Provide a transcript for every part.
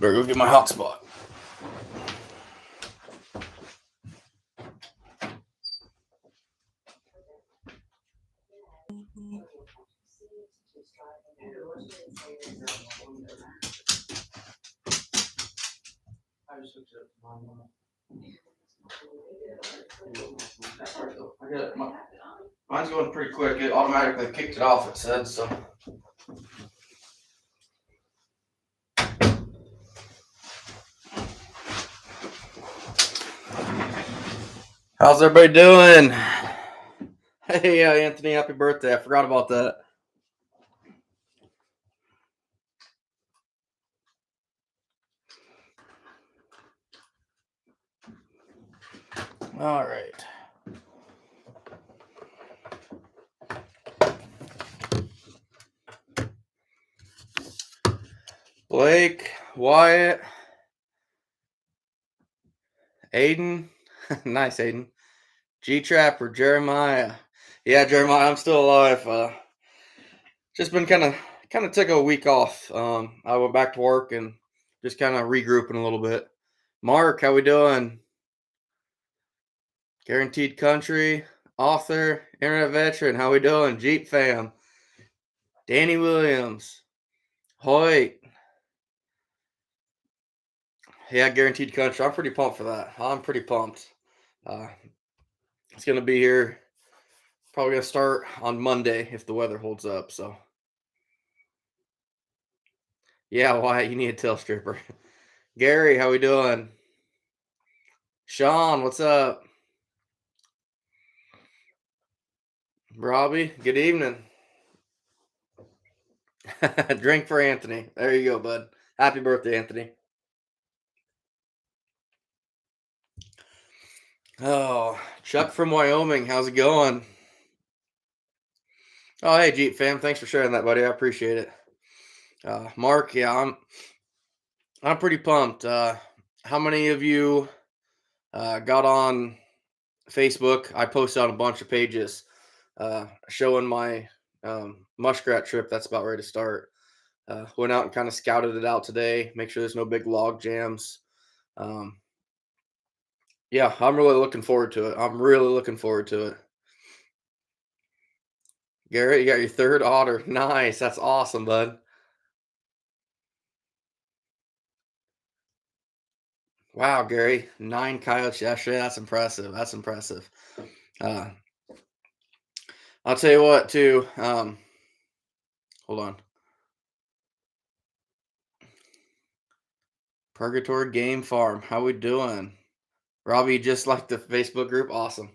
Better go get my hotspot. Mine's going pretty quick. It automatically kicked it off, it said, so. How's everybody doing? Hey, Anthony, happy birthday. I forgot about that. All right. Blake, Wyatt, Aiden. Nice, Aiden. G-Trapper, Jeremiah. Yeah, Jeremiah, I'm still alive. Just been kind of took a week off. I went back to work and just kind of regrouping a little bit. Mark, how we doing? Guaranteed Country, author, internet veteran, how we doing? Jeep fam. Danny Williams, Hoyt. Yeah, Guaranteed Country. I'm pretty pumped for that. I'm pretty pumped. It's gonna be here. Probably gonna start on Monday if the weather holds up. So yeah, Wyatt, you need a tail stripper. Gary, how we doing? Sean, what's up? Robbie, good evening. Drink for Anthony. There you go, bud. Happy birthday, Anthony. Oh, Chuck from Wyoming. How's it going? Oh, hey, Jeep fam. Thanks for sharing that, buddy. I appreciate it. Mark, yeah, I'm pretty pumped. How many of you got on Facebook? I posted on a bunch of pages showing my muskrat trip that's about ready to start. Went out and kind of scouted it out today. Make sure there's no big log jams. Yeah, I'm really looking forward to it. I'm really looking forward to it. Garrett, you got your third otter. Nice. That's awesome, bud. Wow, Gary. 9 coyotes yesterday. That's impressive. That's impressive. I'll tell you what, too. Hold on. Purgatory Game Farm. How we doing? Robbie, just like the Facebook group? Awesome.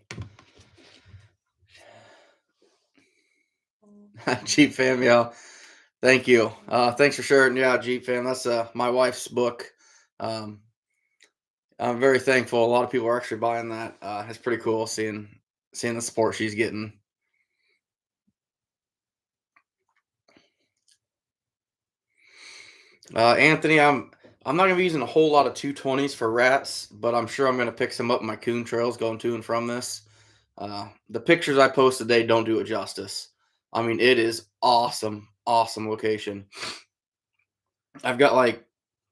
Jeep fam, yeah. Thank you. Thanks for sharing. Yeah, Jeep fam. That's my wife's book. I'm very thankful. A lot of people are actually buying that. It's pretty cool seeing the support she's getting. Anthony, I'm not gonna be using a whole lot of 220s for rats, but I'm sure I'm gonna pick some up in my coon trails going to and from this. The pictures I post today don't do it justice. I mean, it is awesome, awesome location. I've got like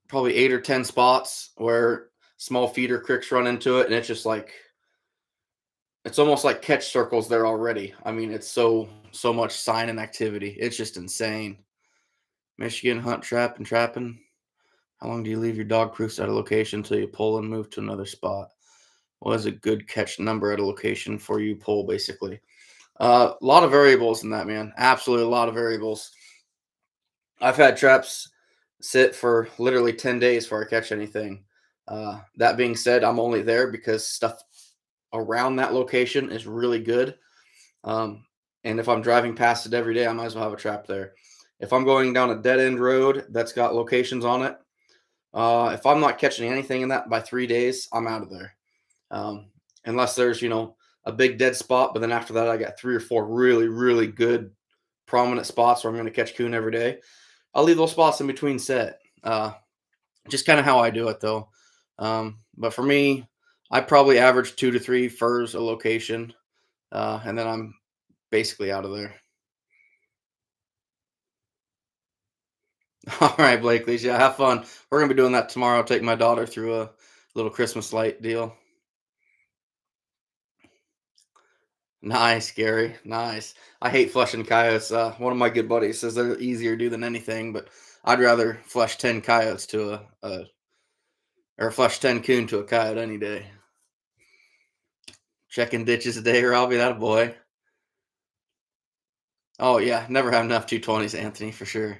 probably 8 or 10 spots where small feeder creeks run into it, and it's just like it's almost like catch circles there already. I mean, it's so much sign and activity. It's just insane. Michigan hunt trapping. How long do you leave your dog proofs at a location until you pull and move to another spot? What is a good catch number at a location for you pull, basically? A lot of variables in that, man. Absolutely a lot of variables. I've had traps sit for literally 10 days before I catch anything. That being said, I'm only there because stuff around that location is really good. And if I'm driving past it every day, I might as well have a trap there. If I'm going down a dead end road that's got locations on it, if I'm not catching anything in that by 3 days, I'm out of there. Unless there's, a big dead spot, but then after that, I got 3 or 4 really, really good prominent spots where I'm going to catch coon every day. I'll leave those spots in between set. Just kind of how I do it, though. But for me, I probably average 2 to 3 furs a location, and then I'm basically out of there. All right, Blakely's. Yeah, have fun. We're gonna be doing that tomorrow. Take my daughter through a little Christmas light deal. Nice, Gary. Nice. I hate flushing coyotes. One of my good buddies says they're easier to do than anything, but I'd rather flush 10 coyotes to a or flush 10 coon to a coyote any day. Checking ditches a day, Robbie. That a boy. Oh yeah, never have enough 220s, Anthony, for sure.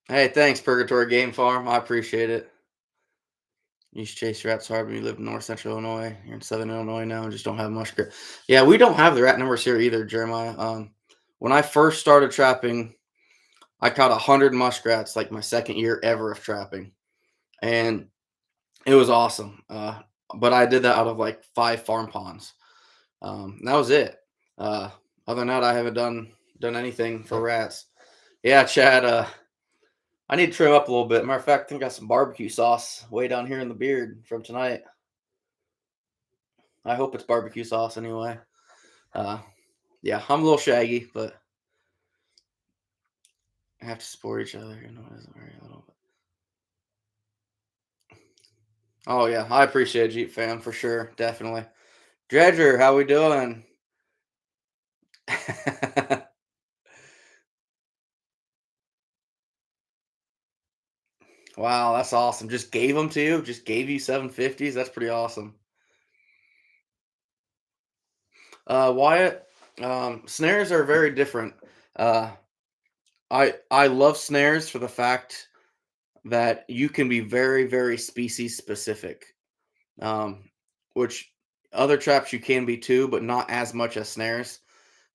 Hey, thanks, Purgatory Game Farm. I appreciate it. You used to chase rats hard when you lived in north central Illinois. You're in southern Illinois now and just don't have muskrat. Yeah, we don't have the rat numbers here either, Jeremiah. When I first started trapping, I caught 100 muskrats like my second year ever of trapping, and it was awesome. But I did that out of like 5 farm ponds. And that was it. Uh, Other than that, I haven't done anything for rats. Yeah, Chad. I need to trim up a little bit. Matter of fact, I think I got some barbecue sauce way down here in the beard from tonight. I hope it's barbecue sauce anyway. Uh, yeah, I'm a little shaggy, but I have to support each other. You know, it isn't very little. Oh yeah, I appreciate Jeep fam for sure, definitely. Dredger, how we doing? Wow, that's awesome. Just gave them to you. Just gave you 750s. That's pretty awesome. Wyatt, snares are very different. Uh, I love snares for the fact that you can be very very species specific, um, which other traps you can be too, but not as much as snares.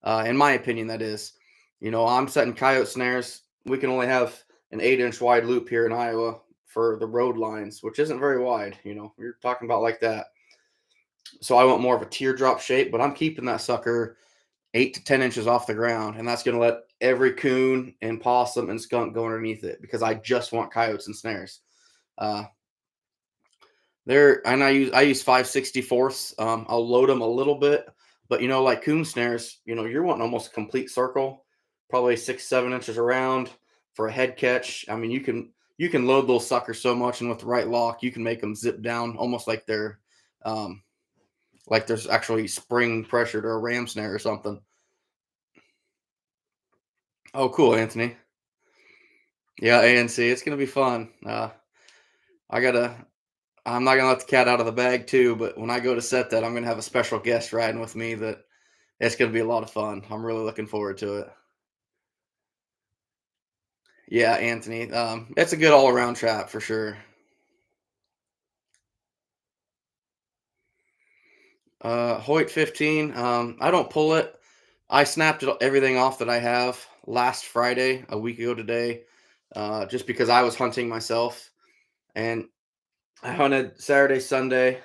In my opinion, that is. You know, I'm setting coyote snares. We can only have an 8-inch wide loop here in Iowa for the road lines, which isn't very wide. You know, you're talking about like that. So I want more of a teardrop shape, but I'm keeping that sucker 8 to 10 inches off the ground, and that's going to let every coon and possum and skunk go underneath it because I just want coyotes and snares. Uh, and I use 5/64ths. I'll load them a little bit, but you know, like coon snares, you know, you're wanting almost a complete circle, probably 6 7 inches around for a head catch. I mean, you can load those suckers so much, and with the right lock, you can make them zip down almost um, like there's actually spring pressure to a ram snare or something. Oh, cool, Anthony. Yeah, ANC, it's gonna be fun. I gotta. I'm not gonna let the cat out of the bag too, but when I go to set that, I'm gonna have a special guest riding with me that it's gonna be a lot of fun. I'm really looking forward to it. Yeah, Anthony. It's a good all around trap for sure. Hoyt 15. I don't pull it. I snapped everything off that I have last Friday, a week ago today, just because I was hunting myself, and I hunted Saturday, Sunday,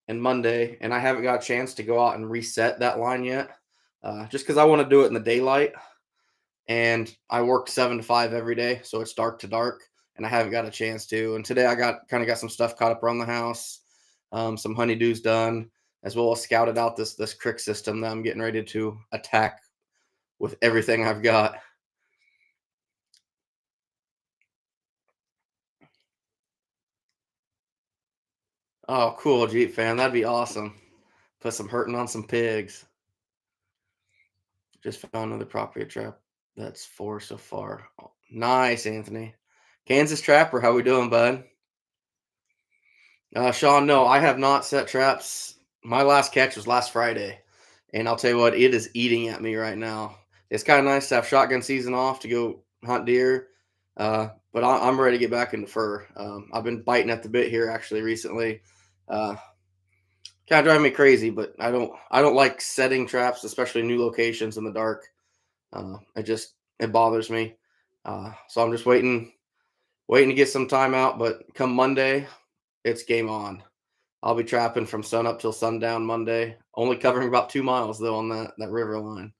and Monday, and I haven't got a chance to go out and reset that line yet, just because I want to do it in the daylight. And I work 7 to 5 every day, so it's dark to dark, and I haven't got a chance to. And today I got some stuff caught up around the house, some honeydews done, as well as scouted out this crick system that I'm getting ready to attack with everything I've got. Oh, cool, Jeep fan, that'd be awesome. Put some hurting on some pigs. Just found another property trap. That's 4 so far. Oh, nice, Anthony. Kansas Trapper, how we doing, bud? Sean, no, I have not set traps. My last catch was last Friday, and I'll tell you what, it is eating at me right now. It's kind of nice to have shotgun season off to go hunt deer, but I'm ready to get back into fur. I've been biting at the bit here actually recently. Uh, Kind of driving me crazy, but I don't like setting traps, especially new locations in the dark. It bothers me. So I'm just waiting to get some time out. But come Monday, it's game on. I'll be trapping from sun up till sundown Monday. Only covering about 2 miles though on that river line.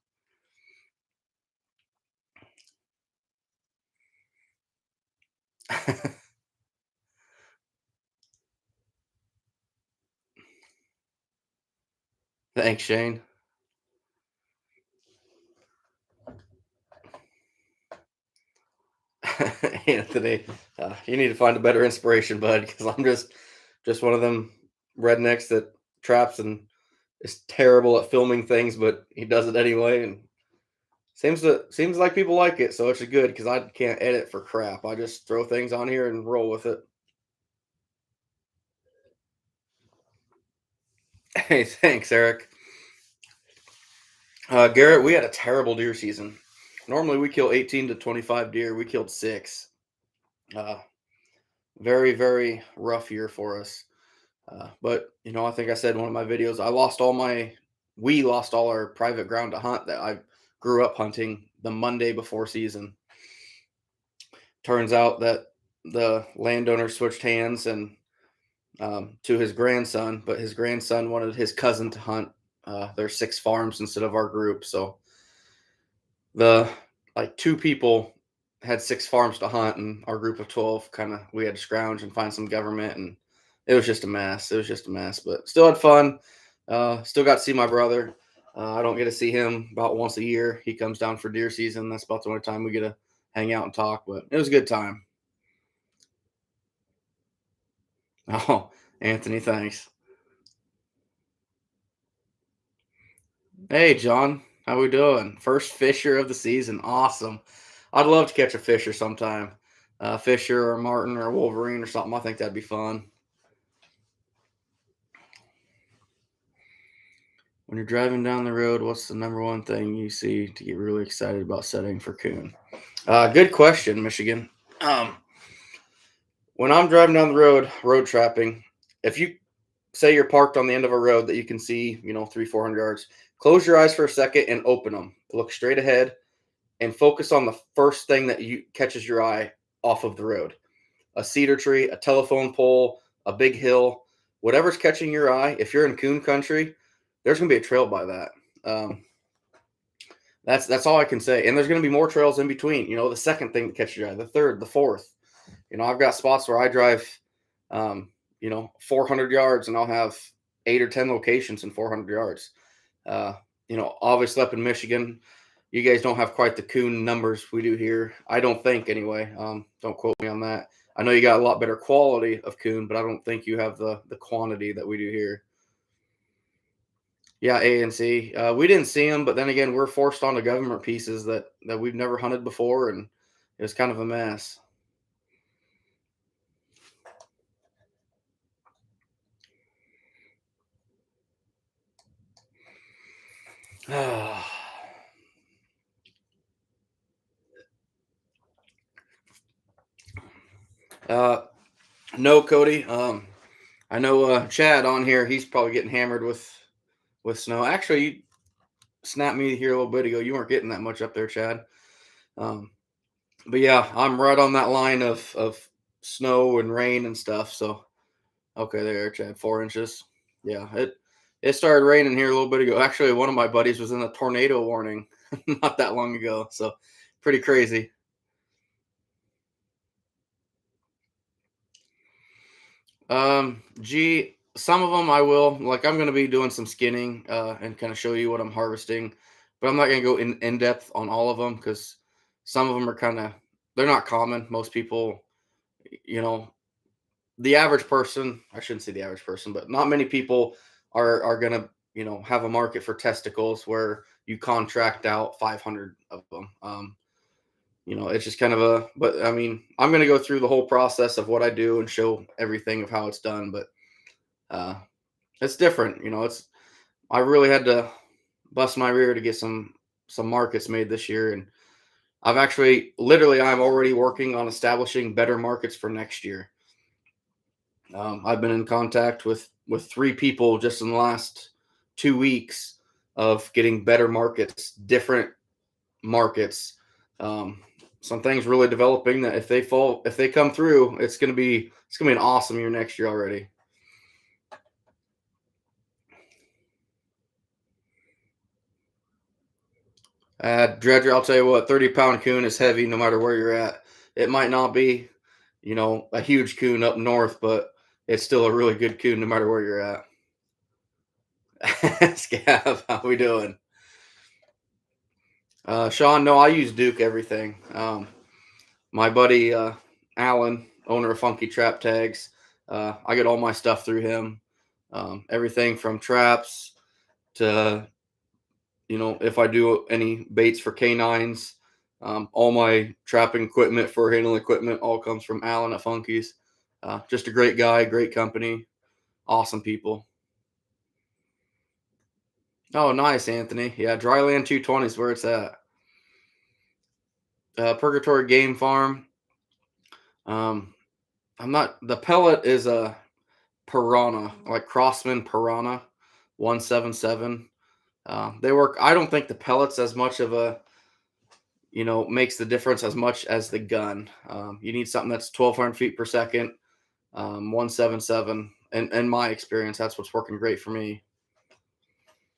Thanks, Shane. Anthony, you need to find a better inspiration, bud, because I'm just one of them rednecks that traps and is terrible at filming things, but he does it anyway, and seems like people like it, so it's good because I can't edit for crap. I just throw things on here and roll with it. Hey, thanks, Eric. Garrett, we had a terrible deer season. Normally, we kill 18 to 25 deer. We killed six. Uh, very, very rough year for us. But I think I said in one of my videos, we lost all our private ground to hunt that I grew up hunting the Monday before season. Turns out that the landowner switched hands and to his grandson, but his grandson wanted his cousin to hunt their six farms instead of our group. So the like two people had six farms to hunt, and our group of 12 kind of we had to scrounge and find some government, and it was just a mess. It was just a mess, but still had fun. Still got to see my brother. I don't get to see him about once a year. He comes down for deer season. That's about the only time we get to hang out and talk, but it was a good time. Oh, Anthony, thanks. Hey, John, how we doing? First fisher of the season. Awesome. I'd love to catch a fisher sometime. Fisher or martin or wolverine or something. I think that'd be fun. When you're driving down the road, what's the number one thing you see to get really excited about setting for coon? Good question, Michigan. Um, when I'm driving down the road trapping, if you say you're parked on the end of a road that you can see, 300, 400 yards, close your eyes for a second and open them. Look straight ahead and focus on the first thing that you catches your eye off of the road. A cedar tree, a telephone pole, a big hill, whatever's catching your eye. If you're in coon country, there's going to be a trail by that. Um, that's all I can say. And there's going to be more trails in between. The second thing that catches your eye, the third, the fourth. I've got spots where I drive, 400 yards, and I'll have 8 or 10 locations in 400 yards. Uh, obviously up in Michigan, you guys don't have quite the coon numbers we do here. I don't think anyway. Don't quote me on that. I know you got a lot better quality of coon, but I don't think you have the quantity that we do here. Yeah, A and C. We didn't see them, but then again, we're forced onto government pieces that we've never hunted before, and it was kind of a mess. uh, no, Cody. I know Chad on here. He's probably getting hammered with snow. Actually, you snapped me here a little bit ago. You weren't getting that much up there, Chad. Um, but yeah, I'm right on that line of snow and rain and stuff. So okay, there, Chad, 4 inches. Yeah, it started raining here a little bit ago. Actually, one of my buddies was in a tornado warning not that long ago. So pretty crazy. Gee, some of them I will. Like I'm gonna be doing some skinning and kind of show you what I'm harvesting, but I'm not gonna go in depth on all of them because some of them are they're not common. Most people, you know, the average person. I shouldn't say the average person, but not many people are gonna have a market for testicles where you contract out 500 of them. It's just kind of but I mean, I'm going to go through the whole process of what I do and show everything of how it's done, but uh, it's different. I really had to bust my rear to get some markets made this year, and I'm already working on establishing better markets for next year. I've been in contact with three people just in the last 2 weeks of getting better markets, different markets. Um, some things really developing that if they come through, it's gonna be an awesome year next year already. Dredger, I'll tell you what, 30-pound coon is heavy no matter where you're at. It might not be, a huge coon up north, but it's still a really good coon no matter where you're at. Scav, how we doing? Sean, no, I use Duke everything. My buddy Alan, owner of Funky Trap Tags, I get all my stuff through him. Everything from traps to if I do any baits for canines, all my trapping equipment for handling equipment all comes from Alan at Funky's. Just a great guy, great company, awesome people. Oh, nice, Anthony. Yeah, Dryland 220 is where it's at. Purgatory Game Farm. Um, I'm not. The pellet is a Piranha, like Crossman Piranha, 177. They work. I don't think the pellets as much of a makes the difference as much as the gun. You need something that's 1,200 feet per second, 177. And in my experience, that's what's working great for me.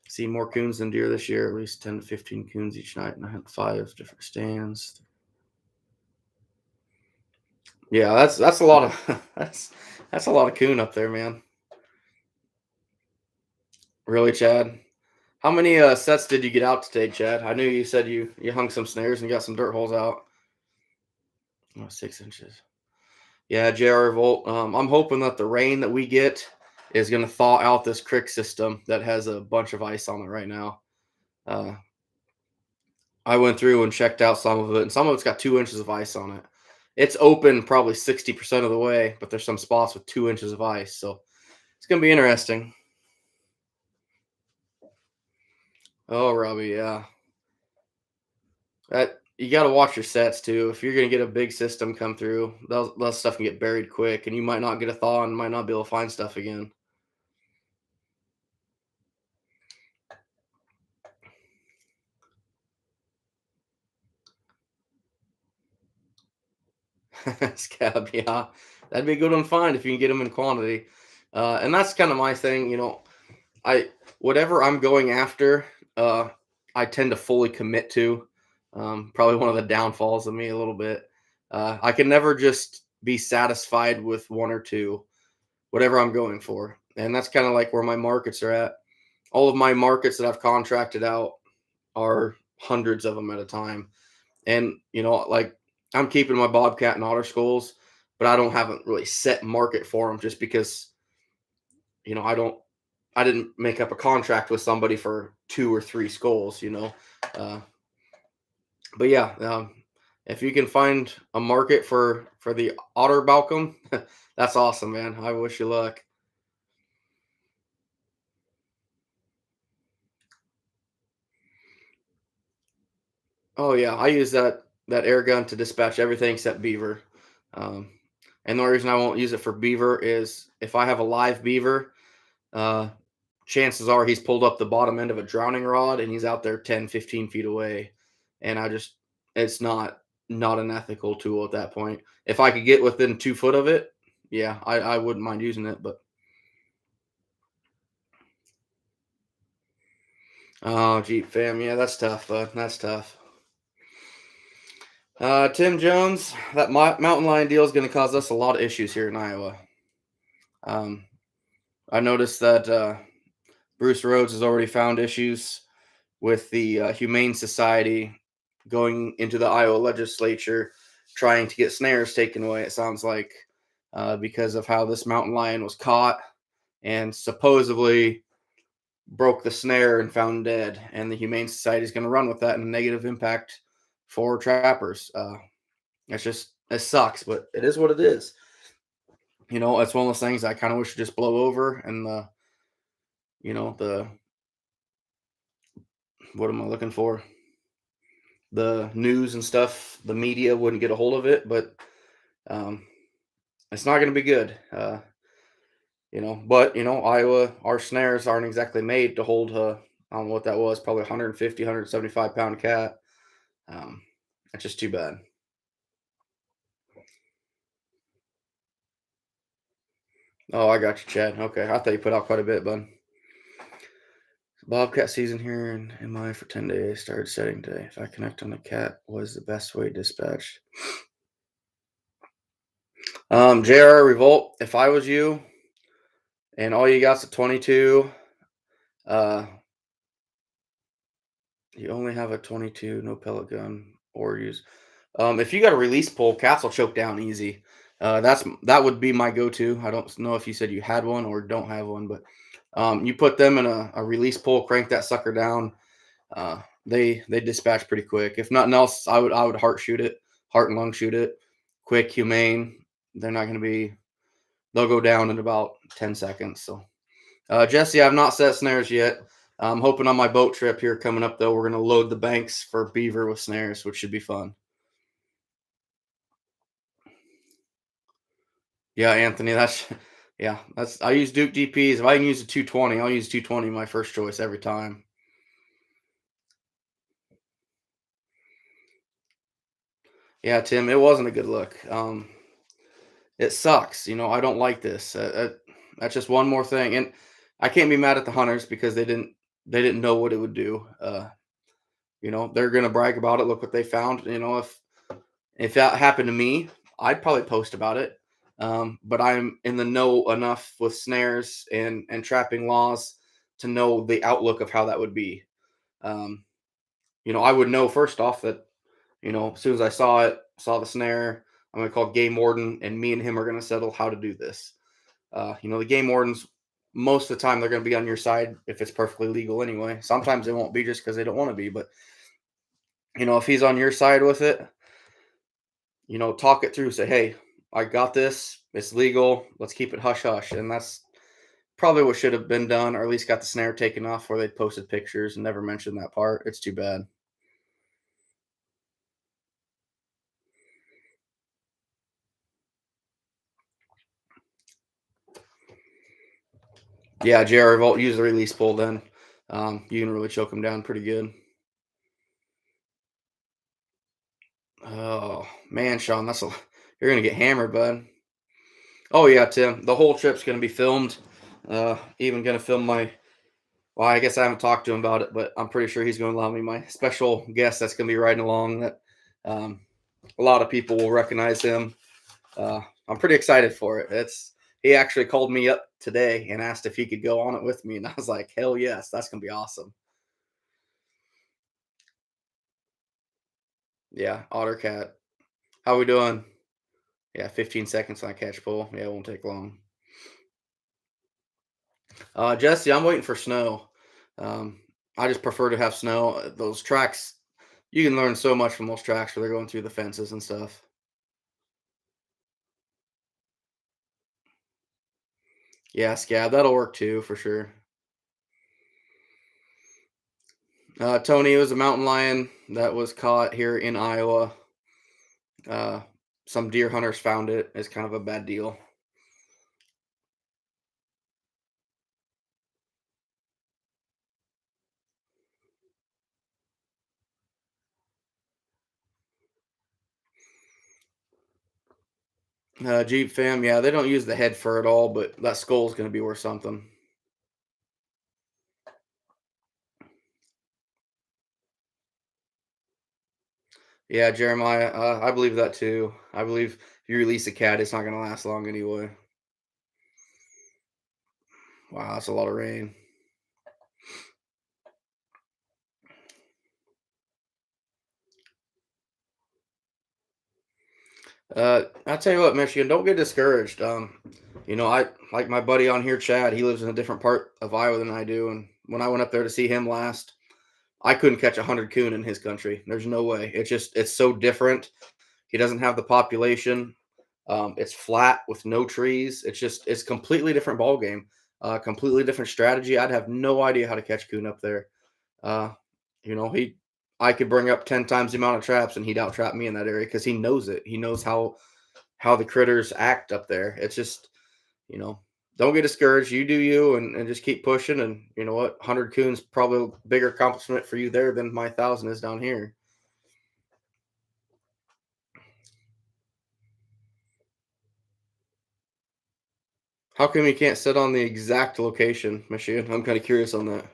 See more coons than deer this year, at least 10 to 15 coons each night, and I had 5 different stands. Yeah, that's a lot of that's a lot of coon up there, man. Really, Chad? How many sets did you get out today, Chad? I knew you said you hung some snares and got some dirt holes out. Oh, 6 inches. Yeah, JR Volt. I'm hoping that the rain that we get is going to thaw out this creek system that has a bunch of ice on it right now. Uh, I went through and checked out some of it, and some of it's got 2 inches of ice on it. It's open probably 60% of the way, but there's some spots with 2 inches of ice, so it's going to be interesting. Oh, Robbie, yeah. That you got to watch your sets too. If you're gonna get a big system come through, that stuff can get buried quick, and you might not get a thaw and might not be able to find stuff again. Scab, yeah, that'd be a good one to find if you can get them in quantity. And that's kind of my thing. I whatever I'm going after, uh, I tend to fully commit to. Probably one of the downfalls of me a little bit. I can never just be satisfied with one or two, whatever I'm going for. And that's kind of like where my markets are at. All of my markets that I've contracted out are hundreds of them at a time. And, like I'm keeping my Bobcat and Otter skulls, but I don't haven't really set market for them just because, I didn't make up a contract with somebody for 2 or 3 skulls. Uh, but yeah, if you can find a market for the Otter Balcom, that's awesome, man. I wish you luck. Oh yeah, I use that air gun to dispatch everything except beaver. Um, and the only reason I won't use it for beaver is if I have a live beaver, uh, chances are he's pulled up the bottom end of a drowning rod and he's out there 10, 15 feet away. And it's not an ethical tool at that point. If I could get within 2 foot of it, yeah, I wouldn't mind using it. But oh, Jeep fam, yeah, that's tough, bud. That's tough. Tim Jones, that mountain lion deal is going to cause us a lot of issues here in Iowa. Um, I noticed that Bruce Rhodes has already found issues with the Humane Society going into the Iowa legislature trying to get snares taken away. It sounds like because of how this mountain lion was caught and supposedly broke the snare and found dead. And the Humane Society is going to run with that and a negative impact for trappers. It sucks, but it is what it is. It's one of those things I kind of wish to just blow over and the what am I looking for? The news and stuff, the media wouldn't get a hold of it, but um, it's not going to be good. But Iowa, our snares aren't exactly made to hold. I don't know what that was, probably 150, 175 pound cat. Um, that's just too bad. Oh, I got you, Chad. Okay, I thought you put out quite a bit, bud. Bobcat season here in mine for 10 days. Started setting today. If I connect on the cat, what is the best way to dispatch? JR Revolt, if I was you and all you got's a 22, uh, you only have a 22, no pellet gun, or use. If you got a release pole, cats will choke down easy. That would be my go-to. I don't know if you said you had one or don't have one, but you put them in a release pole, crank that sucker down. They dispatch pretty quick. If nothing else, I would heart and lung shoot it, quick, humane. They're not going to be. They'll go down in about 10 seconds. So, Jesse, I've not set snares yet. I'm hoping on my boat trip here coming up though, we're going to load the banks for beaver with snares, which should be fun. Yeah, Anthony, that's yeah, that's I use Duke DPs. If I can use a 220, I'll use 220 my first choice every time. Yeah, Tim, it wasn't a good look. It sucks. I don't like this. That's just one more thing, and I can't be mad at the hunters because they didn't know what it would do. They're gonna brag about it. Look what they found. If that happened to me, I'd probably post about it. But I'm in the know enough with snares and trapping laws to know the outlook of how that would be. Um, I would know first off that as soon as I saw the snare, I'm gonna call game warden, and me and him are gonna settle how to do this. The game wardens most of the time they're gonna be on your side if it's perfectly legal anyway. Sometimes they won't be just because they don't want to be, but if he's on your side with it, talk it through. Say, hey, I got this. It's legal. Let's keep it hush hush. And that's probably what should have been done, or at least got the snare taken off where they posted pictures and never mentioned that part. It's too bad. Yeah, JR Revolt use the release pull then. You can really choke them down pretty good. Oh man, Sean, you're gonna get hammered, bud. Oh yeah, Tim. The whole trip's gonna be filmed. Even gonna film my. Well, I guess I haven't talked to him about it, but I'm pretty sure he's going to allow me my special guest that's going to be riding along. That um, a lot of people will recognize him. I'm pretty excited for it. He actually called me up today and asked if he could go on it with me, and I was like, hell yes, that's going to be awesome. Yeah, Otter Cat. How we doing? Yeah, 15 seconds on a catch pull. Yeah, it won't take long. Jesse, I'm waiting for snow. Um, I just prefer to have snow. Those tracks, you can learn so much from those tracks where they're going through the fences and stuff. Yeah, scab, that'll work too for sure. Tony was a mountain lion that was caught here in Iowa. Uh, some deer hunters found it. It's kind of a bad deal. Jeep fam, yeah, they don't use the head fur at all, but that skull's going to be worth something. Yeah, Jeremiah, I believe that too. I believe if you release a cat, it's not going to last long anyway. Wow, that's a lot of rain. I'll tell you what, Michigan, don't get discouraged. I like my buddy on here, Chad. He lives in a different part of Iowa than I do, and when I went up there to see him last, I couldn't catch 100 coon in his country. There's no way. It's so different. He doesn't have the population. It's flat with no trees. It's completely different ball game. Completely different strategy. I'd have no idea how to catch coon up there. Uh, he I could bring up 10 times the amount of traps and he'd out trap me in that area because he knows it. He knows how the critters act up there. It's just, you know, don't get discouraged. You do you and just keep pushing. And you know what? 100 coons probably a bigger accomplishment for you there than my 1,000 is down here. How come you can't sit on the exact location, Michigan? I'm kind of curious on that.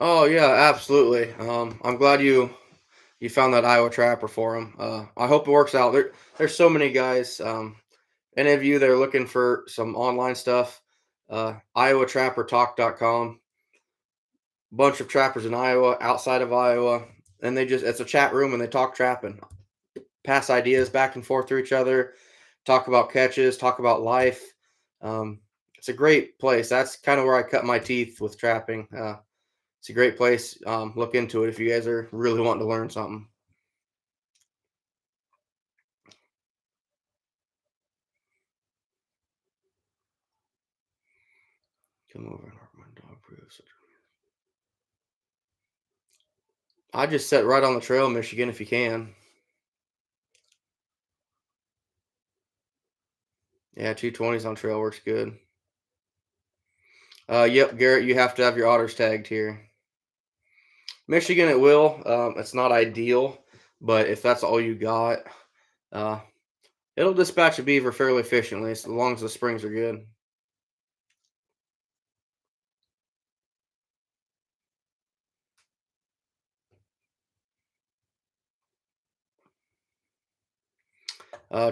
Oh yeah, absolutely. I'm glad you found that Iowa trapper for him. I hope it works out. There's so many guys. Any of you that are looking for some online stuff, IowaTrapperTalk.com. bunch of trappers in Iowa, outside of Iowa, and it's a chat room and they talk trapping, pass ideas back and forth to each other, talk about catches, talk about life. Um, it's a great place. That's kind of where I cut my teeth with trapping. It's a great place. Look into it if you guys are really wanting to learn something. Come over and work my dog proves. I just set right on the trail in Michigan if you can. Yeah, 220s on trail works good. Yep, Garrett, you have to have your otters tagged here. Michigan, it will. It's not ideal, but if that's all you got, uh, it'll dispatch a beaver fairly efficiently as long as the springs are good.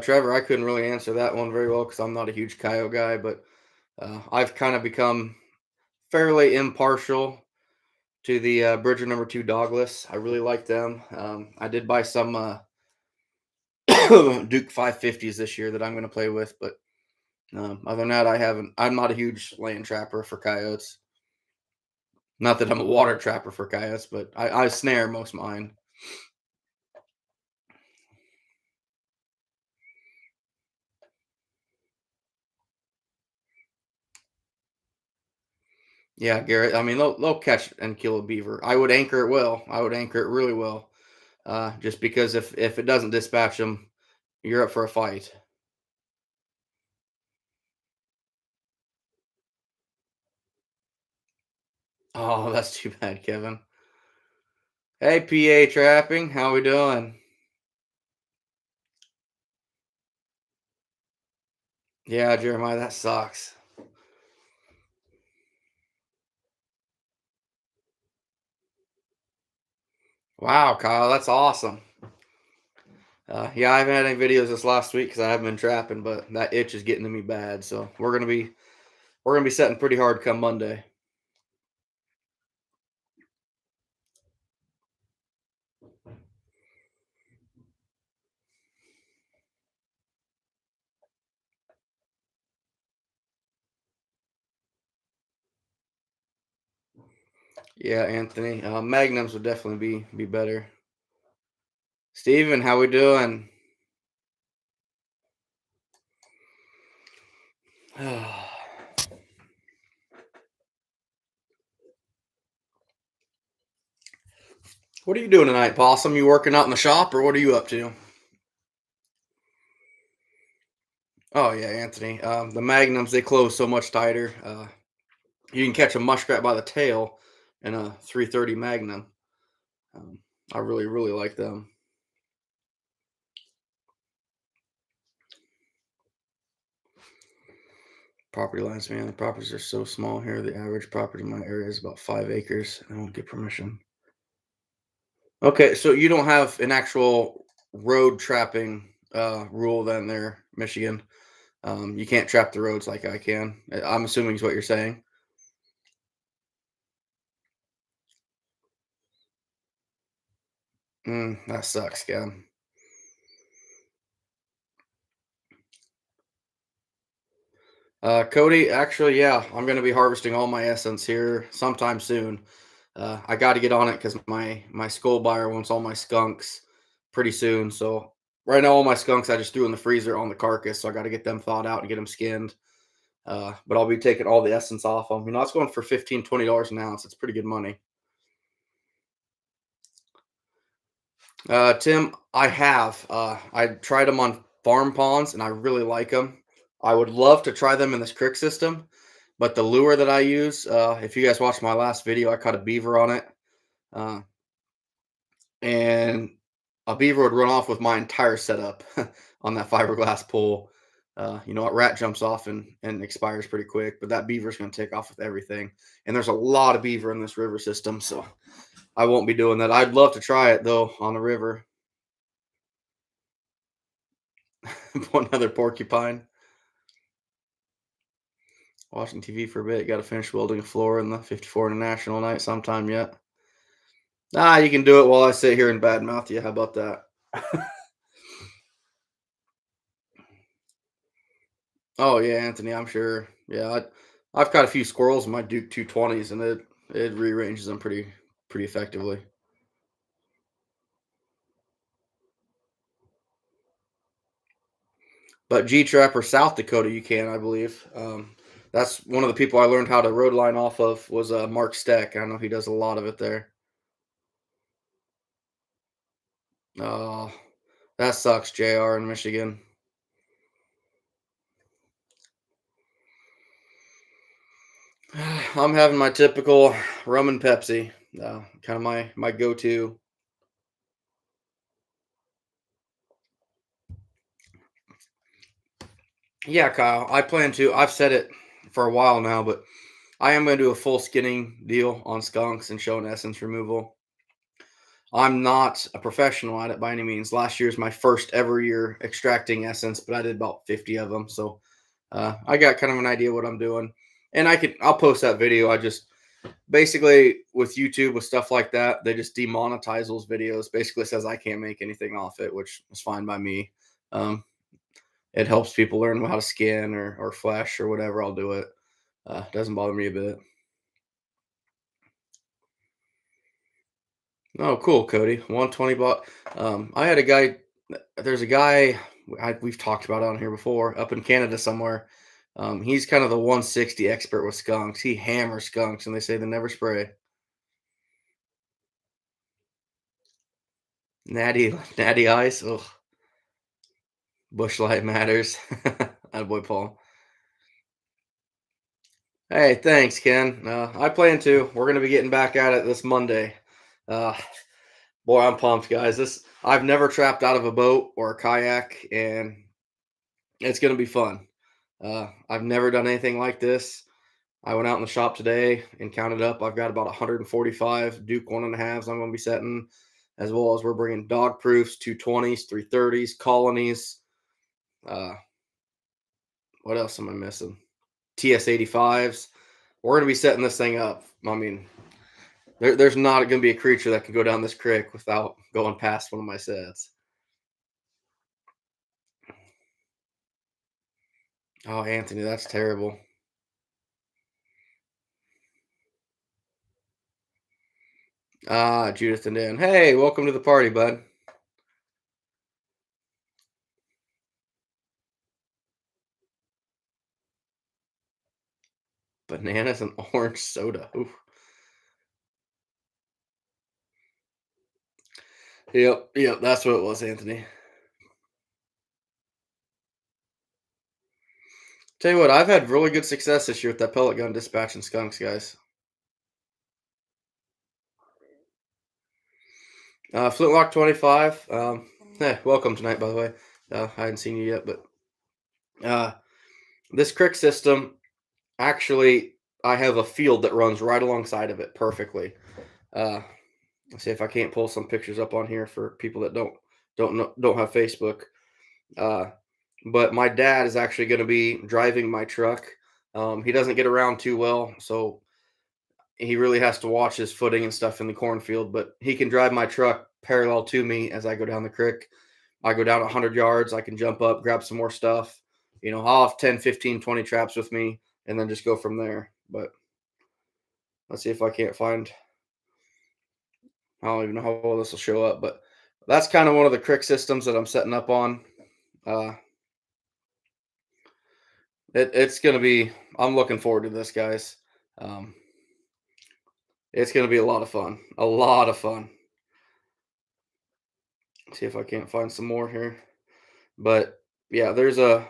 Trevor, I couldn't really answer that one very well because I'm not a huge coyote guy, but I've kind of become fairly impartial to the Bridger number two dogless. I really like them. I did buy some Duke 550s this year that I'm going to play with, but other than that, I haven't. I'm not a huge land trapper for coyotes. Not that I'm a water trapper for coyotes, but I snare most of mine. Yeah, Garrett. I mean, they'll catch and kill a beaver. I would anchor it well. I would anchor it really well. Just because if it doesn't dispatch them, you're up for a fight. Oh, that's too bad, Kevin. Hey, PA trapping. How we doing? Yeah, Jeremiah, that sucks. Wow, Kyle, that's awesome. Yeah, I haven't had any videos this last week because I haven't been trapping, but that itch is getting to me bad. So we're gonna be setting pretty hard come Monday. Yeah, Anthony. Magnums would definitely be better. Steven, how we doing? What are you doing tonight, Possum? You working out in the shop, or what are you up to? Oh yeah, Anthony. The magnums they close so much tighter. You can catch a muskrat by the tail in a 330 Magnum. Um, I really like them. Property lines, man. The properties are so small here. The average property in my area is about 5 acres. I won't get permission. Okay, so you don't have an actual road trapping rule then there, Michigan. You can't trap the roads like I can. I'm assuming is what you're saying. That sucks, yeah. Cody, actually, yeah, I'm going to be harvesting all my essence here sometime soon. I got to get on it because my skull buyer wants all my skunks pretty soon. So right now, all my skunks I just threw in the freezer on the carcass. So I got to get them thawed out and get them skinned. But I'll be taking all the essence off them. It's going for $15-$20 an ounce. It's pretty good money. Tim, I have. I tried them on farm ponds and I really like them. I would love to try them in this creek system, but the lure that I use, if you guys watched my last video, I caught a beaver on it, uh, and a beaver would run off with my entire setup on that fiberglass pole. A rat jumps off and expires pretty quick, but that beaver's going to take off with everything. And there's a lot of beaver in this river system, so I won't be doing that. I'd love to try it though on the river. Another porcupine. Watching TV for a bit. Got to finish welding a floor in the 54 International night sometime yet. Ah, you can do it while I sit here and badmouth you. How about that? Oh yeah, Anthony. I'm sure. Yeah, I've caught a few squirrels in my Duke 220s, and it rearranges them pretty effectively. But G Trapper South Dakota, you can, I believe. That's one of the people I learned how to road line off of was Mark Steck. I know he does a lot of it there. Oh, that sucks, JR in Michigan. I'm having my typical rum and Pepsi. Kind of my go-to. Yeah, Kyle. I plan to. I've said it for a while now, but I am going to do a full skinning deal on skunks and show an essence removal. I'm not a professional at it by any means. Last year's my first ever year extracting essence, but I did about 50 of them. So I got kind of an idea what I'm doing. And I'll post that video. I just basically with YouTube with stuff like that, they just demonetize those videos. Basically says I can't make anything off it, which is fine by me. Um, it helps people learn how to skin or flesh or whatever. I'll do it. Doesn't bother me a bit. Oh, cool, Cody. 120 baht. I had a guy. There's a guy we've talked about on here before, up in Canada somewhere. He's kind of the 160 expert with skunks. He hammers skunks, and they say they never spray. Natty ice. Ugh. Bush light matters. Attaboy, Paul. Hey, thanks, Ken. I plan to. We're gonna be getting back at it this Monday. Uh, Boy, I'm pumped, guys. This I've never trapped out of a boat or a kayak, and it's gonna be fun. I've never done anything like this. I went out in the shop today and counted up. I've got about 145 Duke one and a halves I'm going to be setting, as well as we're bringing dog proofs, 220s, 330s, colonies. Uh, what else am I missing? TS 85s. We're going to be setting this thing up. I mean, there's not going to be a creature that can go down this creek without going past one of my sets. Oh, Anthony, that's terrible. Ah, Judith and Dan. Hey, welcome to the party, bud. Bananas and orange soda. Oof. Yep, that's what it was, Anthony. Tell you what, I've had really good success this year with that pellet gun dispatching skunks, guys. Flintlock 25. Hey, welcome tonight, by the way. I hadn't seen you yet, but uh, this crick system actually, I have a field that runs right alongside of it perfectly. Uh, let's see if I can't pull some pictures up on here for people that don't have Facebook. Uh, but my dad is actually going to be driving my truck. He doesn't get around too well, so he really has to watch his footing and stuff in the cornfield, but he can drive my truck parallel to me as I go down the creek. I go down 100 yards, I can jump up, grab some more stuff. I'll have 10, 15, 20 traps with me and then just go from there. But let's see if I can't find, I don't even know how well this will show up, but that's kind of one of the crick systems that I'm setting up on. Uh, it's going to be, I'm looking forward to this, guys. Um, it's going to be a lot of fun. A lot of fun. See if I can't find some more here. But yeah, there's a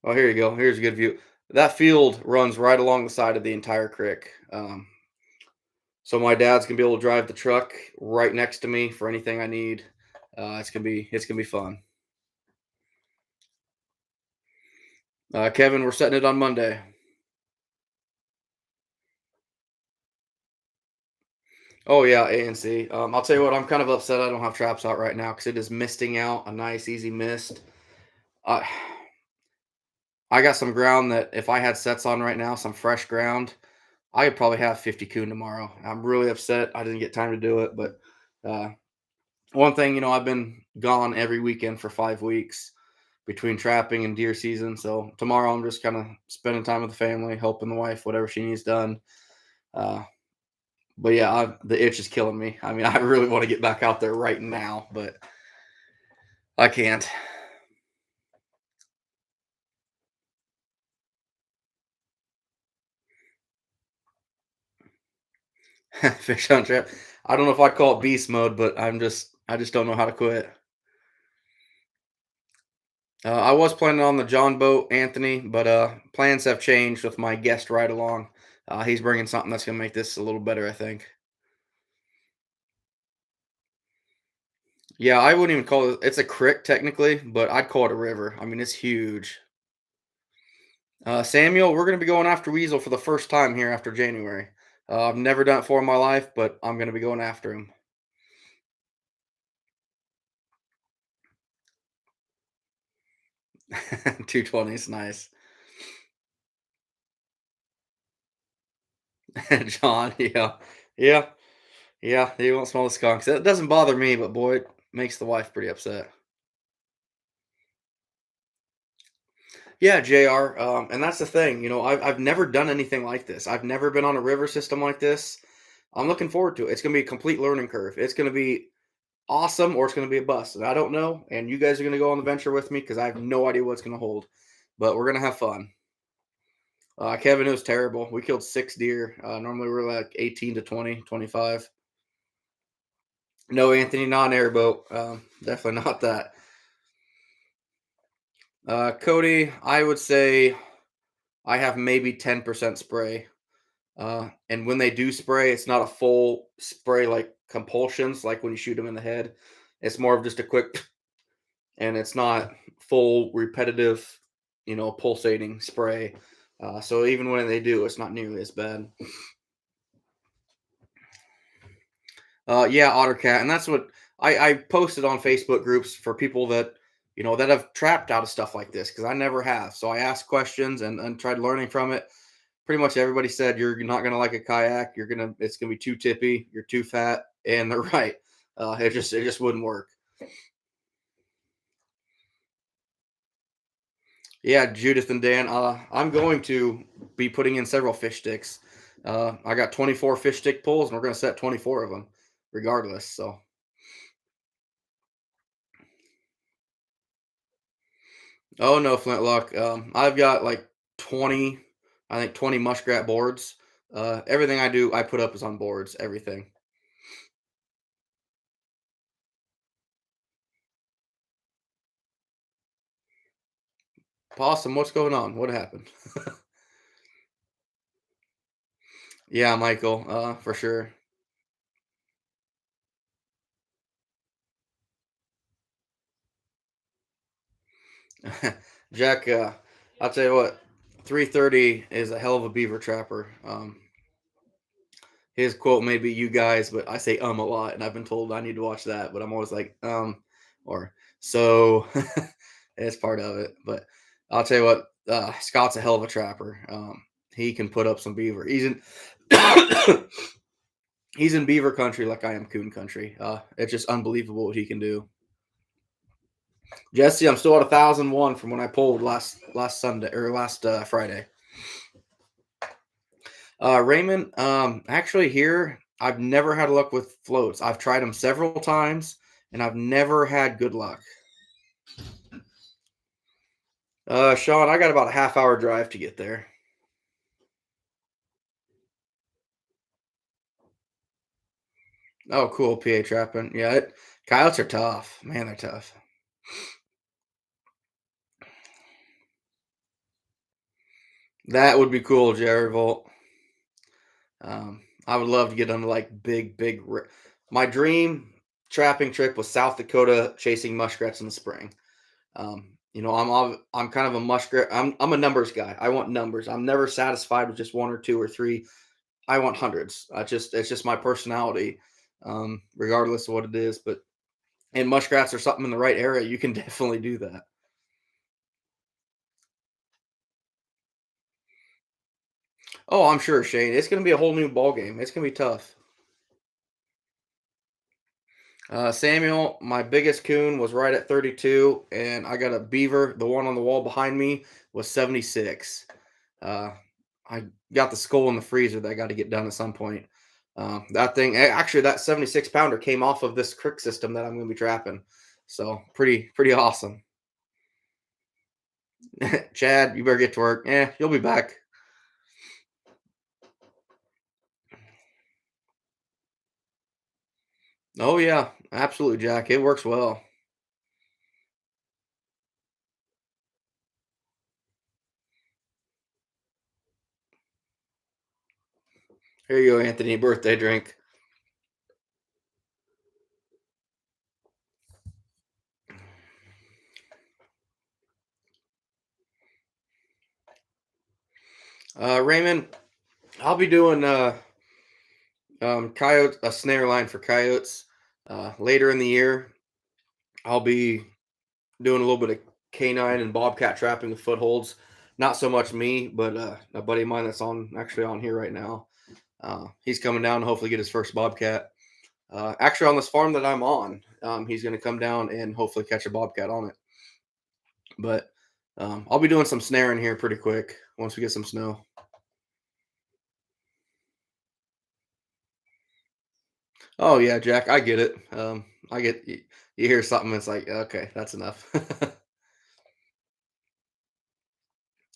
oh, here you go. Here's a good view. That field runs right along the side of the entire creek. So my dad's gonna be able to drive the truck right next to me for anything I need. It's gonna be fun. Kevin, we're setting it on Monday. Oh yeah, ANC. I'll tell you what, I'm kind of upset I don't have traps out right now because it is misting out a nice easy mist. I I got some ground that if I had sets on right now, some fresh ground, I could probably have 50 coon tomorrow. I'm really upset I didn't get time to do it, but uh, one thing, I've been gone every weekend for 5 weeks between trapping and deer season. So tomorrow I'm just kind of spending time with the family, helping the wife, whatever she needs done. Uh, but yeah, the itch is killing me. I mean, I really want to get back out there right now, but I can't. Fish on trap. I don't know if I'd call it beast mode, but I just don't know how to quit. I was planning on the John boat, Anthony, but plans have changed with my guest ride along. He's bringing something that's gonna make this a little better, I think. Yeah, I wouldn't even call it. It's a creek technically, but I'd call it a river. I mean, it's huge. Samuel, we're gonna be going after Weasel for the first time here after January. I've never done it before in my life, but I'm gonna be going after him. 220 is nice. John, yeah, yeah, yeah. He won't smell the skunks. It doesn't bother me, but boy, it makes the wife pretty upset. Yeah, JR. And that's the thing. I've never done anything like this. I've never been on a river system like this. I'm looking forward to it. It's gonna be a complete learning curve. It's gonna be awesome or it's gonna be a bust. And I don't know. And you guys are gonna go on the venture with me because I have no idea what's gonna hold. But we're gonna have fun. Kevin, it was terrible. We killed 6 deer. Normally we're like 18 to 20, 25. No, Anthony, not an airboat. Definitely not that. Cody, I would say I have maybe 10% spray. And when they do spray, it's not a full spray like compulsions, like when you shoot them in the head. It's more of just a quick, and it's not full repetitive, pulsating spray. So even when they do, it's not nearly as bad. Yeah, OtterCat, and that's what I posted on Facebook groups for people that that have trapped out of stuff like this because I never have. So I asked questions and tried learning from it. Pretty much everybody said you're not gonna like a kayak. It's gonna be too tippy. You're too fat, and they're right. It just wouldn't work. Yeah, Judith and Dan. I'm going to be putting in several fish sticks. I got 24 fish stick pulls, and we're gonna set 24 of them, regardless. So, oh no, Flintlock. I've got like 20, I think 20 muskrat boards. Everything I do, I put up is on boards. Everything. Possum, what's going on? What happened? Yeah, Michael. For sure. Jack, I'll tell you what, 330 is a hell of a beaver trapper. His quote may be "you guys," but I say a lot, and I've been told I need to watch that, but I'm always like or so. It's part of it, but I'll tell you what, Scott's a hell of a trapper. He can put up some beaver. He's in beaver country like I am coon country. It's just unbelievable what he can do. Jesse, I'm still at 1,001 from when I pulled last Sunday or last Friday. Raymond, actually here I've never had luck with floats. I've tried them several times and I've never had good luck. Sean, I got about a half-hour drive to get there. Oh, cool, PA trapping. Yeah, coyotes are tough. Man, they're tough. That would be cool, Jared Volt. I would love to get on like big. My dream trapping trip was South Dakota chasing muskrats in the spring. I'm kind of a muskrat. I'm a numbers guy. I want numbers. I'm never satisfied with just one or two or three. I want hundreds. It's just my personality, regardless of what it is. But and muskrats are something in the right area. You can definitely do that. Oh, I'm sure, Shane. It's gonna be a whole new ball game. It's gonna be tough. Samuel, my biggest coon was right at 32, and I got a beaver. The one on the wall behind me was 76. Uh, I got the skull in the freezer that I got to get done at some point. That thing, actually, that 76 pounder came off of this crick system that I'm going to be trapping. So pretty awesome. Chad, you better get to work. Yeah, you'll be back. Oh yeah, absolutely, Jack. It works well. Here you go, Anthony. Birthday drink. Raymond, I'll be doing coyote a snare line for coyotes later in the year. I'll be doing a little bit of canine and bobcat trapping with footholds. Not so much me, but a buddy of mine that's on actually on here right now. He's coming down to hopefully get his first bobcat. Actually, on this farm that I'm on, he's going to come down and hopefully catch a bobcat on it. But I'll be doing some snaring here pretty quick once we get some snow. Oh yeah, Jack, I get it. I get you hear something, it's like okay, that's enough.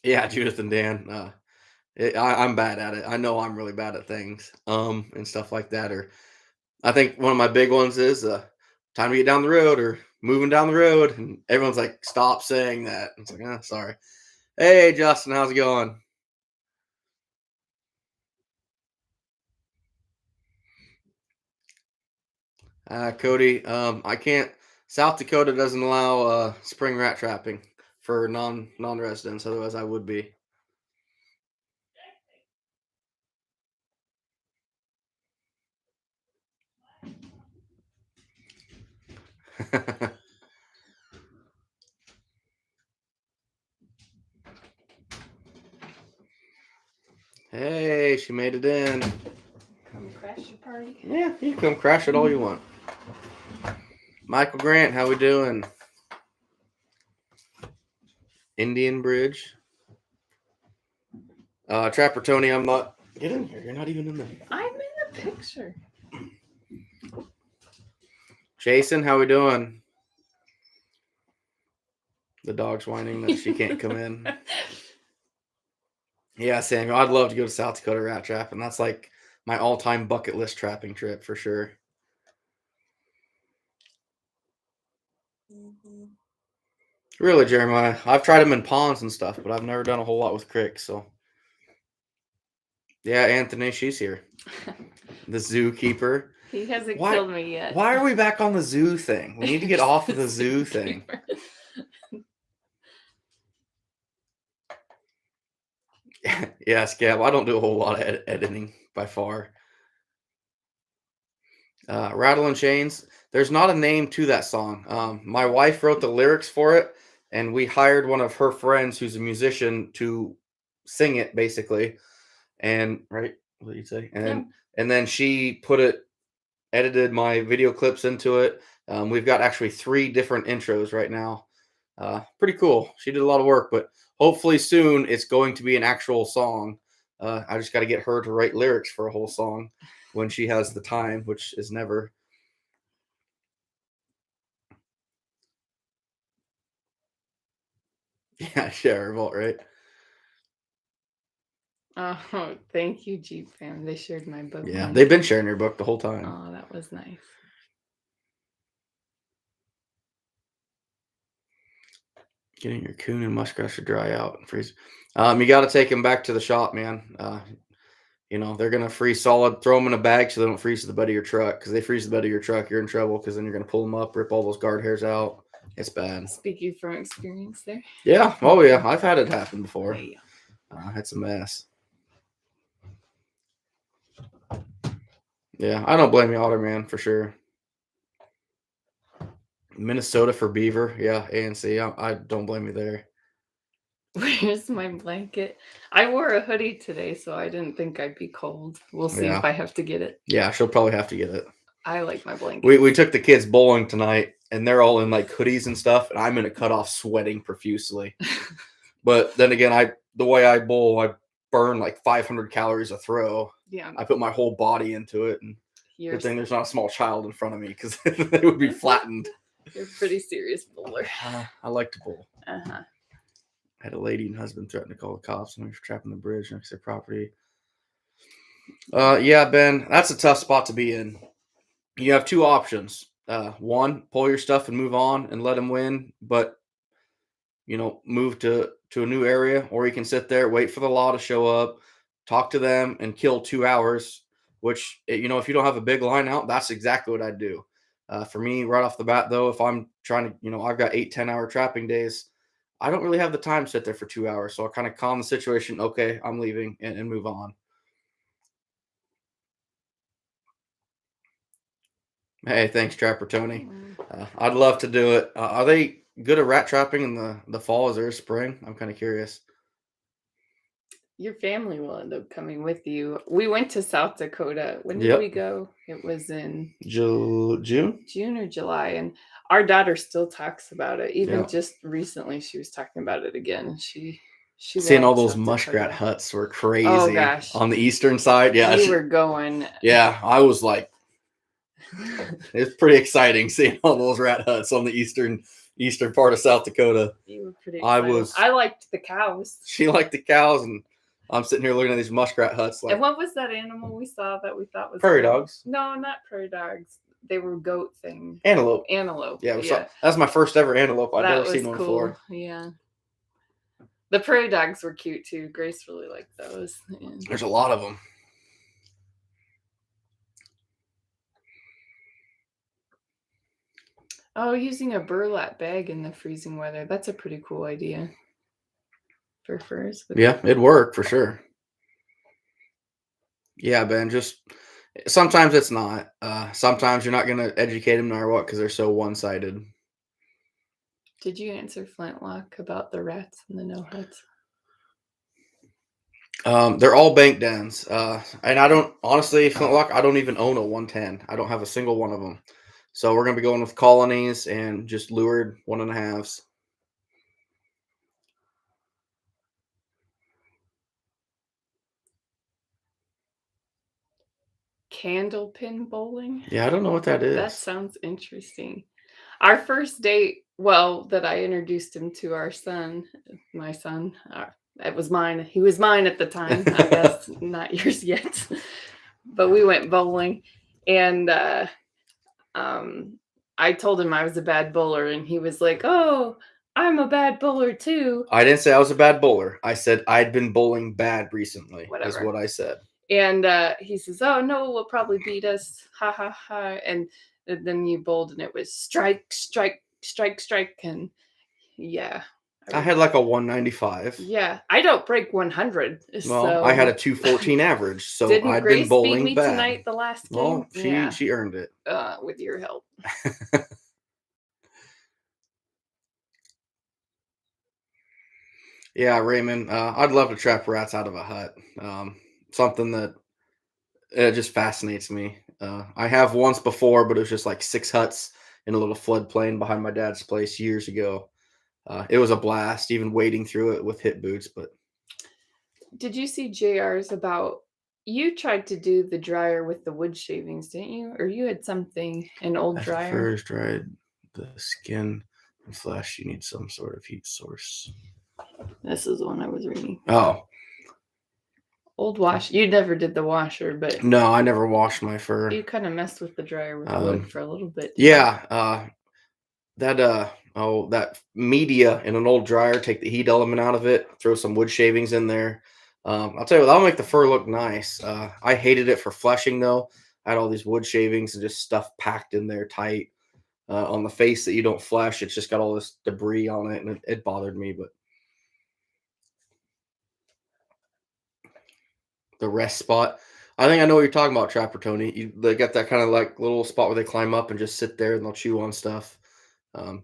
Yeah, Judith and Dan. I'm bad at it. I know I'm really bad at things, and stuff like that. Or I think one of my big ones is time to get down the road or moving down the road, and everyone's like, "Stop saying that." It's like, sorry. Hey, Justin, how's it going? Cody, I can't. South Dakota doesn't allow spring rat trapping for non-residents. Otherwise, I would be. Hey, she made it in. Come crash your party. Yeah, you can come crash it all you want. Michael Grant, how we doing? Indian Bridge. Trapper Tony, I'm not. Get in here. You're not even in there. I'm in the picture. Jason, how we doing? The dog's whining that she can't come in. Yeah, Samuel, I'd love to go to South Dakota rat trap, and that's like my all-time bucket list trapping trip for sure. Really, Jeremiah? I've tried them in ponds and stuff, but I've never done a whole lot with cricks. So, yeah, Anthony, she's here. The zookeeper. He hasn't killed me yet. Why are we back on the zoo thing? We need to get off of the zoo thing. Yeah, Scab. I don't do a whole lot of editing by far. Rattle and Chains. There's not a name to that song. My wife wrote the lyrics for it, and we hired one of her friends who's a musician to sing it, basically. And right, what did you say? And then she edited my video clips into it. We've got actually 3 different intros right now. Pretty cool. She did a lot of work, but hopefully soon it's going to be an actual song. I just got to get her to write lyrics for a whole song when she has the time, which is never. Yeah, share revolt, right? Oh, thank you, Jeep fam. They shared my book. Yeah, they've been sharing your book the whole time. Oh, that was nice. Getting your coon and muskrat to dry out and freeze. You got to take them back to the shop, man. They're gonna freeze solid. Throw them in a bag so they don't freeze to the bed of your truck. Because they freeze the bed of your truck, you're in trouble. Because then you're gonna pull them up, rip all those guard hairs out. It's bad. Speaking from experience, there. Yeah. Oh yeah. I've had it happen before. Yeah. It's a mess. Yeah, I don't blame you, Otter Man, for sure. Minnesota for beaver. Yeah, ANC. I don't blame you there. Here's my blanket. I wore a hoodie today, so I didn't think I'd be cold. We'll see Yeah. if I have to get it. Yeah, she'll probably have to get it. I like my We blanket. took the kids bowling tonight, and they're all in like hoodies and stuff, and I'm in a cutoff sweating profusely. But then again, the way I bowl, I burn like 500 calories a throw. Yeah, I put my whole body into it, and you're good thing there's not a small child in front of me because they would be flattened. you're a pretty serious bowler. I like to bowl. Uh-huh. I had a lady and husband threaten to call the cops when we were trapping the bridge next to their property. Yeah, Ben, that's a tough spot to be in. You have two options. One, pull your stuff and move on and let them win, but move to a new area, or you can sit there, wait for the law to show up, talk to them, and kill 2 hours. Which if you don't have a big line out, that's exactly what I'd do. For me, right off the bat, though, if I'm trying to, I've got 8-10 hour trapping days. I don't really have the time to sit there for 2 hours, so I kind of calm the situation. Okay, I'm leaving and move on. Hey, thanks, Trapper Tony. I'd love to do it. Are they good at rat trapping in the fall? Is there a spring? I'm kind of curious. Your family will end up coming with you. We went to South Dakota. When did Yep. we go? It was in June? June or July. And our daughter still talks about it. Even Yep. just recently, she was talking about it again. She Seeing all loved those South muskrat Dakota. huts were crazy. Oh, gosh. On the eastern side. Yeah. We were going. Yeah, I was like, it's pretty exciting seeing all those rat huts on the eastern part of South Dakota. You were pretty excited. I liked the cows. She liked the cows, and I'm sitting here looking at these muskrat huts. Like, and what was that animal we saw that we thought was prairie dogs? No, not prairie dogs. They were goat things. Antelope. Yeah. That's my first ever antelope. I've never seen one cool. before. Yeah. The prairie dogs were cute too. Grace really liked those. Yeah. There's a lot of them. Oh, using a burlap bag in the freezing weather. That's a pretty cool idea. For furs. Yeah, it'd work for sure. Yeah, Ben, just sometimes it's not. Sometimes you're not going to educate them no matter what because they're so one-sided. Did you answer Flintlock about the rats and the no huts? They're all bank dens. And I don't, honestly, Flintlock, I don't even own a 110. I don't have a single one of them. So we're going to be going with colonies and just lured 1.5s. Candlepin bowling? Yeah, I don't know what that is. That sounds interesting. Our first date, well, that I introduced him to our son, my son, it was mine. He was mine at the time, I guess, not yours yet. But we went bowling, and I told him I was a bad bowler, and he was like, "Oh, I'm a bad bowler too." I didn't say I was a bad bowler. I said I'd been bowling bad recently. Whatever. Is what I said. And he says, "Oh, no, we'll probably beat us. Ha, ha, ha." And then you bowled, and it was strike, strike, strike, strike. And yeah. I had like a 195. Yeah. I don't break 100. Well, so. I had a 214 average. So Didn't I'd Grace been bowling beat me bad. tonight the last game? Well, yeah. she earned it. With your help. Yeah, Raymond, I'd love to trap rats out of a hut. Something that it just fascinates me. I have once before, but it was just like 6 huts in a little floodplain behind my dad's place years ago. It was a blast, even wading through it with hip boots. But did you see JR's about? You tried to do the dryer with the wood shavings, didn't you? Or you had something, an old dryer? Furs dried the skin and flesh. You need some sort of heat source. This is the one I was reading. Oh. Old wash. You never did the washer, but no, I never washed my fur. You kind of messed with the dryer with wood for a little bit. Yeah, that media in an old dryer. Take the heat element out of it. Throw some wood shavings in there. I'll tell you what, that'll make the fur look nice. I hated it for fleshing though. I had all these wood shavings and just stuff packed in there tight on the face that you don't flesh. It's just got all this debris on it, and it bothered me, but. The rest spot. I think I know what you're talking about, Trapper Tony. They got that kind of like little spot where they climb up and just sit there and they'll chew on stuff.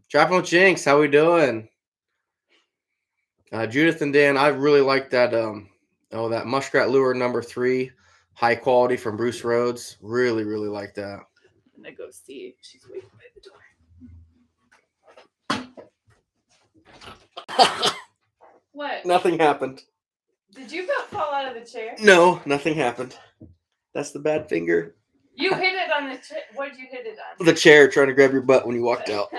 Trapping with Jinx, how we doing? Judith and Dan, I really like that. That muskrat lure number 3, high quality from Bruce Rhodes. Really, really like that. I'm gonna go see if she's waiting by the door. What? Nothing happened. Did you about fall out of the chair? No, nothing happened. That's the bad finger. You hit it on the chair. What did you hit it on? The chair trying to grab your butt when you walked out.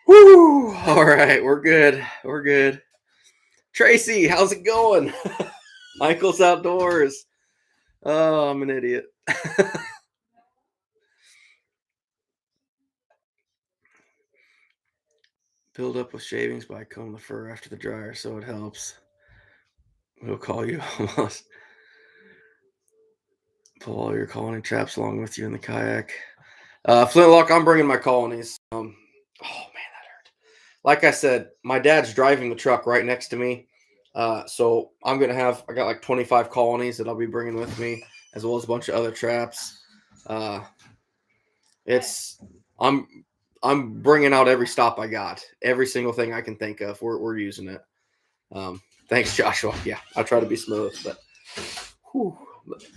Woo! All right, we're good. We're good. Tracy, how's it going? Michael's outdoors. Oh, I'm an idiot. Build up with shavings, but I comb the fur after the dryer, so it helps. We'll call you almost. Pull all your colony traps along with you in the kayak. Flintlock, I'm bringing my colonies. Oh man, that hurt. Like I said, my dad's driving the truck right next to me. So I got like 25 colonies that I'll be bringing with me, as well as a bunch of other traps. I'm bringing out every stop I got, every single thing I can think of. We're using it. Thanks, Joshua. Yeah, I try to be smooth, but whew.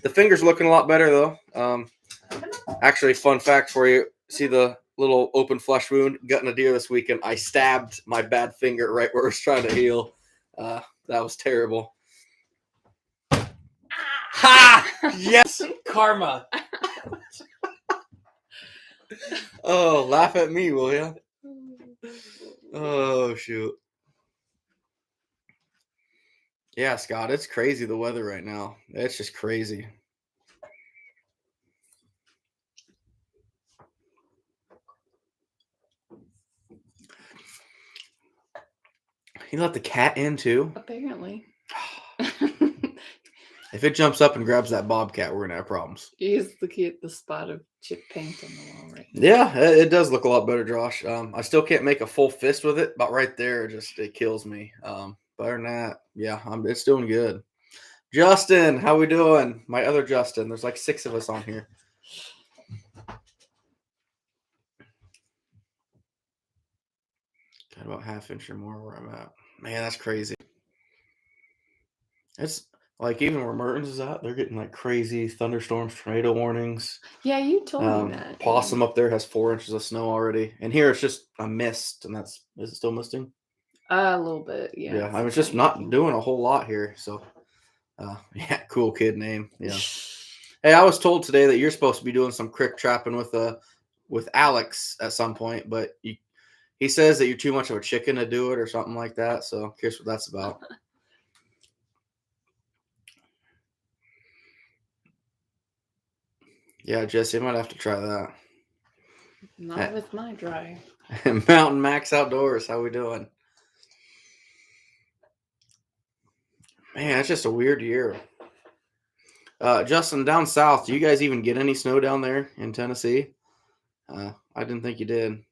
The finger's looking a lot better though. Actually, fun fact for you: see the little open flesh wound? Gutting a deer this weekend. I stabbed my bad finger right where it's trying to heal. That was terrible. Ha! Yes, karma. Oh, laugh at me, will ya? Oh, shoot. Yeah, Scott, it's crazy the weather right now. It's just crazy. You let the cat in too? Apparently. If it jumps up and grabs that bobcat, we're gonna have problems. He's looking at the spot of chip paint on the wall right now. Yeah, it does look a lot better, Josh. I still can't make a full fist with it, but right there, it kills me. Other than that, yeah, it's doing good. Justin, how we doing? My other Justin. There's like 6 of us on here. Got about ½ inch or more where I'm at. Man, that's crazy. It's like even where Mertens is at, they're getting like crazy thunderstorms, tornado warnings. Yeah, you told me that. Possum up there has 4 inches of snow already, and here it's just a mist, and is it still misting? A little bit, yeah. Yeah, I was just not doing a whole lot here, so yeah, cool kid name. Yeah. Hey, I was told today that you're supposed to be doing some crick trapping with Alex at some point, but he says that you're too much of a chicken to do it or something like that. So I'm curious what that's about. Yeah, Jesse, I might have to try that. Not with my dryer. Mountain Max Outdoors, how we doing? Man, it's just a weird year. Justin, down south, do you guys even get any snow down there in Tennessee? I didn't think you did.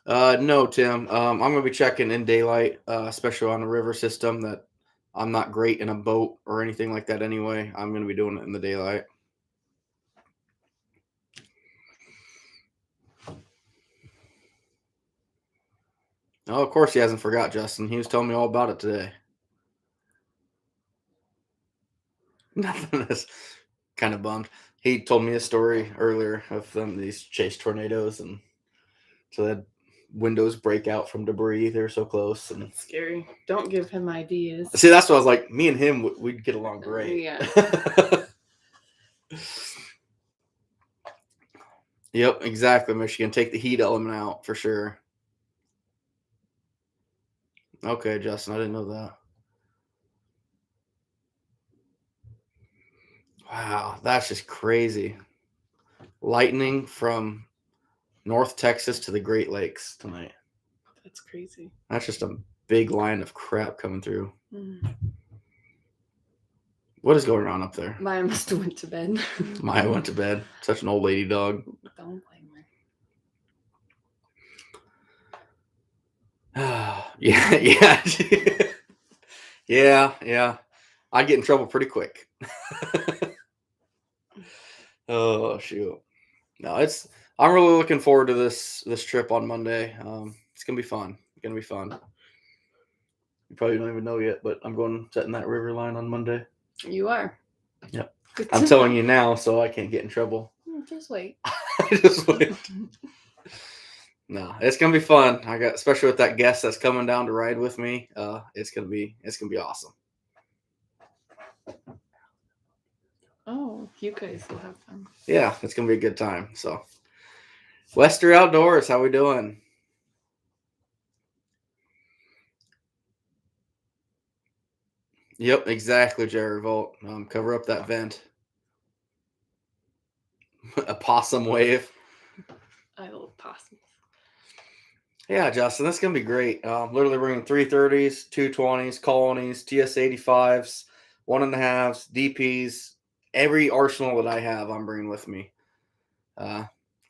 No, Tim. I'm going to be checking in daylight, especially on a river system that I'm not great in a boat or anything like that anyway. I'm going to be doing it in the daylight. Oh, of course he hasn't forgot, Justin. He was telling me all about it today. Nothing is kind of bummed. He told me a story earlier of these chase tornadoes, and so they had windows break out from debris. They're so close. And that's scary. Don't give him ideas. See, that's what I was like. Me and him, we'd get along great. Yeah. Yep, exactly, Michigan. Take the heat element out for sure. Okay, Justin, I didn't know that. Wow, that's just crazy. Lightning from North Texas to the Great Lakes tonight. That's crazy. That's just a big line of crap coming through. What is going on up there? Maya must have went to bed. Maya went to bed. Such an old lady dog. Don't blame her. Yeah. Yeah. I get in trouble pretty quick. Oh, shoot. No, I'm really looking forward to this trip on Monday. It's gonna be fun. It's gonna be fun. You probably don't even know yet, but I'm going setting that river line on Monday. You are. Yep. Good I'm to telling know. you now, so I can't get in trouble. Just wait. Just wait. No, it's gonna be fun. I got especially with that guest that's coming down to ride with me. It's gonna be awesome. Oh, you guys will have fun. Yeah, it's gonna be a good time. So, Wester Outdoors, how we doing? Yep, exactly, Jerry Volt. Cover up that vent. A possum wave. I love possums. Yeah, Justin, that's gonna be great. Literally bringing 330s, 220s, colonies, TS85s, 1.5s, DPs, every arsenal that I have, I'm bringing with me.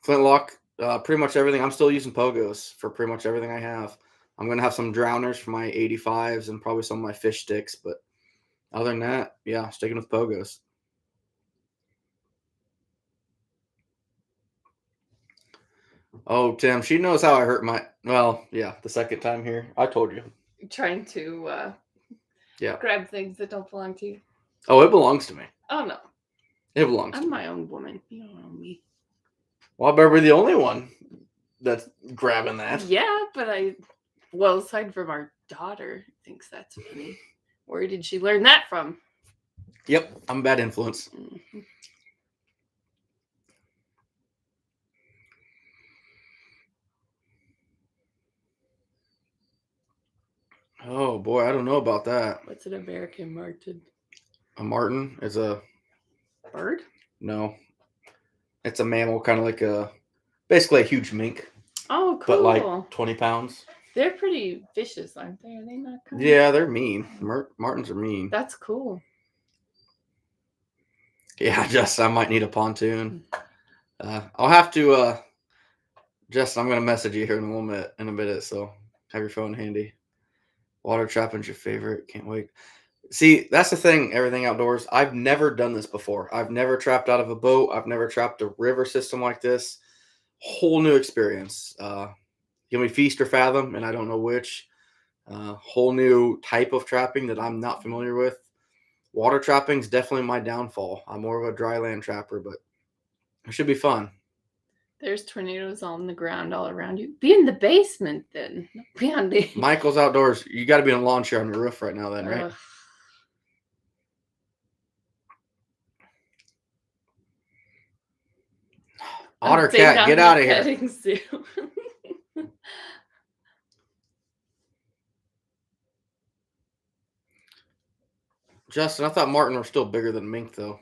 Flintlock, pretty much everything. I'm still using pogos for pretty much everything I have. I'm gonna have some drowners for my 85s and probably some of my fish sticks, but other than that, yeah, sticking with pogos. Oh, Tim, she knows how I hurt my. Well, yeah, the second time here, I told you. Trying to Yeah. grab things that don't belong to you. Oh, it belongs to me. Oh no, It belongs to I'm me. my own woman. You don't know me. Well, I better be the only one that's grabbing that. Yeah, but well, aside from our daughter, thinks that's funny. Where did she learn that from? Yep, I'm a bad influence. Mhm. Oh boy, I don't know about that. What's an American martin? A martin is a Bird? no. It's a mammal, kind of like basically a huge mink, Oh, but like cool. 20 pounds. They're pretty vicious, aren't they? Are they not kind Yeah, they're mean. Martins are mean. That's cool. Yeah, Justin, I might need a pontoon. I'll have to. Justin, I'm gonna message you here in a minute. So have your phone handy. Water trapping's your favorite. Can't wait. See, that's the thing. Everything outdoors. I've never done this before. I've never trapped out of a boat. I've never trapped a river system like this. Whole new experience. Give me feast or fathom, and I don't know which. Whole new type of trapping that I'm not familiar with. Water trapping is definitely my downfall. I'm more of a dry land trapper, but it should be fun. There's tornadoes on the ground all around you. Be in the basement then. Be on the. Michael's outdoors. You got to be in a lawn chair on your roof right now, then, right? Ugh. Otter Update cat, on get the out of here. petting zoo. Justin, I thought Martin were still bigger than mink, though.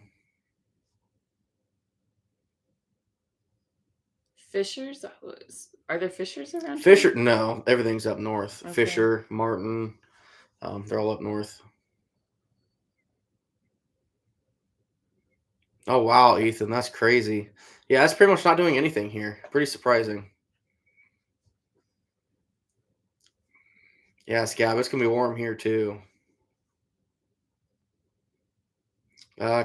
Fishers? Are there fishers around Fisher, here? no, everything's up north. Okay. Fisher, Martin, they're all up north. Oh wow, Ethan, that's crazy. Yeah, that's pretty much not doing anything here. Pretty surprising. Yeah, Scab, it's gonna be warm here too.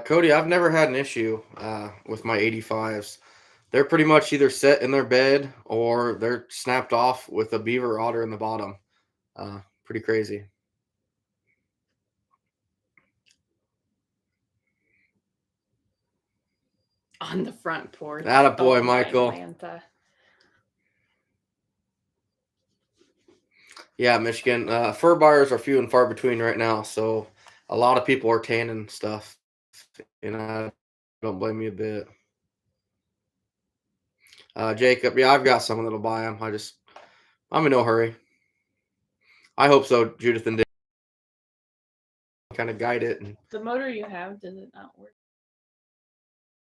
Cody, I've never had an issue with my 85s. They're pretty much either set in their bed or they're snapped off with a beaver otter in the bottom. Pretty crazy. On the front porch. Attaboy, Oh, Michael. Atlanta. Yeah, Michigan. Fur buyers are few and far between right now, so a lot of people are tanning stuff, and I don't blame you a bit. Jacob, yeah, I've got someone that'll buy them. I'm in no hurry. I hope so, Judith and Dave. Kind of guide it. And The motor you have, does it not work?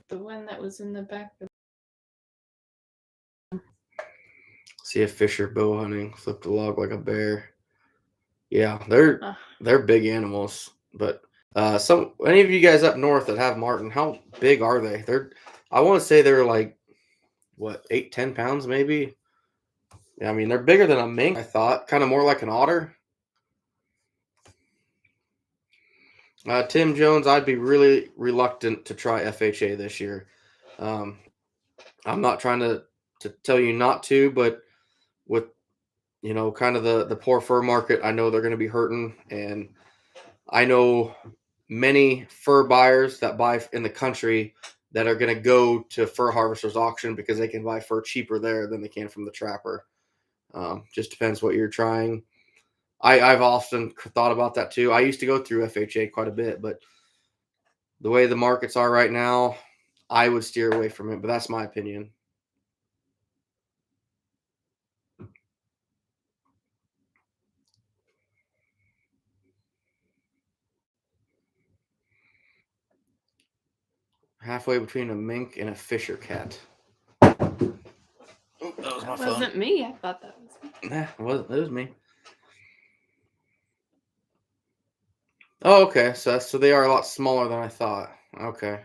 The one that was in the back. see if Fisher bow hunting, flip the log like a bear. Yeah, they're big animals, but some any of you guys up north that have marten, how big are they? I want to say they're like what 8-10 pounds maybe. Yeah, I mean they're bigger than a mink. I thought kind of more like an otter. Tim Jones, I'd be really reluctant to try FHA this year. I'm not trying to to tell you not to, but with kind of the poor fur market, I know they're going to be hurting, and I know many fur buyers that buy in the country that are going to go to fur harvesters auction because they can buy fur cheaper there than they can from the trapper. Just depends what you're trying. I've often thought about that too. I used to go through FHA quite a bit, but the way the markets are right now, I would steer away from it. But that's my opinion. Halfway between a mink and a fisher cat. Oh, that was my That phone. wasn't me. I thought that was me. Nah, it was me. Oh, okay. So they are a lot smaller than I thought. Okay.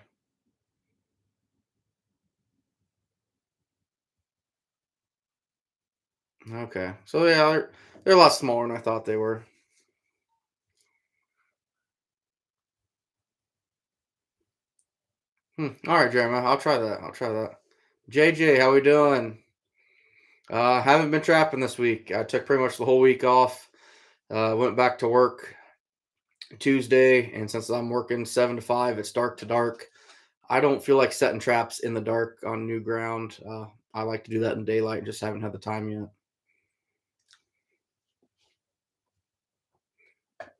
Okay. So yeah, they're a lot smaller than I thought they were. All right, Jeremy. I'll try that. I'll try that. JJ, how we doing? Haven't been trapping this week. I took pretty much the whole week off. Went back to work Tuesday, and since I'm working 7 to 5, it's dark to dark. I don't feel like setting traps in the dark on new ground. I like to do that in daylight. Just haven't had the time yet.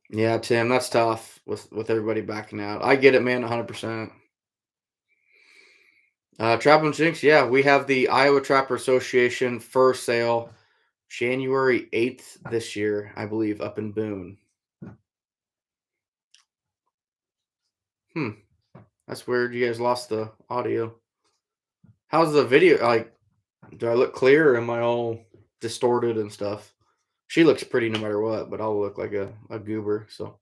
Yeah, Tim, that's tough with everybody backing out. I get it, man, 100%. Trapping Jinx, yeah, we have the Iowa Trapper Association fur sale January 8th this year, I believe, up in Boone. Hmm, that's weird. You guys lost the audio. How's the video? Like, do I look clear or am I all distorted and stuff? She looks pretty no matter what, but I'll look like a goober. So,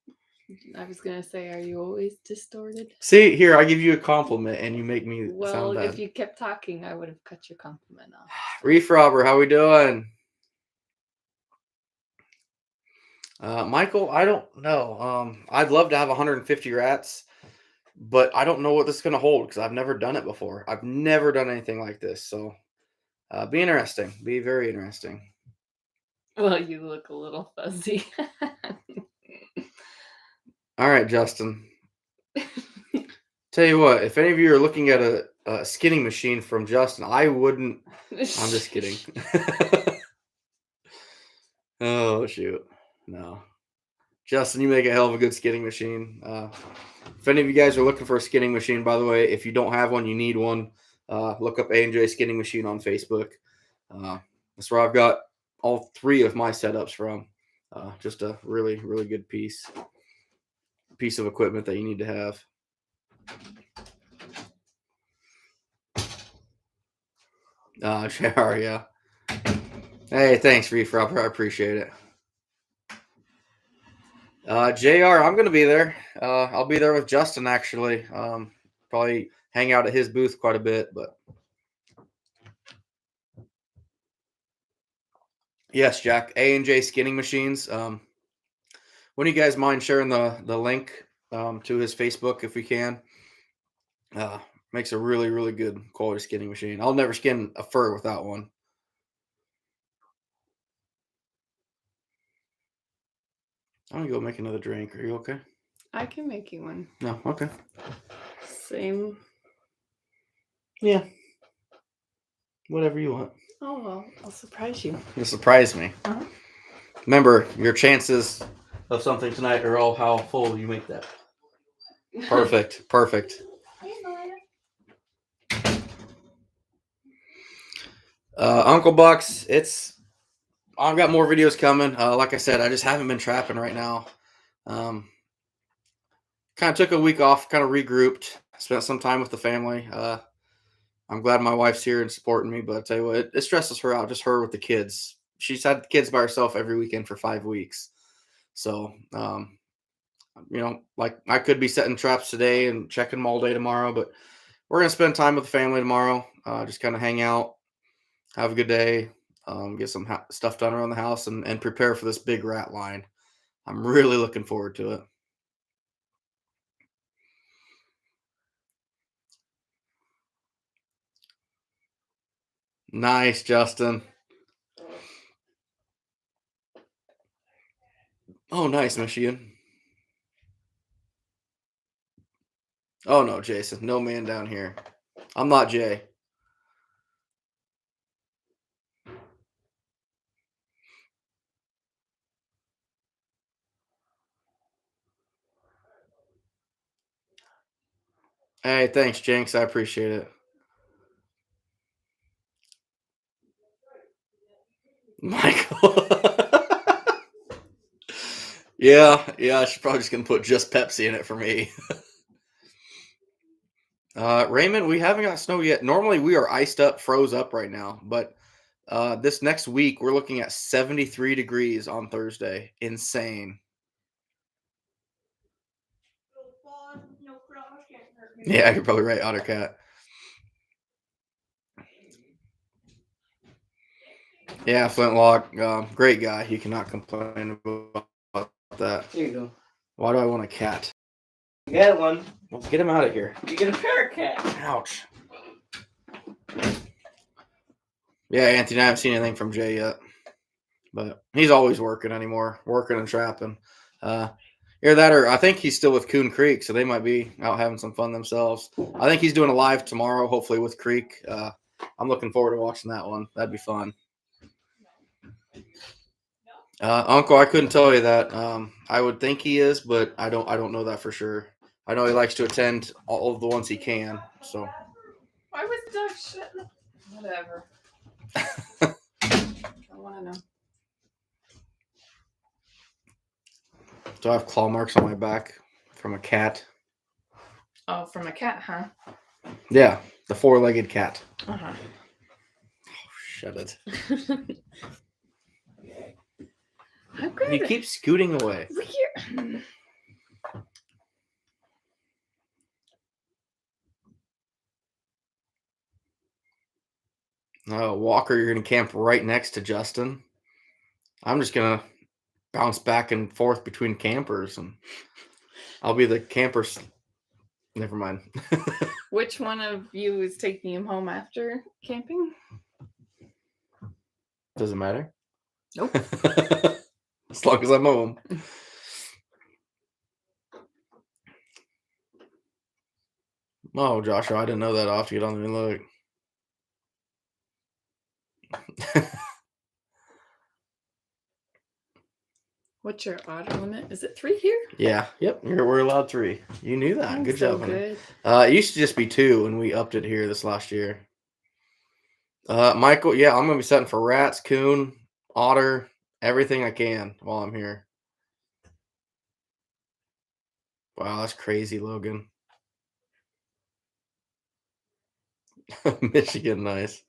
I was gonna say, are you always distorted? see, here, I give you a compliment and you make me Well, sound if bad. you kept talking, I would have cut your compliment off. So. Reef Robber, how we doing? Michael, I don't know. I'd love to have 150 rats, but I don't know what this is going to hold because I've never done it before. I've never done anything like this. So, be interesting. Be very interesting. Well, you look a little fuzzy. All right, Justin. Tell you what, if any of you are looking at a skinning machine from Justin, I wouldn't. I'm just kidding. Oh, shoot. No. Justin, you make a hell of a good skinning machine. If any of you guys are looking for a skinning machine, by the way, if you don't have one, you need one. Look up A&J Skinning Machine on Facebook. That's where I've got all 3 of my setups from. Just a really, really good piece of equipment that you need to have. JR, yeah. Hey, thanks, Reef Robber. I appreciate it. JR, I'm going to be there. I'll be there with Justin, actually. Probably hang out at his booth quite a bit, but yes, Jack. A&J Skinning Machines. When do you guys mind sharing the link to his Facebook if we can? Uh, Makes a really, really good quality skinning machine. I'll never skin a fur without one. I'm going to go make another drink. Are you okay? I can make you one. No? Okay. Same. Yeah. Whatever you want. Oh, well, I'll surprise you. You'll surprise me. Uh-huh. Remember, your chances of something tonight are all how full you make that. Perfect. Perfect. Uncle Bucks, I've got more videos coming. Like I said, I just haven't been trapping right now. Kind of took a week off, kind of regrouped, spent some time with the family. I'm glad my wife's here and supporting me, but I tell you what, it stresses her out, just her with the kids. She's had the kids by herself every weekend for 5 weeks. So, like I could be setting traps today and checking them all day tomorrow, but we're going to spend time with the family tomorrow, just kind of hang out, have a good day, get some stuff done around the house, and prepare for this big rat line. I'm really looking forward to it. Nice, Justin. Oh, nice, Michigan. Oh no, Jason. No man down here. I'm not Jay. Hey, thanks, Jinx. I appreciate it. Michael. yeah. I should probably just gonna put just Pepsi in it for me. Raymond, we haven't got snow yet. Normally we are iced up, froze up right now, but this next week we're looking at 73 degrees on Thursday. Insane. Yeah, you're probably right, Ottercat. Yeah, Flintlock, great guy. You cannot complain about that. Here you go. Why do I want a cat? You got one. Well, get him out of here. You get a parakeet. Ouch. Yeah, Anthony, I haven't seen anything from Jay yet, but he's always working anymore, working and trapping. Either that or I think he's still with Coon Creek, so they might be out having some fun themselves. I think he's doing a live tomorrow, hopefully with Creek. I'm looking forward to watching that one. That'd be fun. Uncle, I couldn't tell you that. I would think he is, but I don't know that for sure. I know he likes to attend all of the ones he can. So. Why was Doug shitting? Whatever. I want to know. Do I have claw marks on my back from a cat? Oh, from a cat, huh? Yeah, the four-legged cat. Uh-huh. Oh, shut it. He keeps scooting away. Here. Walker, you're going to camp right next to Justin. I'm just going to bounce back and forth between campers, and I'll be the campers. Never mind. Which one of you is taking him home after camping? Does it matter? Nope. As long as I'm home. Oh, Joshua, I didn't know that. I'll have to get on there and look. What's your otter limit? Is it 3 here? Yeah. Yep. We're allowed 3. You knew that. Oh, good so job, honey. good. It used to just be 2, and we upped it here this last year. Michael, yeah, I'm gonna be setting for rats, coon, otter, everything I can while I'm here. Wow, that's crazy, Logan. Michigan, nice.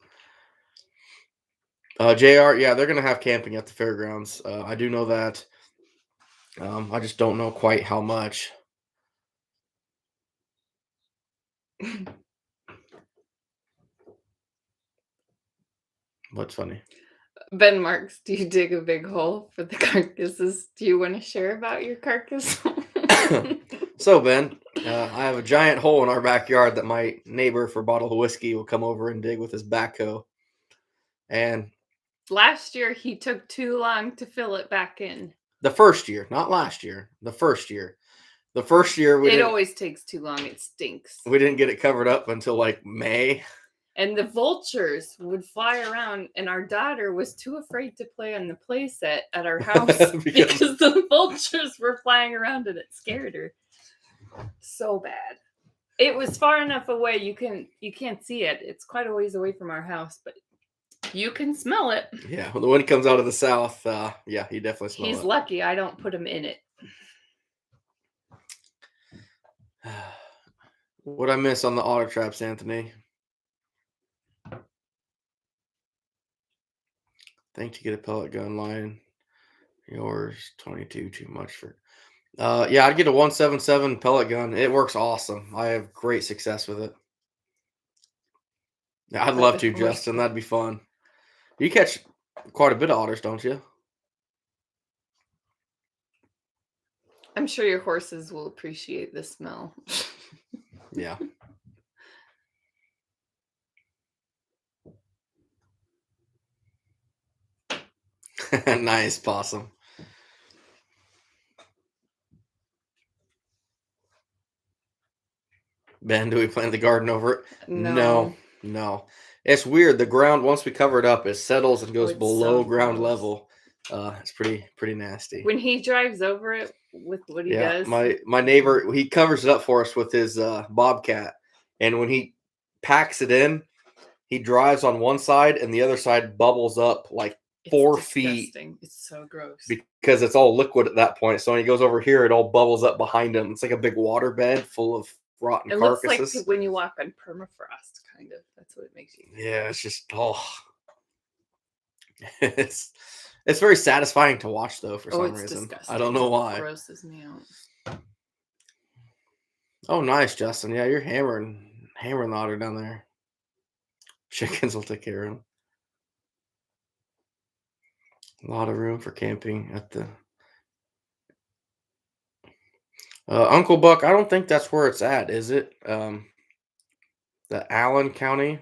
JR, yeah, they're gonna have camping at the fairgrounds. I do know that. I just don't know quite how much. What's funny? Ben Marks, do you dig a big hole for the carcasses? Do you want to share about your carcass? So, Ben, I have a giant hole in our backyard that my neighbor for a bottle of whiskey will come over and dig with his backhoe. And last year, he took too long to fill it back in. The first year, not last year. The first year. The first year it always takes too long. It stinks. We didn't get it covered up until like May. And the vultures would fly around, and our daughter was too afraid to play on the play set at our house because the vultures were flying around and it scared her so bad. It was far enough away you can't see it. It's quite a ways away from our house, but you can smell it. Yeah, when the wind comes out of the south, yeah, you definitely smell it. He's lucky I don't put him in it. What'd I miss on the otter traps, Anthony? Think to get a pellet gun line. Yours 22 too much for. Yeah, I'd get a 177 pellet gun. It works awesome. I have great success with it. Yeah, I'd love to, Justin. That'd be fun. You catch quite a bit of otters, don't you? I'm sure your horses will appreciate the smell. Yeah. Nice possum. Ben, do we plant the garden over it? No, No. no. It's weird. The ground, once we cover it up, it settles and Oh, goes it's so below ground gross. level. It's pretty nasty. When he drives over it with what he Yeah, does, my neighbor, he covers it up for us with his bobcat, and when he packs it in, he drives on one side, and the other side bubbles up like it's 4 feet disgusting. It's so gross. because it's all liquid at that point. So when he goes over here, it all bubbles up behind him. It's like a big water bed full of rotten It looks carcasses. like when you walk on permafrost, kind of. That's what it makes you. Yeah, it's just it's it's very satisfying to watch though for some It's reason. disgusting. I don't know why. It grosses me out. Oh, nice, Justin. Yeah, you're hammering the otter down there. Chickens will take care of him. A lot of room for camping at the Uncle Buck. I don't think that's where it's at, is it? The Allen County.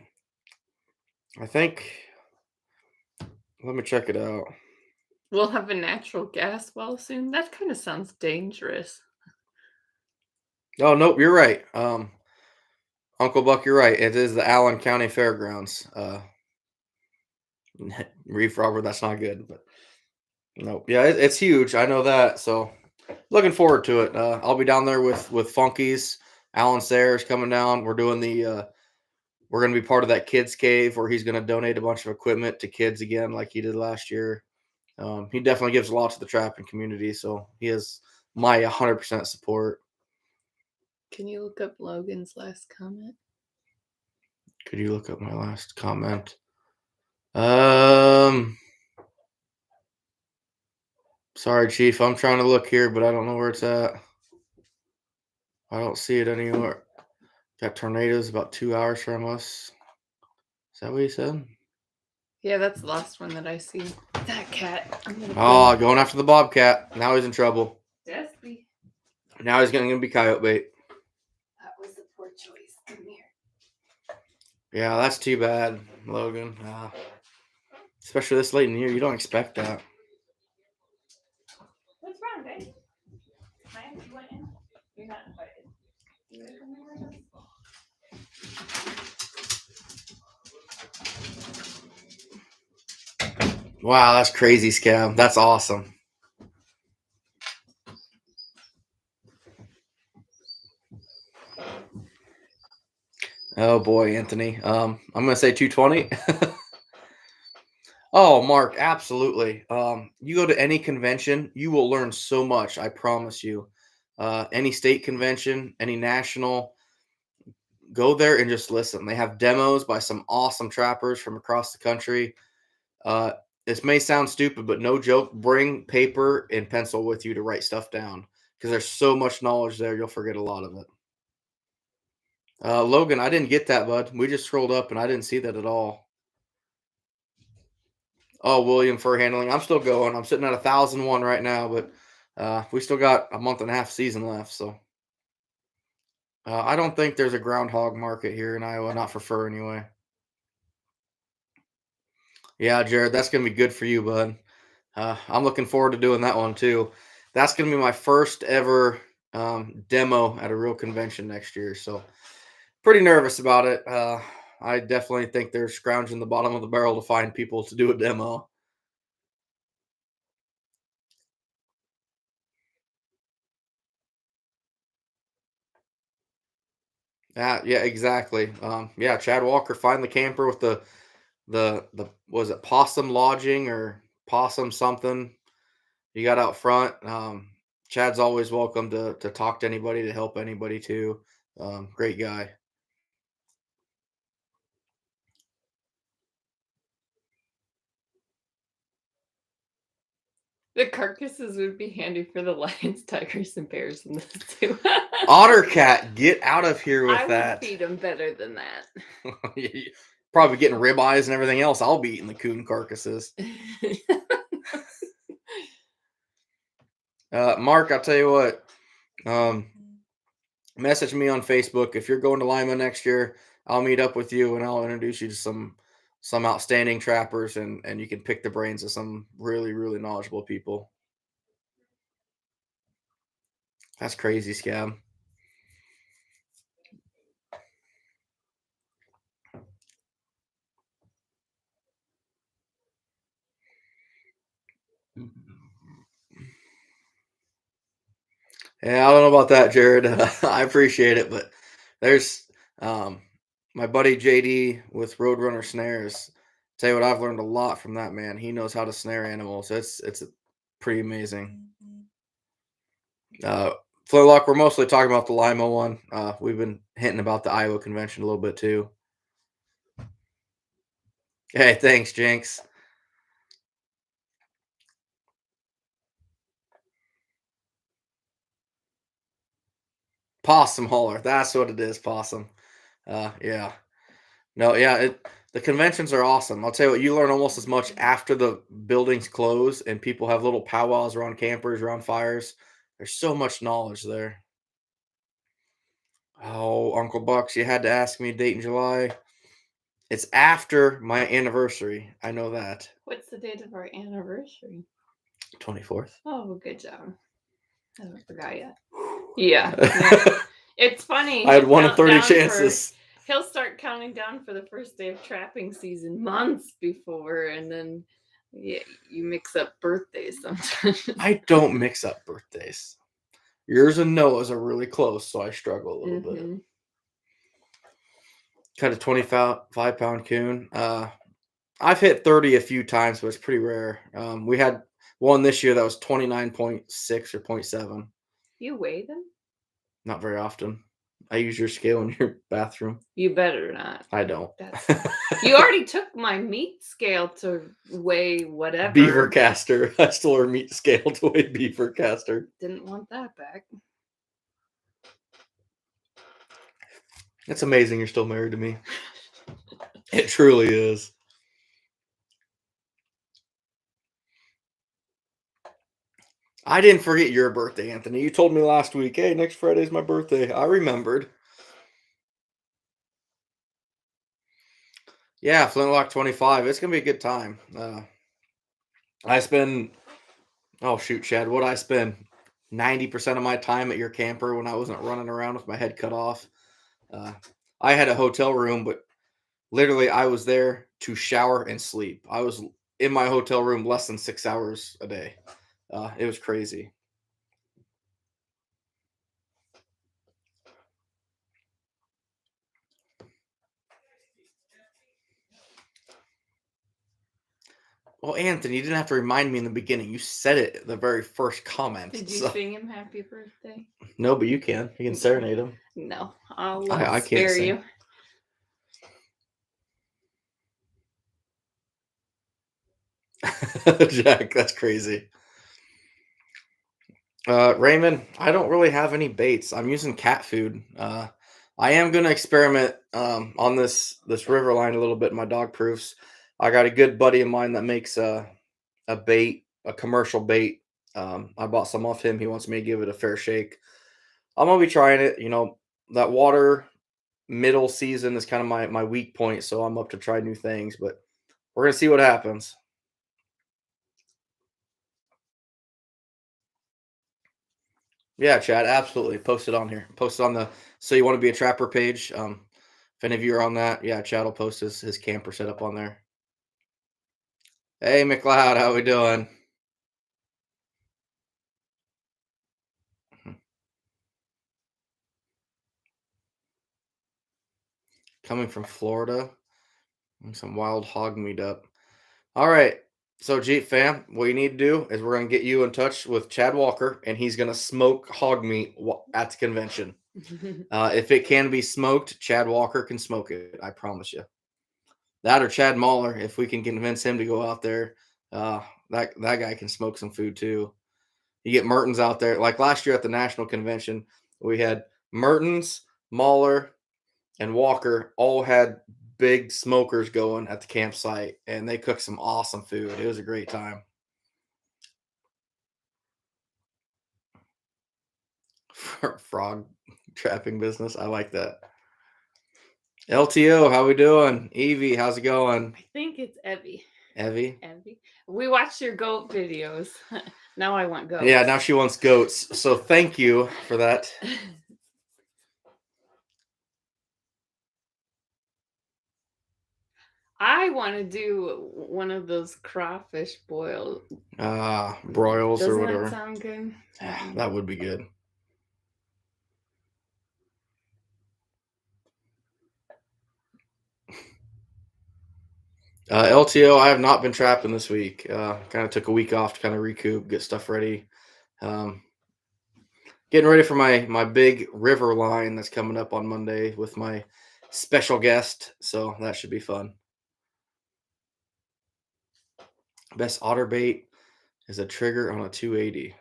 I think. Let me check it out. We'll have a natural gas well soon. That kind of sounds dangerous. Oh nope, you're right. Uncle Buck, you're right. It is the Allen County Fairgrounds. Reef robber, that's not good, but nope. Yeah, it's huge. I know that. So looking forward to it. I'll be down there with Funkies. Alan Sayers coming down. We're doing the. We're going to be part of that kids cave where he's going to donate a bunch of equipment to kids again, like he did last year. He definitely gives a lot to the trapping community, so he has my 100% support. Can you look up Logan's last comment? Could you look up my last comment? Sorry, Chief. I'm trying to look here, but I don't know where it's at. I don't see it anywhere. That tornado is about 2 hours from us. Is that what he said? Yeah, that's the last one that I see. That cat. Oh, going after the bobcat. Now he's in trouble. Dusty. Now he's going to be coyote bait. That was a poor choice. Come here. Yeah, that's too bad, Logan. Especially this late in the year, you don't expect that. What's wrong, babe? You went in? You're not invited. You ready to come in with us? Wow, that's crazy, Scab. That's awesome. Oh boy, Anthony. I'm gonna say 220. Oh, Mark, absolutely. You go to any convention, you will learn so much. I promise you. Any state convention, any national, go there and just listen. They have demos by some awesome trappers from across the country. This may sound stupid, but no joke. Bring paper and pencil with you to write stuff down because there's so much knowledge there. You'll forget a lot of it. Logan, I didn't get that, bud. We just scrolled up and I didn't see that at all. Oh, William Fur Handling. I'm still going. I'm sitting at 1,001 right now, but we still got a month and a half season left. So I don't think there's a groundhog market here in Iowa, not for fur anyway. Yeah, Jared, that's gonna be good for you, bud. I'm looking forward to doing that one too. That's gonna be my first ever demo at a real convention next year. So pretty nervous about it. I definitely think they're scrounging the bottom of the barrel to find people to do a demo. Yeah, exactly. Yeah, Chad Walker, find the camper with the was it possum lodging or possum something you got out front. Chad's always welcome to talk to anybody, to help anybody too. Great guy. The carcasses would be handy for the lions, tigers, and bears in this too. Otter cat, get out of here with I that. would feed them better than that. Probably getting ribeyes and everything else. I'll be eating the coon carcasses. Mark, I'll tell you what. Message me on Facebook if you're going to Lima next year. I'll meet up with you and I'll introduce you to some some outstanding trappers, and you can pick the brains of some really, really knowledgeable people. That's crazy, Scab. Yeah, I don't know about that, Jared. I appreciate it, but there's um, my buddy JD with Roadrunner Snares. Tell you what, I've learned a lot from that man. He knows how to snare animals. It's pretty amazing. Uh, Flintlock, we're mostly talking about the Lima one. We've been hinting about the Iowa convention a little bit too. Hey, thanks, Jinx. Possum hauler. That's what it is, possum. Yeah. No, yeah, the conventions are awesome. I'll tell you what, you learn almost as much after the buildings close and people have little powwows around campers, around fires. There's so much knowledge there. Oh, Uncle Bucks, you had to ask me a date in July. It's after my anniversary. I know that. What's the date of our anniversary? 24th. Oh, good job. I haven't forgot yet. Yeah. It's funny. I had he'll 1 in count 30 down chances. He'll start counting down for the first day of trapping season months before, and then you mix up birthdays sometimes. I don't mix up birthdays. Yours and Noah's are really close, so I struggle a little bit. Cut a 25-pound coon. I've hit 30 a few times, but it's pretty rare. We had one this year that was 29.6 or 0.7. You weigh them? Not very often. I use your scale in your bathroom. You better not. I don't. You already took my meat scale to weigh whatever. Beaver caster. I stole her meat scale to weigh beaver caster. Didn't want that back. It's amazing you're still married to me. It truly is. I didn't forget your birthday, Anthony. You told me last week, hey, next Friday's my birthday. I remembered. Yeah, Flintlock 25. It's going to be a good time. I spend, oh, shoot, Chad, what I spend 90% of my time at your camper when I wasn't running around with my head cut off. I had a hotel room, but literally I was there to shower and sleep. I was in my hotel room less than 6 hours a day. It was crazy. Well, Anthony, you didn't have to remind me in the beginning. You said it at the very first comment. Did you sing him happy birthday? No, but you can. You can serenade him. No, I'll I can't spare sing. you. Jack, that's crazy. Raymond, I don't really have any baits. I'm using cat food. I am going to experiment on this river line a little bit. My dog proofs. I got a good buddy of mine that makes a bait, a commercial bait. I bought some off him. He wants me to give it a fair shake. I'm gonna be trying it. You know, that water middle season is kind of my weak point, so I'm up to try new things. But we're gonna see what happens. Yeah, Chad, absolutely. Post it on here. Post it on the So You Want to Be a Trapper page. If any of you are on that, yeah, Chad will post his camper setup on there. Hey, McLeod, how we doing? Coming from Florida, and some wild hog meetup. All right. So, Jeep fam, what you need to do is we're going to get you in touch with Chad Walker, and he's going to smoke hog meat at the convention. If it can be smoked, Chad Walker can smoke it. I promise you. That or Chad Mahler, if we can convince him to go out there, that guy can smoke some food too. You get Mertens out there. Like last year at the national convention, we had Mertens, Mahler, and Walker all had big smokers going at the campsite, and they cooked some awesome food. It was a great time. Frog trapping business. I like that. LTO, how we doing? Evie, how's it going? I think it's Evie. Evie? Evie. We watched your goat videos. Now I want goats. Yeah, now she wants goats. So thank you for that. I want to do one of those crawfish boiled. Broils or Doesn't whatever. that sound good? Yeah, that would be good. LTO, I have not been trapping this week. Kind of took a week off to kind of recoup, get stuff ready. Getting ready for my big river line that's coming up on Monday with my special guest. So that should be fun. Best otter bait is a trigger on a 280.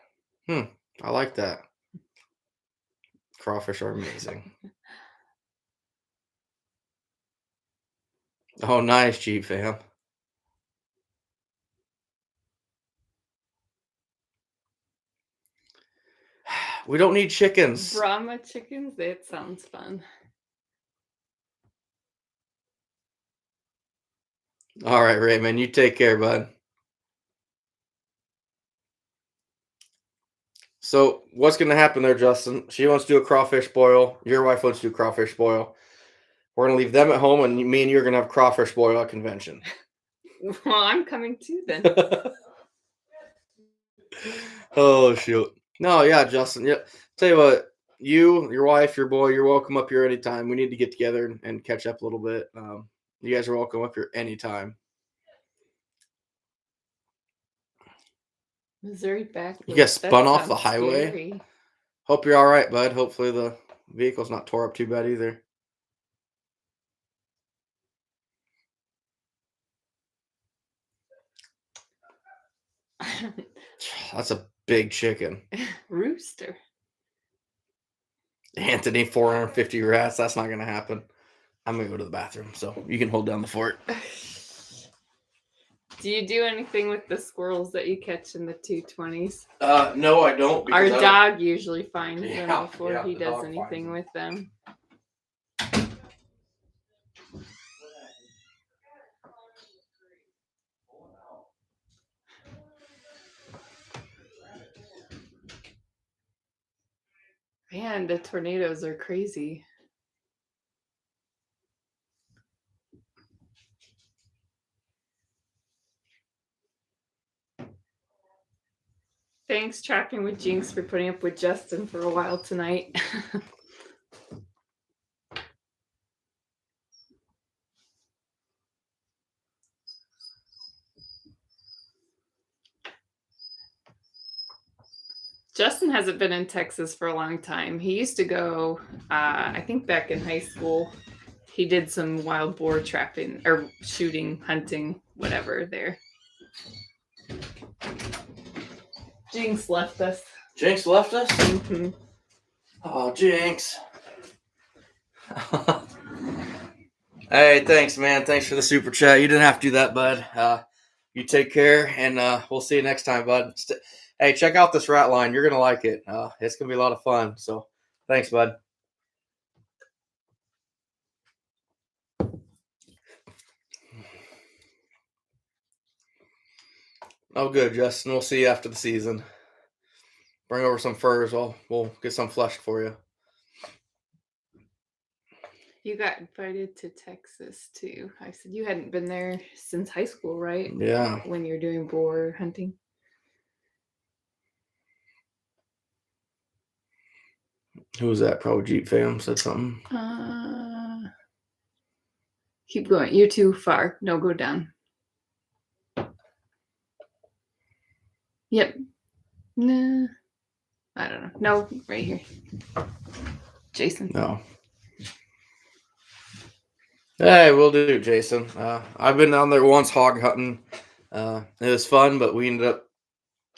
I like that. Crawfish are amazing. Oh, nice, Jeep fam. We don't need chickens. Brahma chickens? That sounds fun. All right, Raymond, you take care, bud. So what's going to happen there, Justin? She wants to do a crawfish boil. Your wife wants to do crawfish boil. We're going to leave them at home, and me and you are going to have crawfish boil at convention. Well, I'm coming too then. Oh, shoot. No, yeah, Justin. Yeah. Tell you what, you, your wife, your boy, you're welcome up here anytime. We need to get together and catch up a little bit. You guys are welcome up here anytime. Missouri backwoods. You guys spun off the sounds highway? scary. Hope you're all right, bud. Hopefully the vehicle's not tore up too bad either. That's a big chicken. Rooster. Anthony, 450 rats. That's not going to happen. I'm going to go to the bathroom, so you can hold down the fort. Do you do anything with the squirrels that you catch in the 220s? No, I don't. Our dog usually finds them Yeah, before yeah, he the does dog anything finds with them. Man, the tornadoes are crazy. Thanks, Trapping with Jinx, for putting up with Justin for a while tonight. Justin hasn't been in Texas for a long time. He used to go, I think back in high school, he did some wild boar trapping or shooting, hunting, whatever there. Jinx left us. Jinx left us? Mm-hmm. Oh, Jinx. Hey, thanks, man. Thanks for the super chat. You didn't have to do that, bud. You take care, and we'll see you next time, bud. Hey, check out this rat line. You're going to like it. It's going to be a lot of fun. So thanks, bud. Oh, good, Justin. We'll see you after the season. Bring over some furs. We'll get some flushed for you. You got invited to Texas too. I said you hadn't been there since high school, right? Yeah. When you're doing boar hunting. Who was that? Probably Jeep fam said something. Keep going. You're too far. No, go down. Yep. Nah. I don't know. No, right here. Jason. No. Hey, we'll do it, Jason. I've been down there once hog hunting. It was fun, but we ended up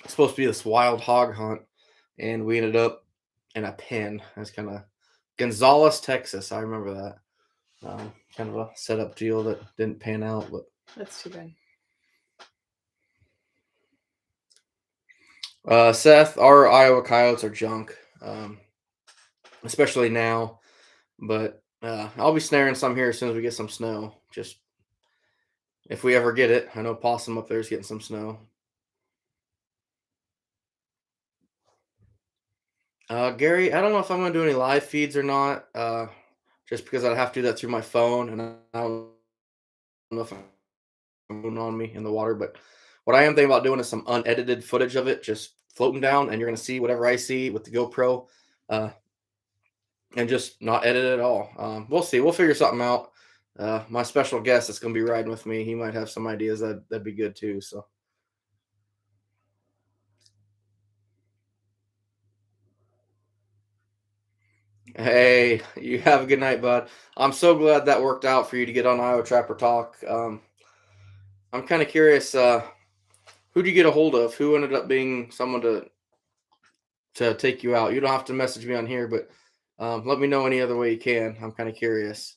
supposed to be this wild hog hunt, and we ended up in a pen. It's kind of Gonzales, Texas. I remember that. Kind of a setup deal that didn't pan out, but That's too bad. Seth, our Iowa coyotes are junk, especially now. But I'll be snaring some here as soon as we get some snow. Just if we ever get it. I know Possum up there is getting some snow. Gary, I don't know if I'm gonna do any live feeds or not. Just because I'd have to do that through my phone, and I don't know if I'm moving on me in the water. But what I am thinking about doing is some unedited footage of it, just floating down, and you're gonna see whatever I see with the GoPro, uh, and just not edit it at all. We'll see. We'll figure something out. My special guest that's gonna be riding with me, he might have some ideas that'd be good too. So. Hey, you have a good night, bud. I'm so glad that worked out for you to get on Iowa Trapper Talk. I'm kind of curious, who'd you get a hold of? Who ended up being someone to take you out? You don't have to message me on here, but let me know any other way you can. I'm kind of curious.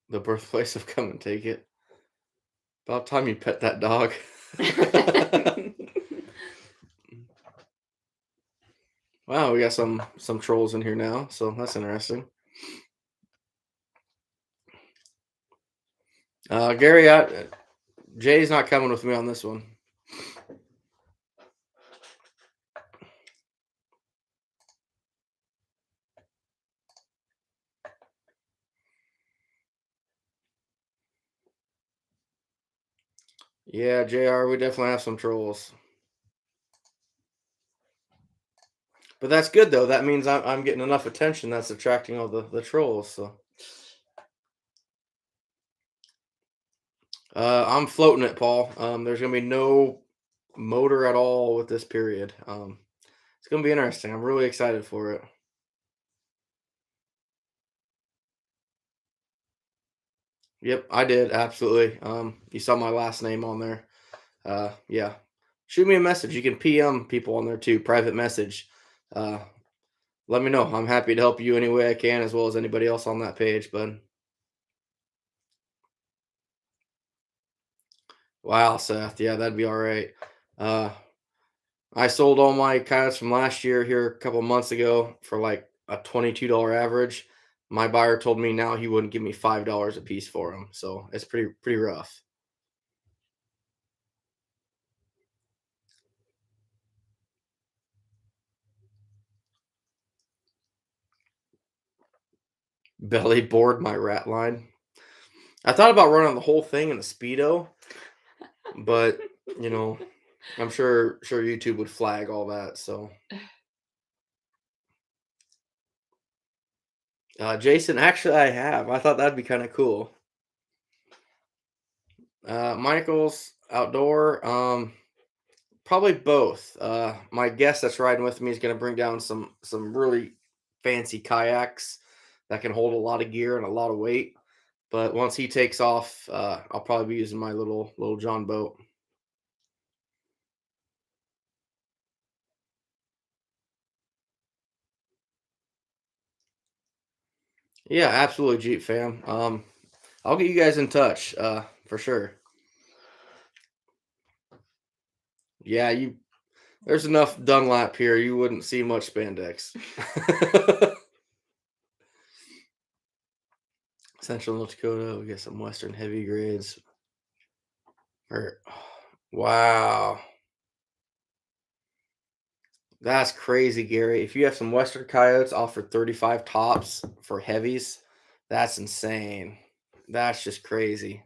The birthplace of Come and Take It. About time you pet that dog. Wow, we got some trolls in here now, so that's interesting. Gary, Jay's not coming with me on this one. Yeah, JR, we definitely have some trolls. But that's good though. That means I'm getting enough attention that's attracting all the trolls. So I'm floating it, Paul. There's gonna be no motor at all with this period. It's gonna be interesting. I'm really excited for it. Yep, I did absolutely. You saw my last name on there. Yeah, shoot me a message. You can PM people on there too. Private message. Uh, Let me know. I'm happy to help you any way I can, as well as anybody else on that page. But wow, Seth. Yeah, that'd be all right. Uh, I sold all my coyotes from last year here a couple months ago for like a $22 average. My buyer told me now he wouldn't give me $5 a piece for them, so it's pretty rough. Belly board my rat line. I thought about running the whole thing in a speedo, but you know, I'm sure YouTube would flag all that. So, Jason, actually, I have. I thought that'd be kind of cool. Michael's outdoor. Probably both. My guest that's riding with me is going to bring down some really fancy kayaks that can hold a lot of gear and a lot of weight. But once he takes off, I'll probably be using my little John boat. Yeah, absolutely, Jeep fam. I'll get you guys in touch for sure. Yeah, you. There's enough Dunlap here. You wouldn't see much spandex. Central North Dakota, we got some Western heavy grades. Wow, that's crazy, Gary. If you have some Western coyotes offer 35 tops for heavies, that's insane. That's just crazy.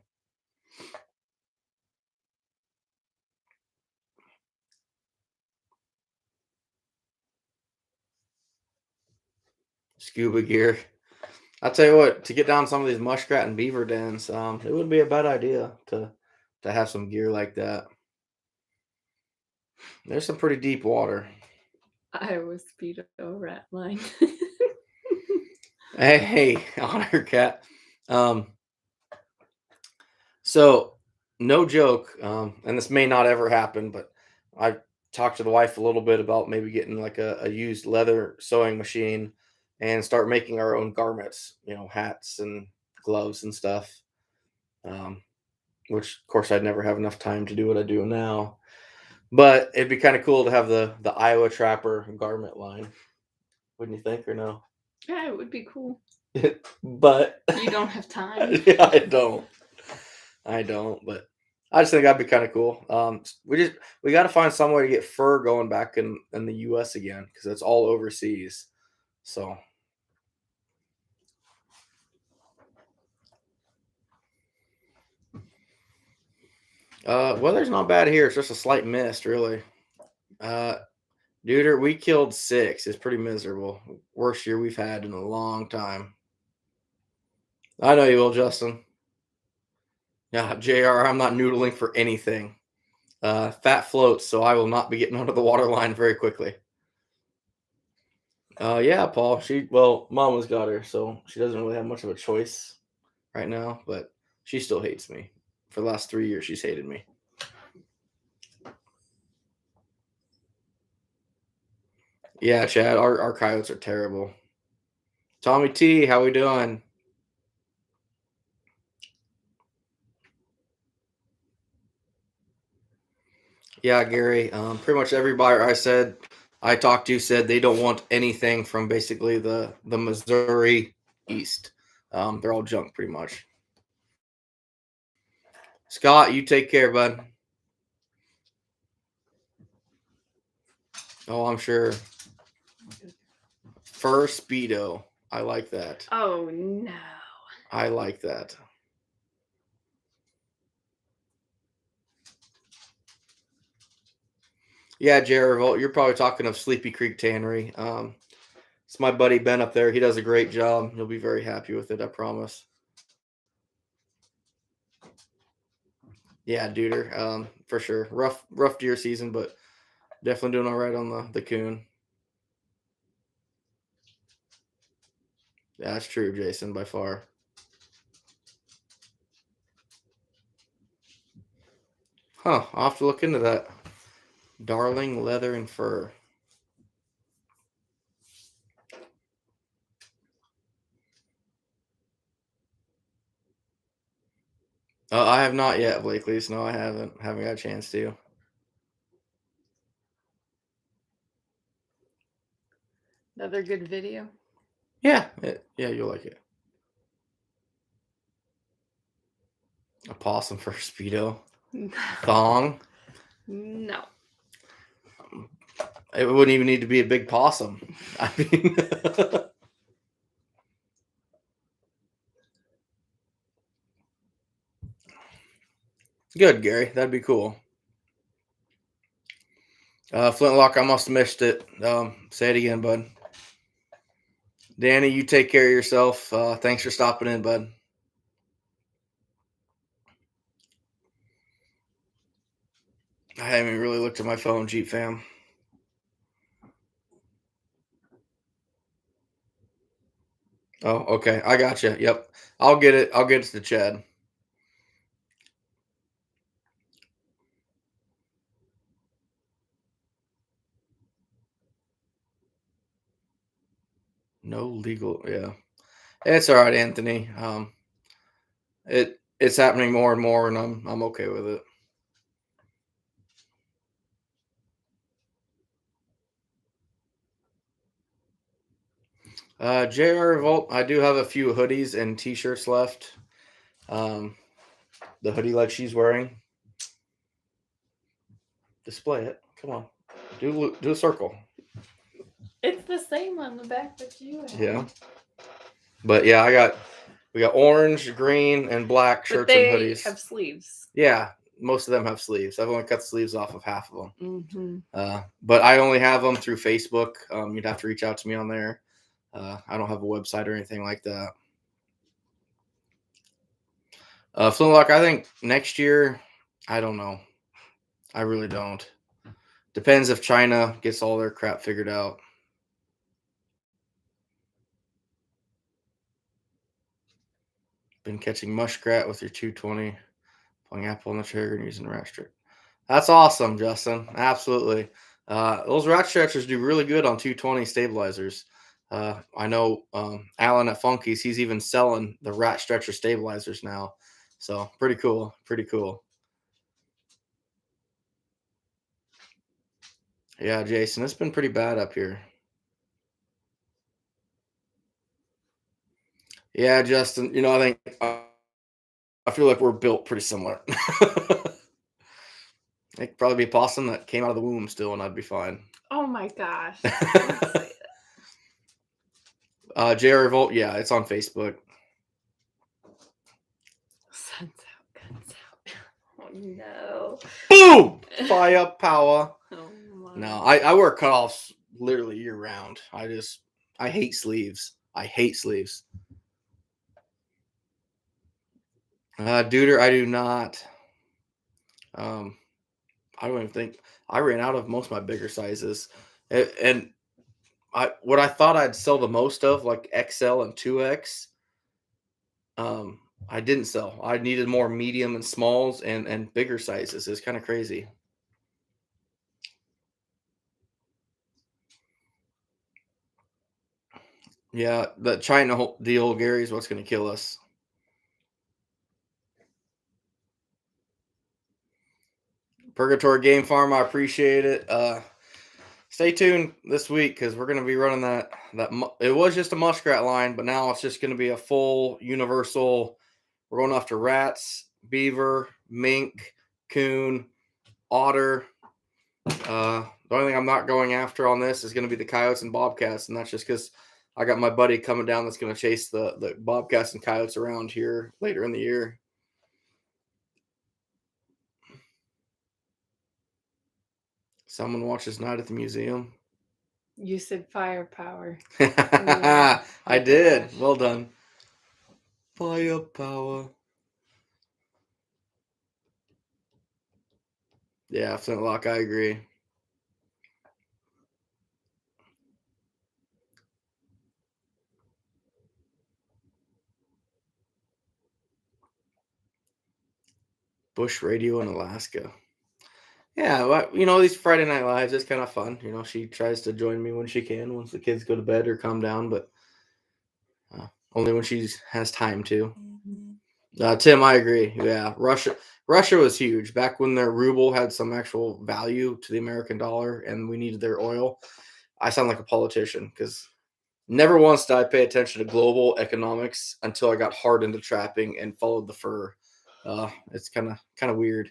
Scuba gear. I'll tell you what, to get down some of these muskrat and beaver dens, it would be a bad idea to have some gear like that. There's some pretty deep water. Iowa Speedo rat line. Hey, Honor Cat. Um, so no joke, and this may not ever happen, but I talked to the wife a little bit about maybe getting like a used leather sewing machine and start making our own garments, hats and gloves and stuff. Um, which of course I'd never have enough time to do what I do now. But it'd be kind of cool to have the Iowa Trapper garment line. Wouldn't you think, or no? Yeah, it would be cool. But You don't have time. yeah, I don't. But I just think that'd be kind of cool. We got to find some way to get fur going back in the U.S. again because it's all overseas. So weather's not bad here. It's just a slight mist, really. Dude, we killed 6. It's pretty miserable. Worst year we've had in a long time. I know you will, Justin. Yeah, JR, I'm not noodling for anything. Fat floats, so I will not be getting onto the water line very quickly. Yeah, Paul. Mama's got her, so she doesn't really have much of a choice right now, but she still hates me. For the last 3 years, she's hated me. Yeah, Chad, our coyotes are terrible. Tommy T, how we doing? Yeah, Gary. Pretty much every buyer I talked to said they don't want anything from basically the Missouri East. They're all junk, pretty much. Scott, you take care, bud. Oh, I'm sure. Fur Speedo. I like that. Oh no. I like that. Yeah, Jared Revolt, you're probably talking of Sleepy Creek Tannery. It's my buddy Ben up there. He does a great job. You'll be very happy with it, I promise. Yeah, Duder, for sure. Rough deer season, but definitely doing all right on the coon. Yeah, that's true, Jason, by far. Huh, I'll have to look into that. Darling leather and fur. I have not yet, Blakely's. No, I haven't. Haven't got a chance to. Another good video. Yeah, you'll like it. A possum for Speedo. Thong. No. It wouldn't even need to be a big possum. I mean, good, Gary. That'd be cool. Flintlock, I must have missed it. Say it again, bud. Danny, you take care of yourself. Thanks for stopping in, bud. I haven't really looked at my phone, Jeep fam. Oh, okay. I got you. Yep. I'll get it. I'll get it to Chad. No legal. Yeah. It's all right, Anthony. It's happening more and more, and I'm okay with it. JR Revolt, I do have a few hoodies and t-shirts left. The hoodie like she's wearing. Display it. Come on. Do a circle. It's the same on the back that you have. Yeah. But yeah, we got orange, green, and black shirts but they and hoodies. have sleeves. Yeah, most of them have sleeves. I've only cut the sleeves off of half of them. Mm-hmm. But I only have them through Facebook. You'd have to reach out to me on there. I don't have a website or anything like that. Flintlock, I think next year, I don't know. I really don't. Depends if China gets all their crap figured out. Been catching muskrat with your 220, pulling apple on the trigger and using the rat strip. That's awesome, Justin. Absolutely. Those rat stretchers do really good on 220 stabilizers. I know Alan at Funky's, he's even selling the rat stretcher stabilizers now. So pretty cool. Pretty cool. Yeah, Jason, it's been pretty bad up here. Yeah, Justin, I think I feel like we're built pretty similar. It could probably be a possum that came out of the womb still, and I'd be fine. Oh my gosh. Don't say JR Revolt, yeah, it's on Facebook. Sun's out, guns out. Oh no. Boom! Fire power. Oh my. No, I wear cutoffs literally year round. I hate sleeves. I hate sleeves. Duder, I do not. I don't even think I ran out of most of my bigger sizes, and what I thought I'd sell the most of, like XL and 2X. Um, I didn't sell. I needed more medium and smalls and bigger sizes. It's kind of crazy. Yeah, the China deal, Gary, is what's going to kill us. Purgatory Game Farm, I appreciate it. Stay tuned this week because we're going to be running that. It was just a muskrat line, but now it's just going to be a full universal. We're going after rats, beaver, mink, coon, otter. The only thing I'm not going after on this is going to be the coyotes and bobcats, and that's just because I got my buddy coming down that's going to chase the bobcats and coyotes around here later in the year. Someone watches Night at the Museum. You said firepower. I did. Gosh. Well done. Firepower. Yeah, Flintlock, I agree. Bush Radio in Alaska. Yeah, well, these Friday Night Lives, it's kind of fun. She tries to join me when she can, once the kids go to bed or calm down, but only when she has time to. Tim, I agree. Yeah, Russia was huge back when their ruble had some actual value to the American dollar, and we needed their oil. I sound like a politician because never once did I pay attention to global economics until I got hard into trapping and followed the fur. It's kind of weird.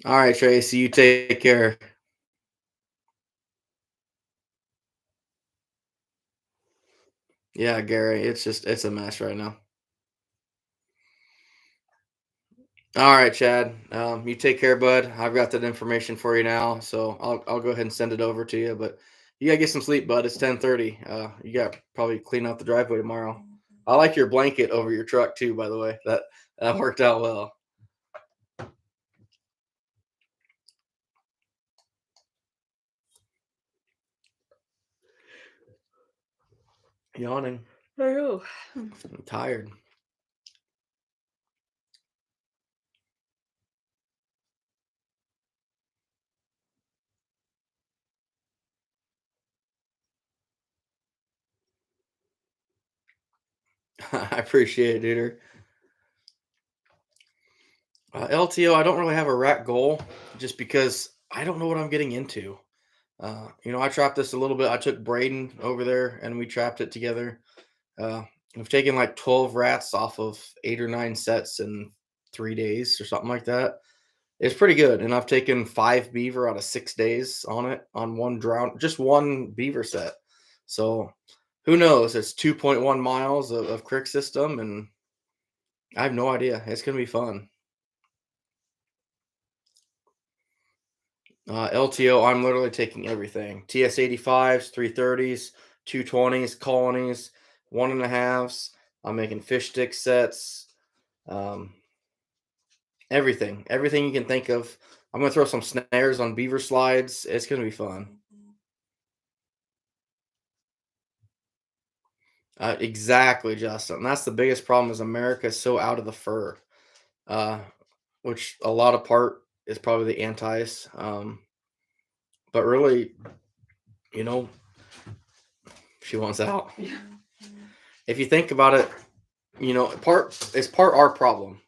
All right, Tracy, you take care. Yeah, Gary, it's a mess right now. All right, Chad. You take care, bud. I've got that information for you now, so I'll go ahead and send it over to you. But you gotta get some sleep, bud. It's 10:30. You got probably clean out the driveway tomorrow. I like your blanket over your truck too, by the way. That worked out well. Yawning. Oh. I'm tired. I appreciate it, dude. LTO, I don't really have a rack goal just because I don't know what I'm getting into. I trapped this a little bit. I took Braden over there and we trapped it together. We've taken like 12 rats off of 8 or 9 sets in 3 days or something like that. It's pretty good. And I've taken 5 beaver out of 6 days on it on just one beaver set. So who knows? It's 2.1 miles of creek system, and I have no idea. It's going to be fun. LTO, I'm literally taking everything. TS 85s, 330s, 220s, colonies, 1.5s. I'm making fish stick sets. Um, everything you can think of. I'm gonna throw some snares on beaver slides. It's gonna be fun. Exactly, Justin. And that's the biggest problem is America is so out of the fur, uh, which a lot of part is probably the antis. But really, you know, she wants out. Yeah. If you think about it, it's part our problem.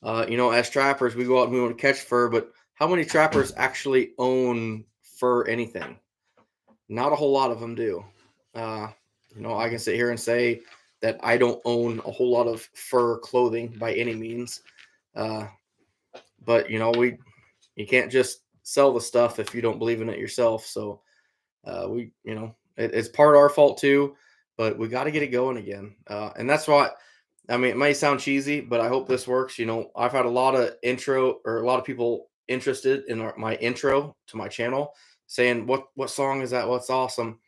As trappers, we go out and we want to catch fur, but how many trappers actually own fur anything? Not a whole lot of them do. Uh, I can sit here and say that I don't own a whole lot of fur clothing by any means. Uh, but you can't just sell the stuff if you don't believe in it yourself. So it's part of our fault too, but we got to get it going again. And that's why, I mean, it may sound cheesy, but I hope this works. I've had a lot of a lot of people interested in my intro to my channel saying, what song is that? What's awesome.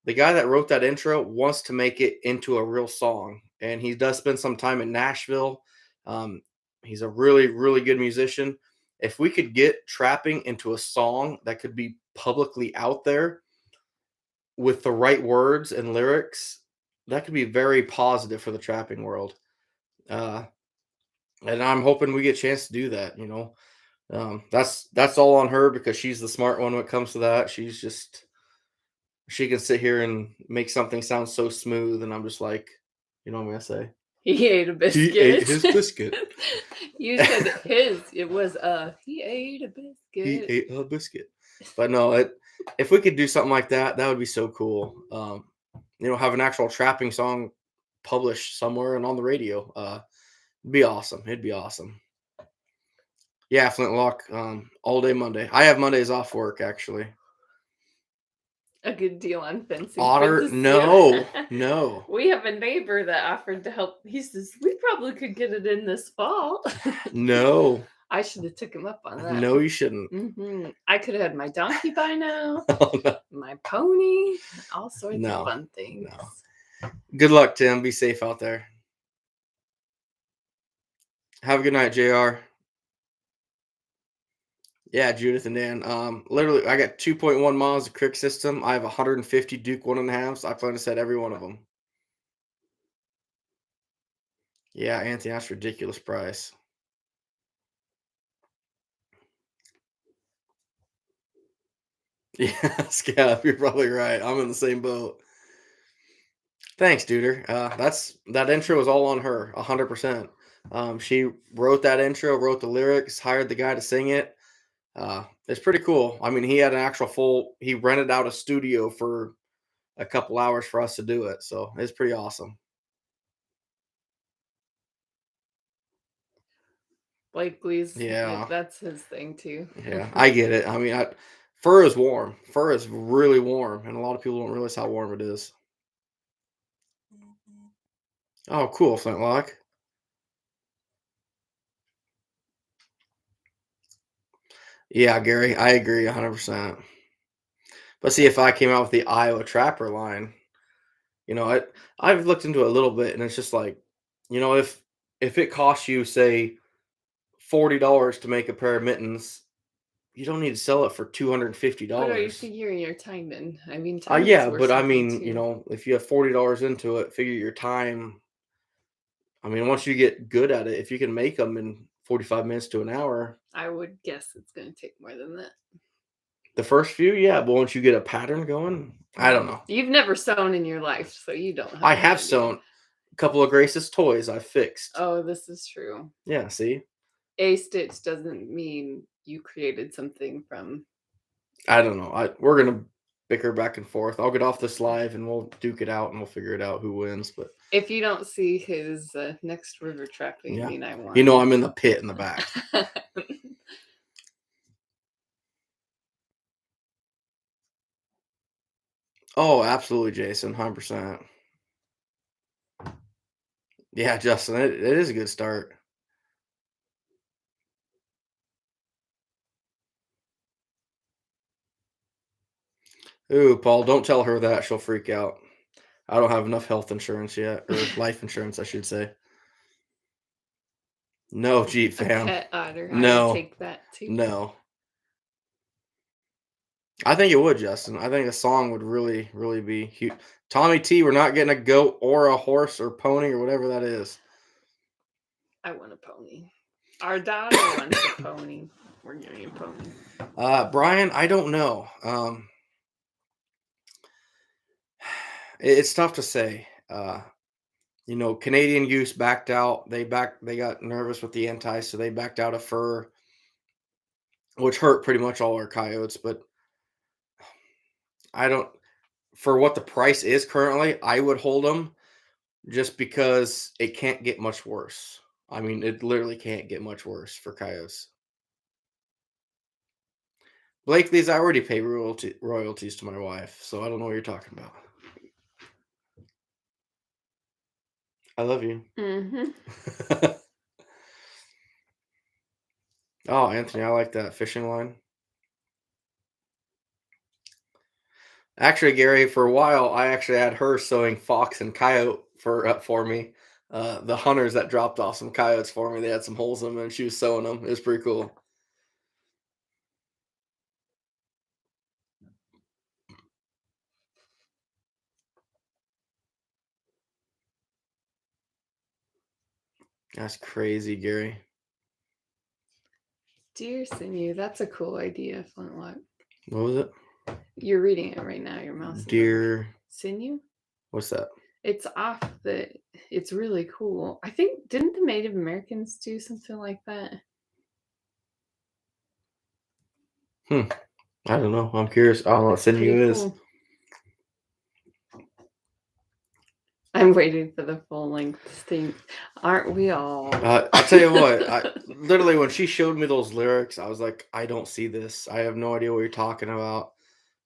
The guy that wrote that intro wants to make it into a real song, and he does spend some time in Nashville. Um, he's a really, really good musician. If we could get trapping into a song that could be publicly out there with the right words and lyrics, that could be very positive for the trapping world. Uh, and I'm hoping we get a chance to do that. That's all on her because she's the smart one when it comes to that. She can sit here and make something sound so smooth, and I'm just like, what I'm gonna say? He ate a biscuit. He ate his biscuit. You said his. It was he ate a biscuit. He ate a biscuit. But no, if we could do something like that, that would be so cool. Have an actual trapping song published somewhere and on the radio. It'd be awesome. It'd be awesome. Yeah, Flintlock. All day Monday. I have Mondays off work actually. A good deal on fencing. Otter? No, no. We have a neighbor that offered to help. He says we probably could get it in this fall. No. I should have took him up on that. No, you shouldn't. Mm-hmm. I could have had my donkey by now, Oh, no. my pony, all sorts of fun things. No. Good luck, Tim. Be safe out there. Have a good night, JR. Yeah, Judith and Dan. Literally, I got 2.1 miles of creek system. I have 150 Duke 1.5s. I plan to set every one of them. Yeah, Anthony, that's a ridiculous price. Yeah, Scab, you're probably right. I'm in the same boat. Thanks, Duder. That intro was all on her, 100%. She wrote that intro, wrote the lyrics, hired the guy to sing it. It's pretty cool. I mean, he had an actual he rented out a studio for a couple hours for us to do it. So it's pretty awesome. Blakely's, yeah, that's his thing too. Yeah, I get it. I mean, fur is warm. Fur is really warm, and a lot of people don't realize how warm it is. Oh, cool, Flintlock. Yeah, Gary, I agree 100%. But see, if I came out with the Iowa Trapper line, I've looked into it a little bit, and it's just like, if it costs you, say, $40 to make a pair of mittens, you don't need to sell it for $250. What are you figuring your time in? I mean, yeah, but I mean, if you have $40 into it, figure your time. I mean, once you get good at it, if you can make them in 45 minutes to an hour, I would guess it's going to take more than that. The first few, yeah, but once you get a pattern going, I don't know. You've never sewn in your life, so you don't have I have sewn a couple of Grace's toys I fixed. Oh, this is true. Yeah, see? A stitch doesn't mean you created something from... I don't know. We're going to bicker back and forth. I'll get off this live and we'll duke it out and we'll figure it out who wins. But if you don't see his next river trapping, yeah. I want. I'm in the pit in the back. Oh, absolutely, Jason, 100%. Yeah, Justin, it is a good start. Ooh, Paul, don't tell her that. She'll freak out. I don't have enough health insurance yet, or life insurance, I should say. No, Jeep fam. Pet otter. No. I would take that too. No. I think it would, Justin. I think a song would really, really be huge. Tommy T, we're not getting a goat or a horse or pony or whatever that is. I want a pony. Our daughter wants a pony. We're getting a pony. Brian, I don't know. It's tough to say. Canadian Goose backed out. They got nervous with the anti, so they backed out of fur, which hurt pretty much all our coyotes. But I don't, for what the price is currently, I would hold them just because it can't get much worse. I mean, it literally can't get much worse for coyotes. Blakely's, I already pay royalties to my wife, so I don't know what you're talking about. I love you. Mm-hmm. Oh, Anthony, I like that fishing line. Actually, Gary, for a while, I actually had her sewing fox and coyote for me. The hunters that dropped off some coyotes for me, they had some holes in them, and she was sewing them. It was pretty cool. That's crazy, Gary. Dear sinew, that's a cool idea, Flintlock. What was it? You're reading it right now. Your mouse is over. Deer. Sinew? What's that? It's off the. It's really cool. I think didn't the Native Americans do something like that? I don't know. I'm curious. I don't know what sinew is. Cool. I'm waiting for the full length thing. Aren't we all? I tell you what, literally when she showed me those lyrics, I was like, I don't see this. I have no idea what you're talking about.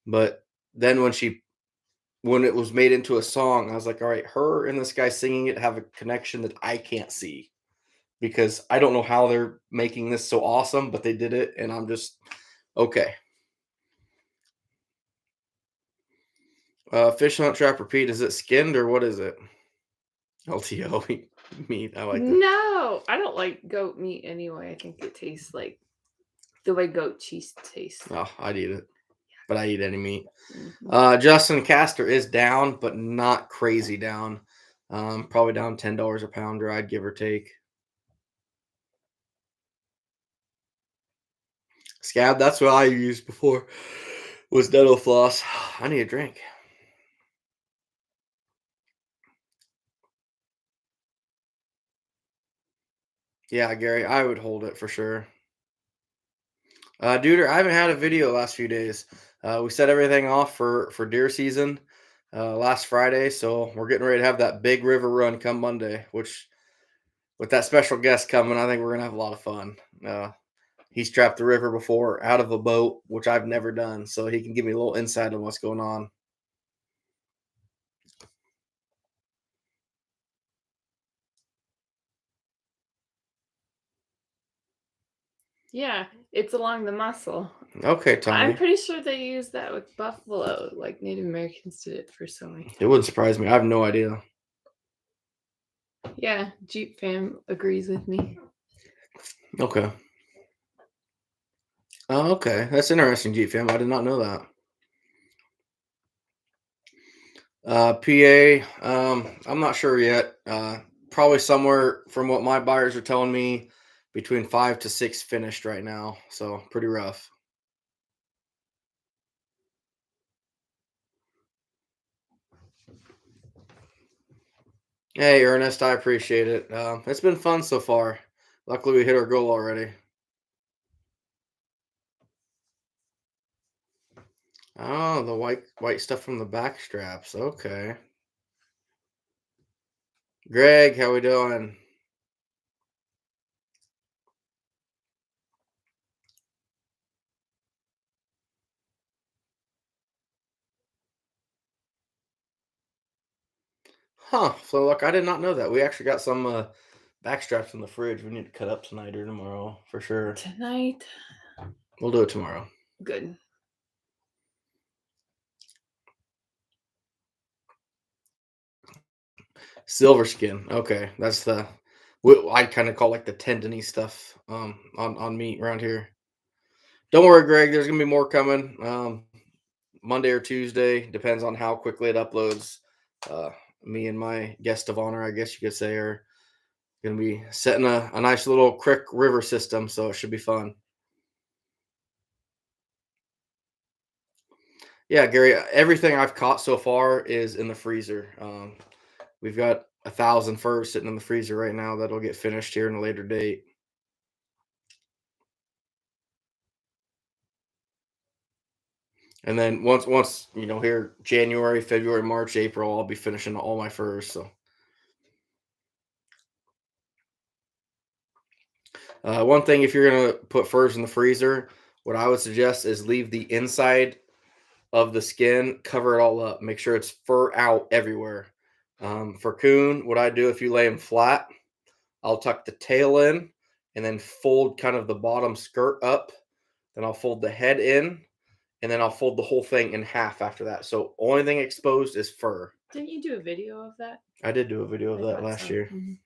But then when it was made into a song, I was like, all right, her and this guy singing it have a connection that I can't see because I don't know how they're making this so awesome, but they did it, and I'm just okay. Fish hunt trap repeat. Is it skinned or what is it? LTO meat. I like that. No, I don't like goat meat anyway. I think it tastes like the way goat cheese tastes. Oh, I'd eat it, but I eat any meat. Mhm. Justin Castor is down, but not crazy down. Probably down $10 a pound, I'd give or take. Scab, that's what I used before. Was dental floss. I need a drink. Yeah, Gary, I would hold it for sure. Dude, I haven't had a video the last few days. We set everything off for deer season last Friday, so we're getting ready to have that big river run come Monday. Which, with that special guest coming, I think we're gonna have a lot of fun. He's trapped the river before out of a boat, which I've never done, so he can give me a little insight on what's going on. Yeah, it's along the muscle. Okay, Tommy. I'm pretty sure they use that with buffalo, like Native Americans did it for sewing. It wouldn't surprise me. I have no idea. Yeah, Jeep fam agrees with me. Okay. Oh, okay. That's interesting, G fam. I did not know that. PA, I'm not sure yet. Probably somewhere from what my buyers are telling me, between 5 to 6 finished right now. So pretty rough. Hey, Ernest, I appreciate it. It's been fun so far. Luckily, we hit our goal already. Oh, the white stuff from the back straps. Okay. Greg, how we doing? Huh. So look, I did not know that. We actually got some back straps in the fridge. We need to cut up tonight or tomorrow for sure. Tonight, We'll do it tomorrow. good. Silver skin. Okay, that's the I kind of call like the tendony stuff on meat around here. Don't worry, Greg. There's gonna be more coming. Monday or Tuesday, depends on how quickly it uploads. Me and my guest of honor, I guess you could say, are going to be setting a nice little creek river system, so it should be fun. Yeah, Gary, everything I've caught so far is in the freezer. We've got 1,000 furs sitting in the freezer right now that'll get finished here in a later date. And then once here January, February, March, April, I'll be finishing all my furs. So one thing, if you're gonna put furs in the freezer, what I would suggest is leave the inside of the skin, cover it all up, make sure it's fur out everywhere. For coon, what I do, if you lay them flat, I'll tuck the tail in and then fold kind of the bottom skirt up. Then I'll fold the head in, and then I'll fold the whole thing in half after that. So only thing exposed is fur. Didn't you do a video of that? I did do a video of I that thought last so. year. Mhm.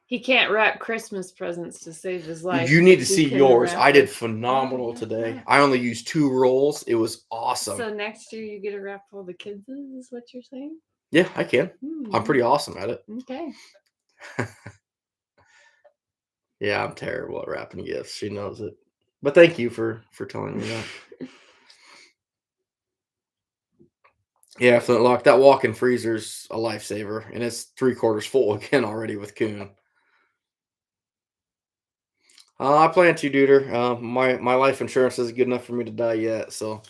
He can't wrap Christmas presents to save his life. You need to but see can yours. wrap I did it. phenomenal yeah, today. yeah. I only used 2 rolls. It was awesome. So next year you get to wrap all the kids, is what you're saying? Yeah, I can. I'm pretty awesome at it. Okay. Yeah, I'm terrible at wrapping gifts. She knows it. But thank you for telling me that. Yeah, Flintlock, that walk-in freezer's a lifesaver, and it's 3/4 full again already with coon. I plan to, Duder. My life insurance isn't good enough for me to die yet, so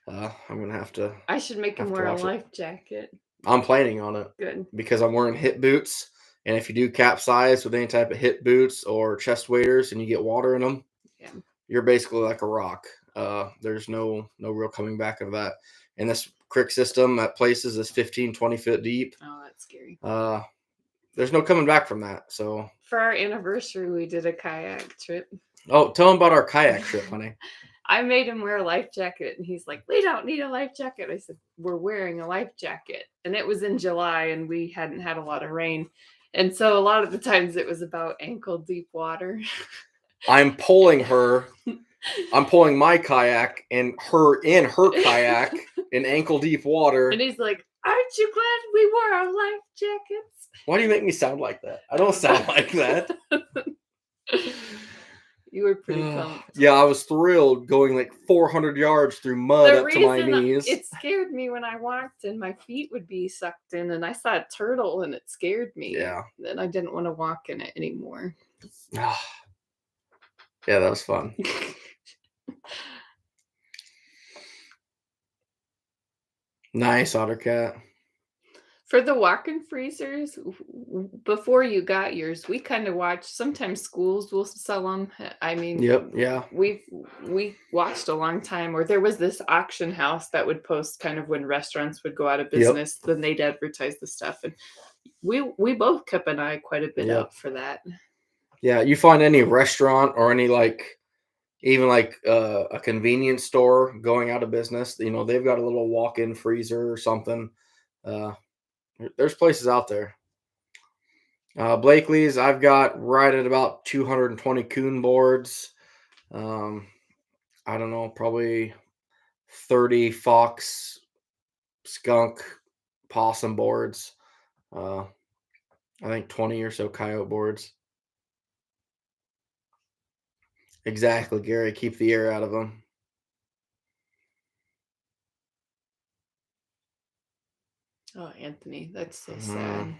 I'm gonna have to. I should make him Have to wear a watch it. life jacket. I'm planning on it Good. because I'm wearing hip boots, and if you do capsize with any type of hip boots or chest waders, and you get water in them, Yeah. you're basically like a rock. There's no real coming back of that. And this creek system at places is 15, 20 feet deep. Oh, that's scary. There's no coming back from that. So For our anniversary, we did a kayak trip. tell them about our kayak trip, honey. I made him wear a life jacket, and he's like, "We don't need a life jacket." I said, "We're wearing a life jacket." And it was in July, and we hadn't had a lot of rain. And so a lot of the times it was about ankle deep water. I'm pulling her. I'm pulling my kayak and her in her kayak in ankle deep water. And he's like, "Aren't you glad we wore our life jackets?" Why do you make me sound like that? I don't sound like that. You were pretty pumped. Yeah, I was thrilled going like 400 yards through mud The up to my reason knees. it scared me when I walked and my feet would be sucked in, and I saw a turtle and it scared me. Yeah. Then I didn't want to walk in it anymore. Yeah, that was fun. Nice, Ottercat. For the walk-in freezers, before you got yours, we kind of watched. Sometimes schools will sell them. I mean, Yep, yeah. we watched a long time. Or there was this auction house that would post kind of when restaurants would go out of business, then they'd advertise the stuff, and we both kept an eye quite a bit out for that. Yeah, you find any restaurant or any even a convenience store going out of business, they've got a little walk-in freezer or something. There's places out there. Blakely's, I've got right at about 220 coon boards. I don't know, probably 30 fox, skunk, possum boards. I think 20 or so coyote boards. Exactly, Gary. Keep the air out of them. Oh, Anthony, that's so sad.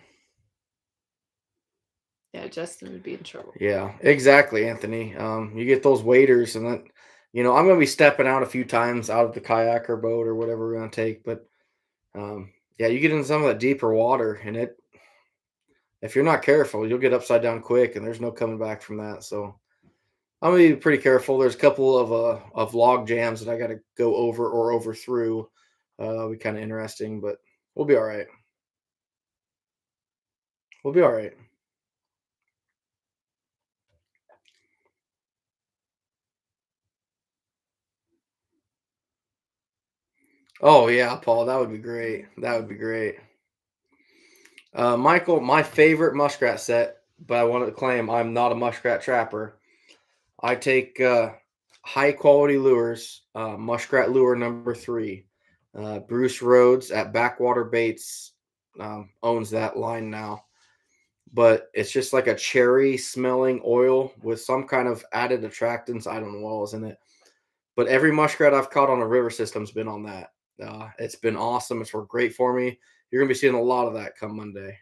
Yeah, Justin would be in trouble. Yeah, exactly, Anthony. You get those waders, and then, I'm going to be stepping out a few times out of the kayak or boat or whatever we're going to take. But, yeah, you get in some of that deeper water, and if you're not careful, you'll get upside down quick, and there's no coming back from that. So I'm going to be pretty careful. There's a couple of log jams that I got to go over or over through. It'll be kind of interesting, but we'll be all right. We'll be all right. Oh, yeah, Paul, that would be great. That would be great. Michael, my favorite muskrat set, but I want to claim I'm not a muskrat trapper. I take high quality lures, muskrat lure number 3. Bruce Rhodes at Backwater Baits owns that line now. But it's just like a cherry smelling oil with some kind of added attractants. I don't know what was in it. But every muskrat I've caught on a river system's been on that. It's been awesome. It's worked great for me. you're gonna be seeing a lot of that come Monday.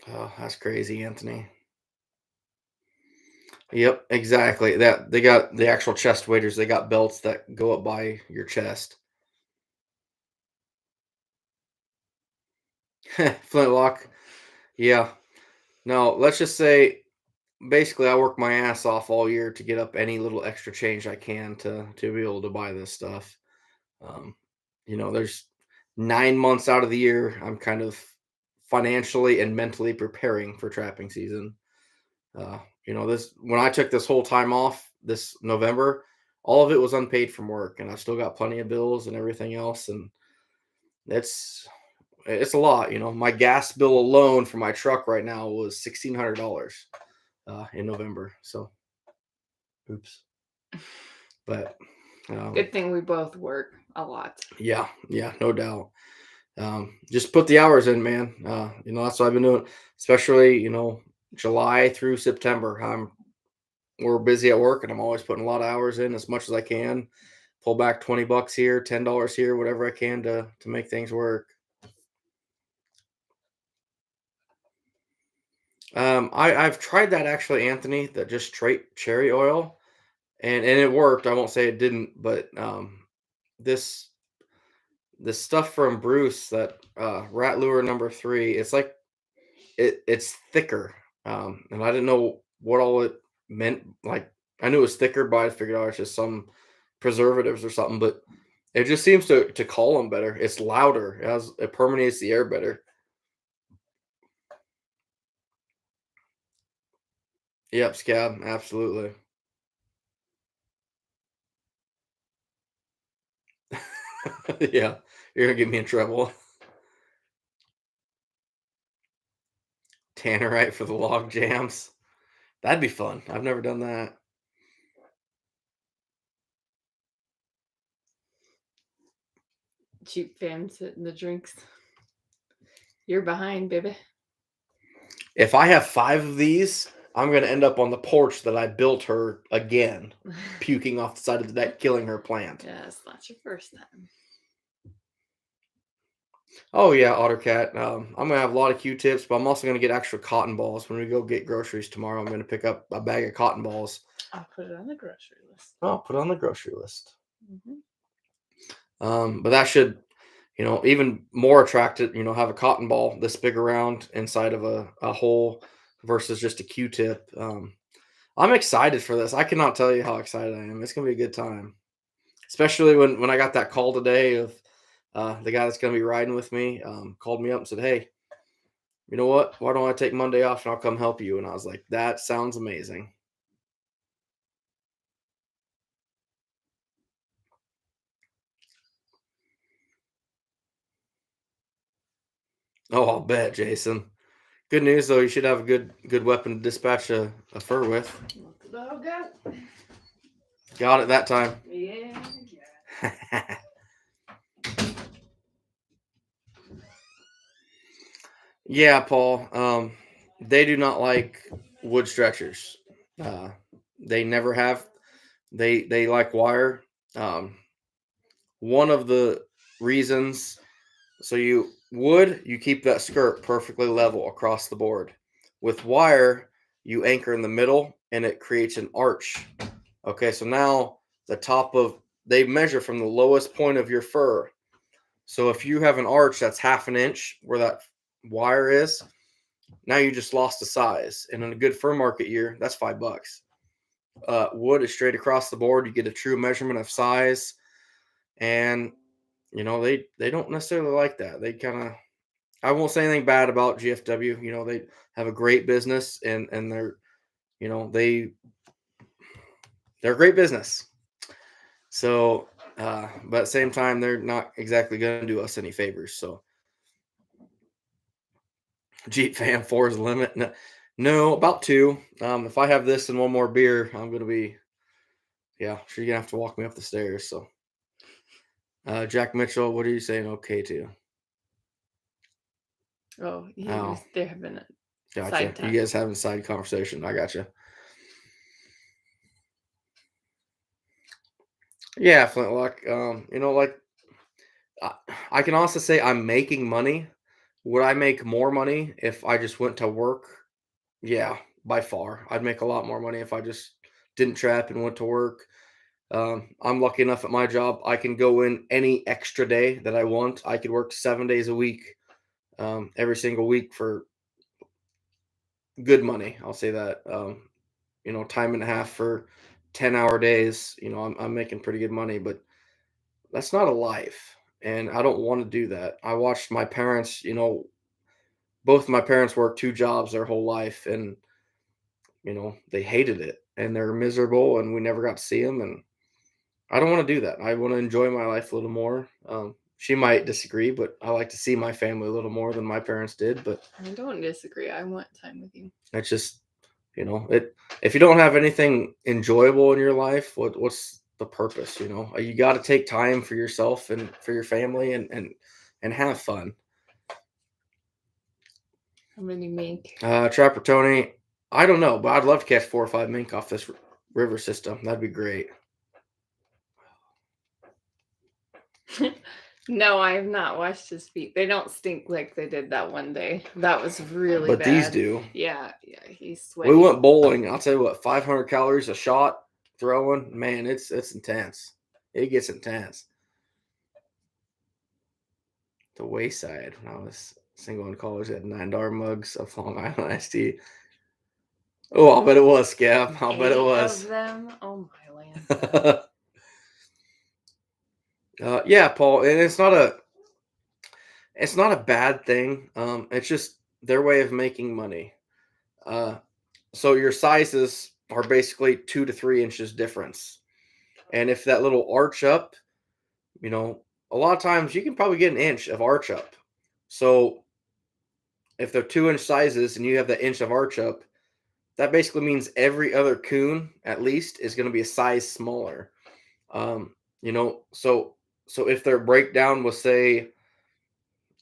Oh, that's crazy, Anthony. Yep, exactly. That they got the actual chest waders. They got belts that go up by your chest. Flintlock. Yeah. No, let's just say basically I work my ass off all year to get up any little extra change I can to be able to buy this stuff. Um, there's 9 months out of the year I'm kind of financially and mentally preparing for trapping season. This when I took this whole time off this November, all of it was unpaid from work, and I still got plenty of bills and everything else, and it's it's a lot. My gas bill alone for my truck right now was $1,600 in November. So, oops, but Good thing we both work a lot. yeah, no doubt. Just put the hours in, man. That's what I've been doing, especially July through September. We're busy at work, and I'm always putting a lot of hours in as much as I can. Pull back $20 here, $10 here, whatever I can to make things work. I've tried that actually, Anthony, that just straight cherry oil, and it worked. I won't say it didn't, but this this stuff from Bruce, that rat lure number 3, it's like it's thicker, and I didn't know what all it meant. Like, I knew it was thicker, but I figured out it's just some preservatives or something. But it just seems to call them better. It's louder. It permeates the air better. Yep, scab, absolutely. Yeah, you're gonna get me in trouble. Tannerite for the log jams. That'd be fun. I've never done that. Cheap fans hitting the drinks. You're behind, baby. If I have 5 of these, I'm gonna end up on the porch that I built her again, puking off the side of the deck, killing her plant. Yeah, it's not your first time. Oh yeah, Ottercat. I'm gonna have a lot of Q-tips, but I'm also gonna get extra cotton balls when we go get groceries tomorrow. I'm gonna pick up a bag of cotton balls. I'll put it on the grocery list. Oh, put it on the grocery list. Mm-hmm. But that should, even more attractive. Have a cotton ball this big around inside of a hole versus just a Q-tip. I'm excited for this. I cannot tell you how excited I am. It's gonna be a good time, especially when I got that call today of the guy that's gonna be riding with me. Called me up and said, "Hey, you know what? Why don't I take Monday off and I'll come help you?" And I was like, "That sounds amazing." Oh, I'll bet, Jason. Good news though, you should have a good weapon to dispatch a fur with. What the dog got? Got it that time. Yeah. Yeah, Paul. They do not like wood stretchers. Uh, they never have. They like wire. Um, One of the reasons, so you keep that skirt perfectly level across the board. With wire, you anchor in the middle and it creates an arch. Okay, so now the top of they measure from the lowest point of your fur. So if you have an arch that's half an inch where that wire is, now you just lost a size. And in a good fur market year, that's $5. Wood is straight across the board. You get a true measurement of size, and they don't necessarily like that. They kind of, I won't say anything bad about GFW. They have a great business, and you know they they're a great business. So, but at the same time, they're not exactly going to do us any favors. So, Jeep fan 4 is the limit. No, no, about 2. If I have this and one more beer, I'm going to be, yeah, sure, you're going to have to walk me up the stairs. So, Jack Mitchell, what are you saying okay to? Oh, he Oh, was there having a gotcha. side time. You guys having a side conversation. I gotcha. Yeah, Flintlock. Like I, I can also say I'm making money. Would I make more money if I just went to work? Yeah, by far. I'd make a lot more money if I just didn't trap and went to work. I'm lucky enough at my job. I can go in any extra day that I want. I could work 7 days a week, every single week for good money. I'll say that. Time and a half for 10-hour days. I'm making pretty good money, but that's not a life. And I don't want to do that. I watched my parents, both of my parents worked two jobs their whole life, and they hated it and they're miserable, and we never got to see them. And I don't want to do that. I want to enjoy my life a little more. She might disagree, but I like to see my family a little more than my parents did. But I don't disagree. I want time with you. it's just, it. If you don't have anything enjoyable in your life, what's the purpose? You got to take time for yourself and for your family, and have fun. How many mink? Trapper Tony, I don't know, but I'd love to catch 4 or 5 mink off this river system. That'd be great. No, I have not washed his feet. They don't stink like they did that one day. That was really But bad. these do. Yeah, he's sweaty. We went bowling. I'll tell you what, 500 calories a shot throwing. Man, it's intense. It gets intense. The Wayside, when I was single in college, had $9 mugs of Long Island iced tea. Oh, I'll bet it was, Scab. I'll bet it 8 was. of them. Oh my land. Yeah, Paul, and it's not a bad thing. It's just their way of making money. So your sizes are basically 2 to 3 inches difference, and if that little arch up, a lot of times you can probably get an inch of arch up. So if they're 2 inch sizes and you have that inch of arch up, that basically means every other coon at least is going to be a size smaller. So if their breakdown was, say,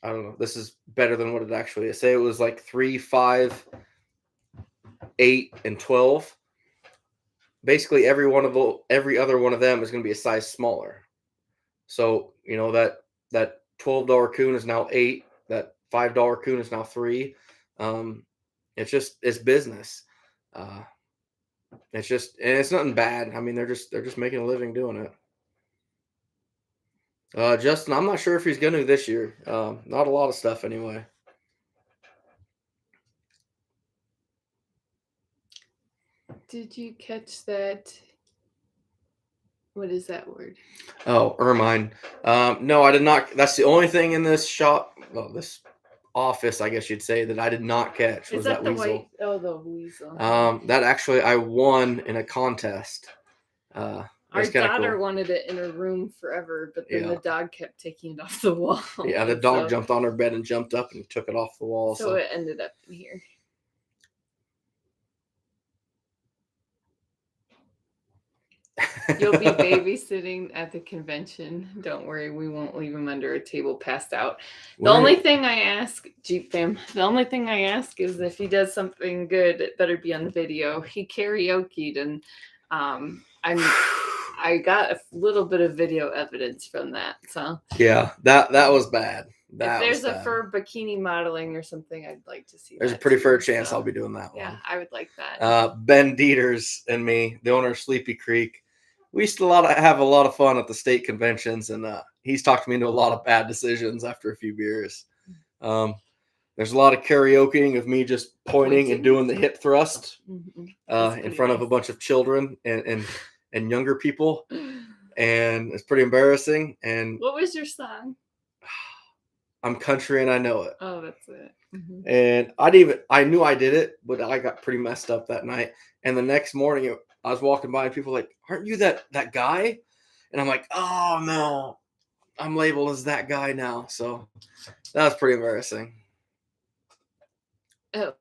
I don't know, this is better than what it actually is. Say it was like 3, 5, 8, and 12. Basically, every other one of them is going to be a size smaller. So that $12 coon is now 8. That $5 coon is now 3. It's business. Uh, and it's nothing bad. I mean, they're just making a living doing it. Justin, I'm not sure if he's going to this year. Not a lot of stuff anyway. Did you catch that? What is that word? Oh, ermine. No, I did not. That's the only thing in this shop, well, this office, I guess you'd say, that I did not catch. Is Was that the weasel. white? Oh, the weasel. That actually I won in a contest. Our daughter cool. wanted it in her room forever, but then Yeah. the dog kept taking it off the wall. Yeah, the dog jumped on her bed and jumped up and took it off the wall. So it ended up in here. You'll be babysitting at the convention. Don't worry, we won't leave him under a table passed out. The only thing I ask, Jeep fam, the only thing I ask is if he does something good, it better be on the video. He karaoke'd, and I got a little bit of video evidence from that. So yeah, that was bad. If there's a fur bikini modeling or something, I'd like to see. There's a pretty fair chance I'll be doing that one. Yeah, I would like that. Ben Dieters and me, the owner of Sleepy Creek, we used to have a lot of fun at the state conventions, and he's talked me into a lot of bad decisions after a few beers. There's a lot of karaokeing of me just pointing and doing the hip thrust in front of a bunch of children and younger people, and it's pretty embarrassing. And what was your song? I'm country and I know it. Oh, that's it. Mm-hmm. And I knew I did it, but I got pretty messed up that night. And the next morning, I was walking by and people were like, "Aren't you that guy?" And I'm like, "Oh no, I'm labeled as that guy now." So that was pretty embarrassing. Oh,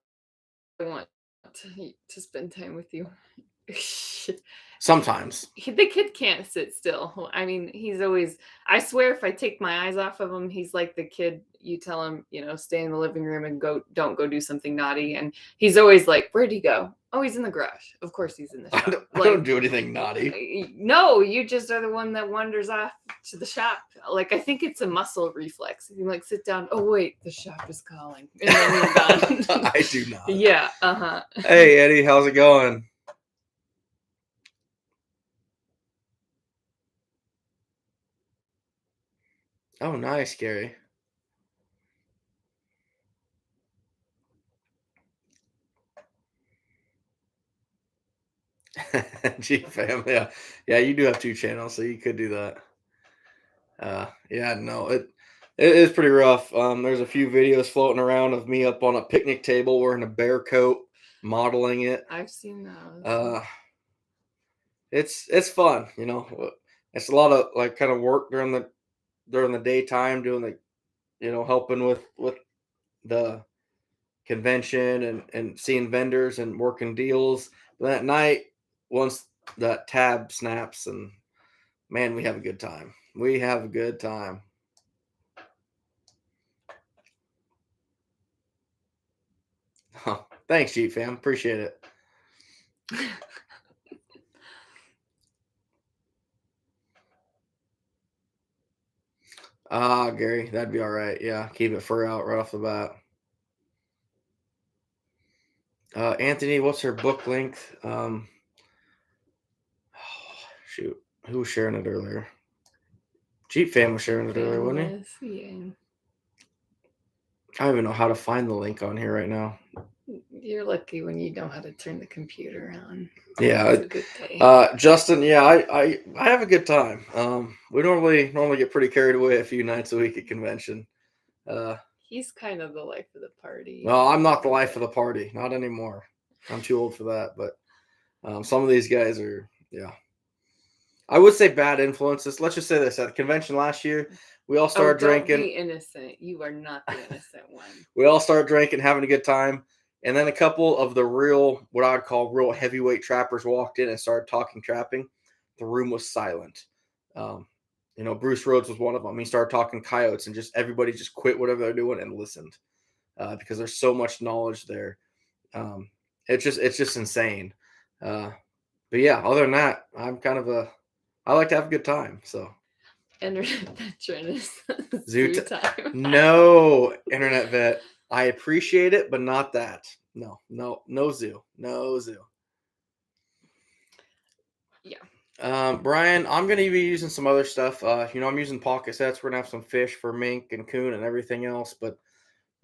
I want to spend time with you. Sometimes the kid can't sit still. I mean, he's always, I swear if I take my eyes off of him, he's like the kid you tell him, stay in the living room and don't go do something naughty. And he's always like, "Where'd he go?" Oh, he's in the garage. Of course he's in the I shop. don't do anything naughty. No, you just are the one that wanders off to the shop. Like, I think it's a muscle reflex. You like sit down. Oh wait, the shop is calling, and then you're gone. I do not. Yeah. Hey Eddie, how's it going? Oh, nice, Gary. G fam, yeah, you do have 2 channels, so you could do that. Yeah, no, it is pretty rough. There's a few videos floating around of me up on a picnic table wearing a bear coat, modeling it. I've seen those. It's fun, you know. It's a lot of like kind of work during the daytime, doing the, helping with the convention and seeing vendors and working deals. But at night, once that tab snaps, and man, we have a good time. We have a good time. Oh, thanks, Jeep fam. Appreciate it. Gary, that'd be all right. Yeah, keep it fur out right off the bat. Anthony, what's her book length? Shoot, who was sharing it earlier? Jeep fam was sharing it earlier, wasn't he? Yeah. I don't even know how to find the link on here right now. You're lucky when you know how to turn the computer on. Yeah, it's a good day. Justin. Yeah, I have a good time. We normally get pretty carried away a few nights a week at convention. He's kind of the life of the party. No, I'm not the life of the party. Not anymore. I'm too old for that. But some of these guys are, yeah. I would say bad influences. Let's just say this: at the convention last year, we all started drinking. Don't be innocent. You are not the innocent one. We all started drinking, having a good time. And then a couple of the real, what I would call real heavyweight trappers walked in and started talking trapping. The room was silent. Bruce Rhodes was one of them. He started talking coyotes, and just everybody just quit whatever they're doing and listened because there's so much knowledge there. It's just insane. But yeah, other than that, I like to have a good time. So internet veteran is zoo time. No, internet vet. I appreciate it, but not that. No zoo. No zoo. Yeah. Brian, I'm going to be using some other stuff. I'm using pocket sets. We're going to have some fish for mink and coon and everything else. But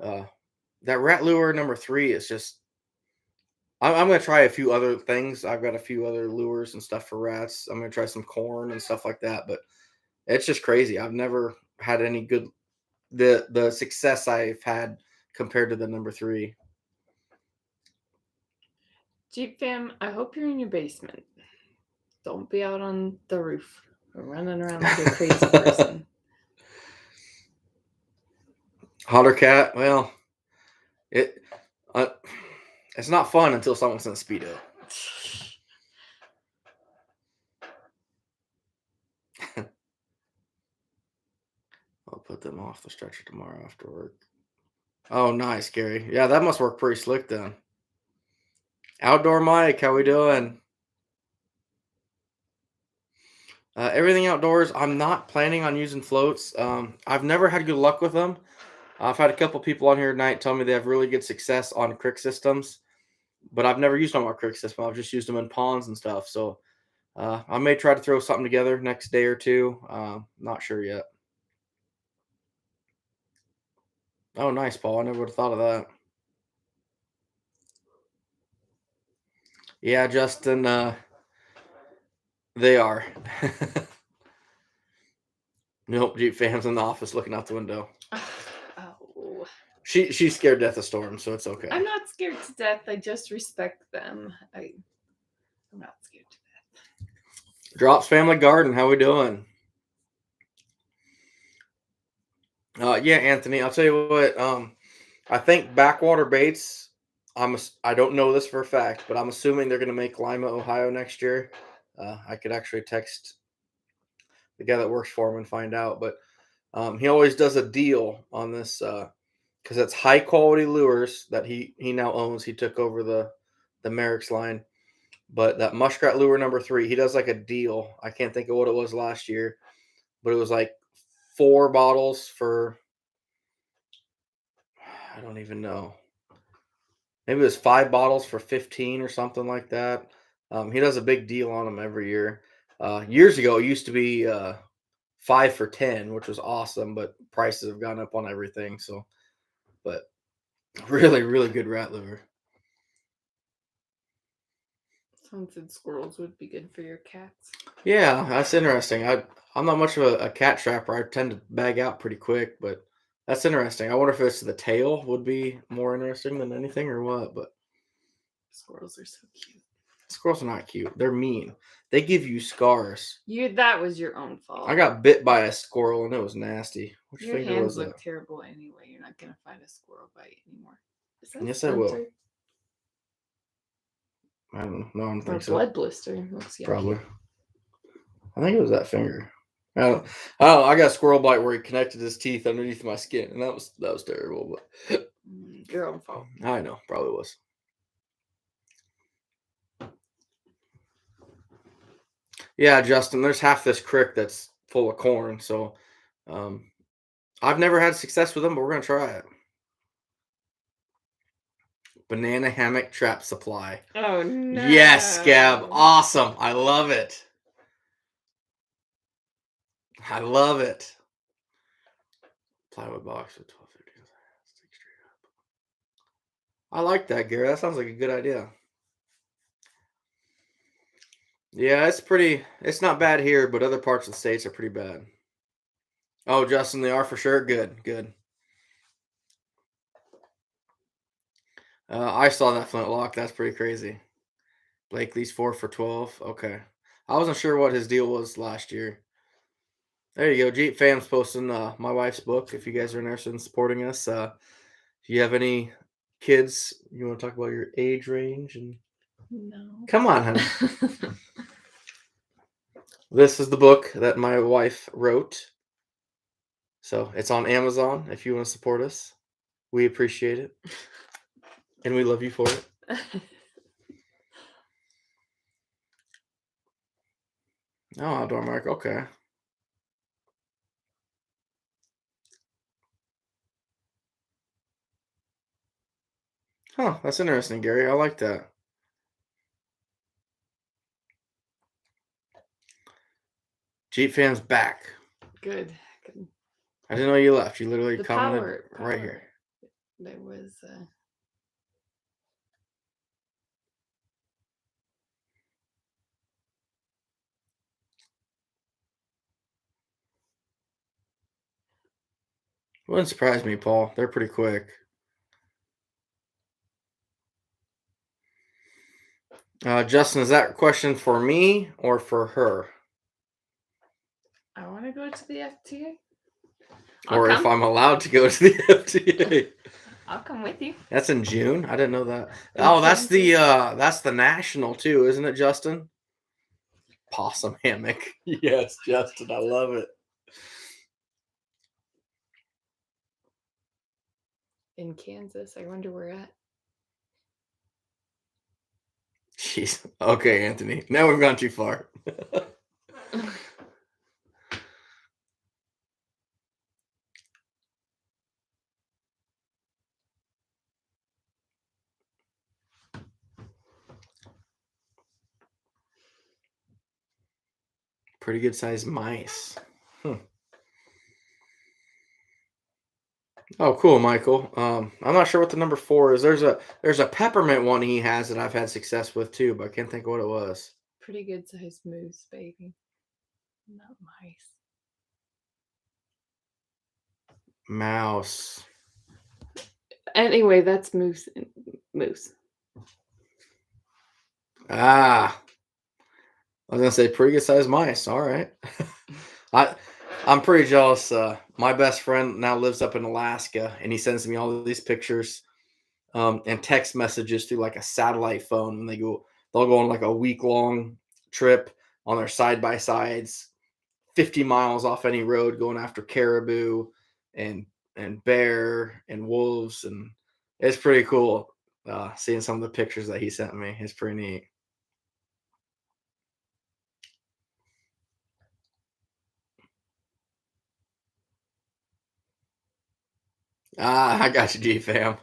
that rat lure number 3 is just, I'm going to try a few other things. I've got a few other lures and stuff for rats. I'm going to try some corn and stuff like that. But it's just crazy. I've never had any good, the success I've had compared to the number 3. Jeep fam, I hope you're in your basement. Don't be out on the roof or running around like a crazy person. Hotter cat. Well, it's not fun until someone's in a Speedo. I'll put them off the stretcher tomorrow after work. Oh, nice, Gary. Yeah, that must work pretty slick then. Outdoor Mike, how we doing? Everything outdoors. I'm not planning on using floats. I've never had good luck with them. I've had a couple people on here tonight tell me they have really good success on crick systems, but I've never used them on my crick system. I've just used them in ponds and stuff. So I may try to throw something together next day or two. Not sure yet. Oh, nice, Paul. I never would have thought of that. Yeah, Justin, they are. Nope, Jeep fans in the office looking out the window. Oh. She's scared death of storms, so it's okay. I'm not scared to death. I just respect them. I'm not scared to death. Drops Family Garden, how we doing? Yeah, Anthony, I'll tell you what. I think Backwater Baits. I don't know this for a fact, but I'm assuming they're going to make Lima, Ohio next year. I could actually text the guy that works for him and find out, but he always does a deal on this because it's high quality lures that he now owns. He took over the the Merrick's line. But that muskrat lure number 3, he does like a deal. I can't think of what it was last year, but it was like 4 bottles for, I don't even know. Maybe it was 5 bottles for 15 or something like that. He does a big deal on them every year. Years ago, it used to be 5 for 10, which was awesome, but prices have gone up on everything. So, but really, really good rat lure. Hunted squirrels would be good for your cats. Yeah, that's interesting. I'm not much of a cat trapper. I tend to bag out pretty quick, but that's interesting. I wonder if it's the tail would be more interesting than anything or what. But Squirrels are so cute. squirrels are not cute. They're mean. They give you scars. That was your own fault. I got bit by a squirrel and it was nasty. Which Your finger hands was look that? terrible anyway. You're not gonna find a squirrel bite anymore. Is that Yes, I will. splinter? I don't know. No, I don't Or think so. blood blister. Looks yucky. Probably. I think it was that finger. I don't know. I got a squirrel bite where he connected his teeth underneath my skin, and that was terrible. But Your own fault. I know, probably was. Yeah, Justin, there's half this creek that's full of corn, so I've never had success with them, but we're gonna try it. Banana hammock trap supply. Oh no. Yes, Gab. Awesome. I love it. I love it. Plywood box with 1250. Stick straight up. I like that, Gary. That sounds like a good idea. Yeah, it's not bad here, but other parts of the States are pretty bad. Oh, Justin, they are for sure. Good, good. I saw that flintlock. That's pretty crazy. Blakely's 4 for 12. Okay. I wasn't sure what his deal was last year. There you go. Jeep Fam's posting my wife's book if you guys are interested in supporting us. If you have any kids, you want to talk about your age range? And No. come on, honey. This is the book that my wife wrote. So it's on Amazon if you want to support us. We appreciate it. And we love you for it. Oh, outdoor mark. Okay. Huh, that's interesting, Gary. I like that. Jeep Fam's back. Good. Good. I didn't know you left. You literally The commented power. right here. There was Wouldn't surprise me, Paul. They're pretty quick. Justin, is that question for me or for her? I want to go to the FTA. Or if I'm allowed to go to the FTA. I'll come with you. That's in June. I didn't know that. In Oh, that's Kansas. that's the national too, isn't it, Justin? Possum hammock. Yes, Justin. I love it. In Kansas. I wonder where at. Jeez. Okay, Anthony. Now we've gone too far. Pretty good sized mice. Oh, cool, Michael. I'm not sure what the number 4 is. There's a peppermint one he has that I've had success with too, but I can't think of what it was. Pretty good sized moose, baby. Not mice. Mouse. Anyway, that's moose. Moose. Ah. I was gonna say pretty good sized mice. All right. I'm pretty jealous. My best friend now lives up in Alaska, and he sends me all of these pictures and text messages through like a satellite phone. And they'll go on like a week-long trip on their side-by-sides, 50 miles off any road, going after caribou and bear and wolves, and it's pretty cool. seeing some of the pictures that he sent me. It's pretty neat. I got you, G fam.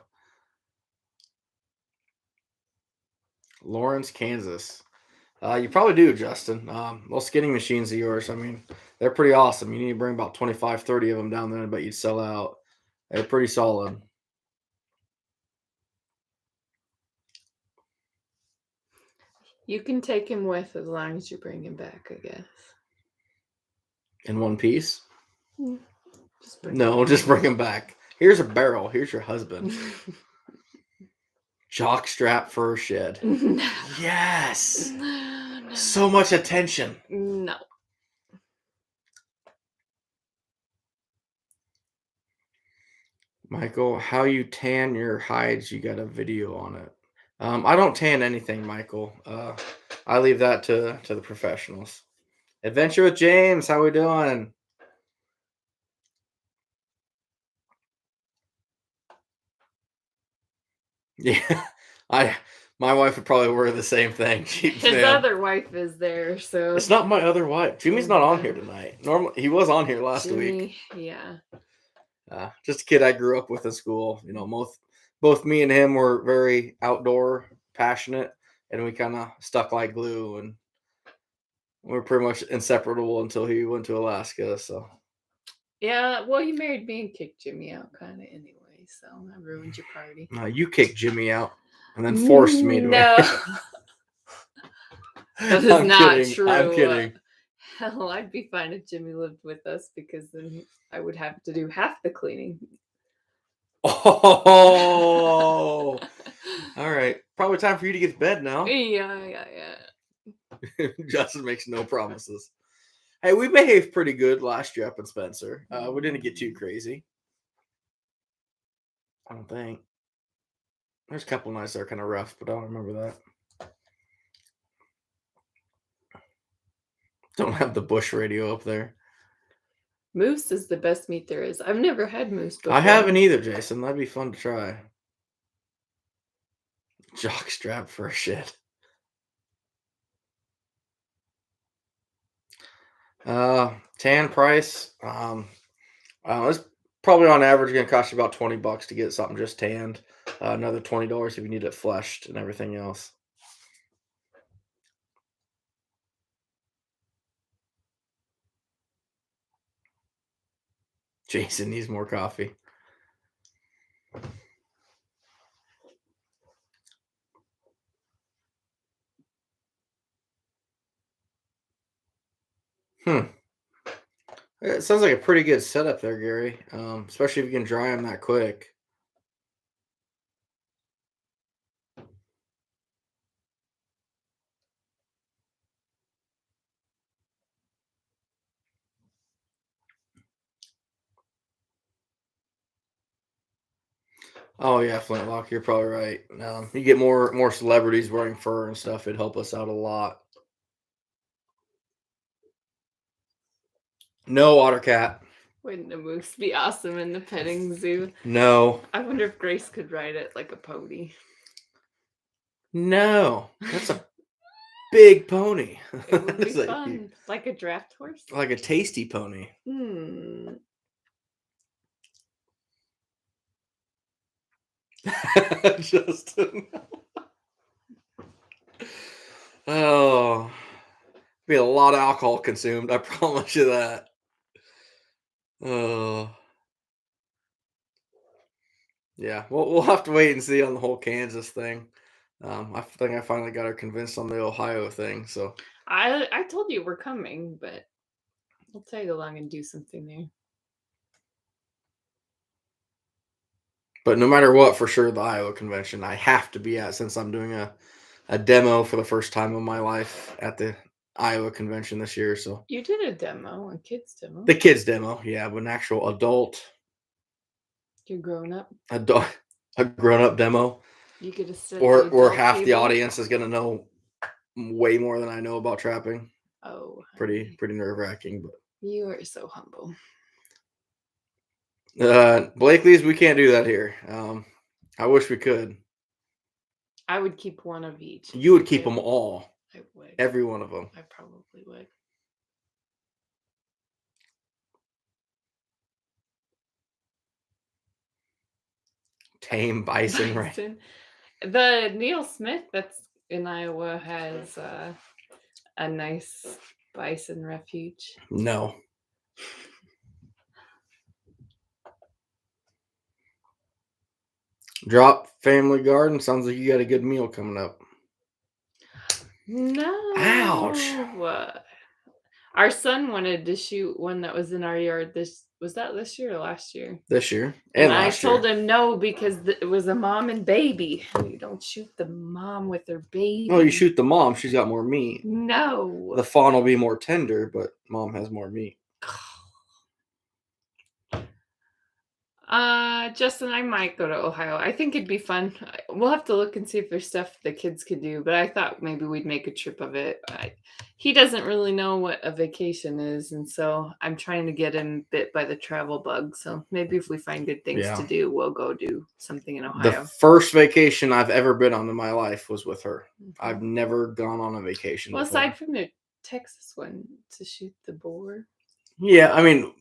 Lawrence, Kansas. You probably do, Justin. Those skinning machines of yours, I mean, they're pretty awesome. You need to bring about 25, 30 of them down there, but you'd sell out. They're pretty solid. You can take him with as long as you bring him back, I guess. In one piece? Just Just bring him back. Here's a barrel. Here's your husband. Jockstrap fur shed. No. Yes. No. So much attention. No. Michael, how you tan your hides? You got a video on it. I don't tan anything, Michael. I leave that to the professionals. Adventure with James, how we doing? Yeah, my wife would probably wear the same thing. His other wife is there, so it's not my other wife. Jimmy's not on here tonight. Normally, he was on here last week. Yeah. Just a kid I grew up with in school. You know, both me and him were very outdoor, passionate, and we kind of stuck like glue, and we were pretty much inseparable until he went to Alaska. So Yeah, well, you married me and kicked Jimmy out kind of anyway, so I ruined your party. You kicked Jimmy out and then forced me to. No. That is not kidding. true. I'm kidding. Hell, I'd be fine if Jimmy lived with us because then I would have to do half the cleaning. Oh, all right. Probably time for you to get to bed now. Yeah. Justin makes no promises. Hey, we behaved pretty good last year up in Spencer. We didn't get too crazy. I don't think. There's a couple nights that are kind of rough, but I don't remember that. Don't have the bush radio up there. Moose is the best meat there is. I've never had moose before. I haven't either, Jason. That'd be fun to try. Jockstrap for a shit. Tan price. It's probably on average going to cost you about $20 to get something just tanned. Another $20 if you need it fleshed and everything else. Jason needs more coffee. It sounds like a pretty good setup there, Gary. Especially if you can dry them that quick. Oh yeah, Flintlock, you're probably right. You get more celebrities wearing fur and stuff. It'd help us out a lot. No, Otter Cat. Wouldn't a moose be awesome in the petting zoo? No. I wonder if Grace could ride it like a pony. No, that's a big pony. It would be fun, like a draft horse. Like a tasty pony. Justin. Oh, be a lot of alcohol consumed. I promise you that. Oh, yeah. We'll have to wait and see on the whole Kansas thing. I think I finally got her convinced on the Ohio thing. So I told you we're coming, but we'll tag along and do something there. But no matter what, for sure, the Iowa convention I have to be at since I'm doing a demo for the first time in my life at the Iowa convention this year. So you did a demo, a kids demo. The kids demo, yeah, but an actual adult. You're grown up. A grown up demo. You get to sit. Or half the audience is gonna know way more than I know about trapping. Oh, pretty nerve wracking, but you are so humble. Blakely's, we can't do that here. I wish we could. I would keep one of each. You would keep too. them all, I would. every one of them. I probably would. Tame bison, right? Bison. The Neil Smith that's in Iowa has a nice bison refuge. No. Drop Family Garden. Sounds like you got a good meal coming up. No. Ouch. Our son wanted to shoot one that was in our yard. Was that this year or last year? This year And and I last year. told him no because it was a mom and baby. You don't shoot the mom with her baby. No, you shoot the mom. She's got more meat. No. The fawn will be more tender, but mom has more meat. Justin, I might go to Ohio. I think it'd be fun. We'll have to look and see if there's stuff the kids could do, but I thought maybe we'd make a trip of it. He doesn't really know what a vacation is, and so I'm trying to get him bit by the travel bug. So maybe if we find good things to do, we'll go do something in Ohio. The first vacation I've ever been on in my life was with her. I've never gone on a vacation. Well, with aside her. from the Texas one to shoot the boar. Yeah, I mean,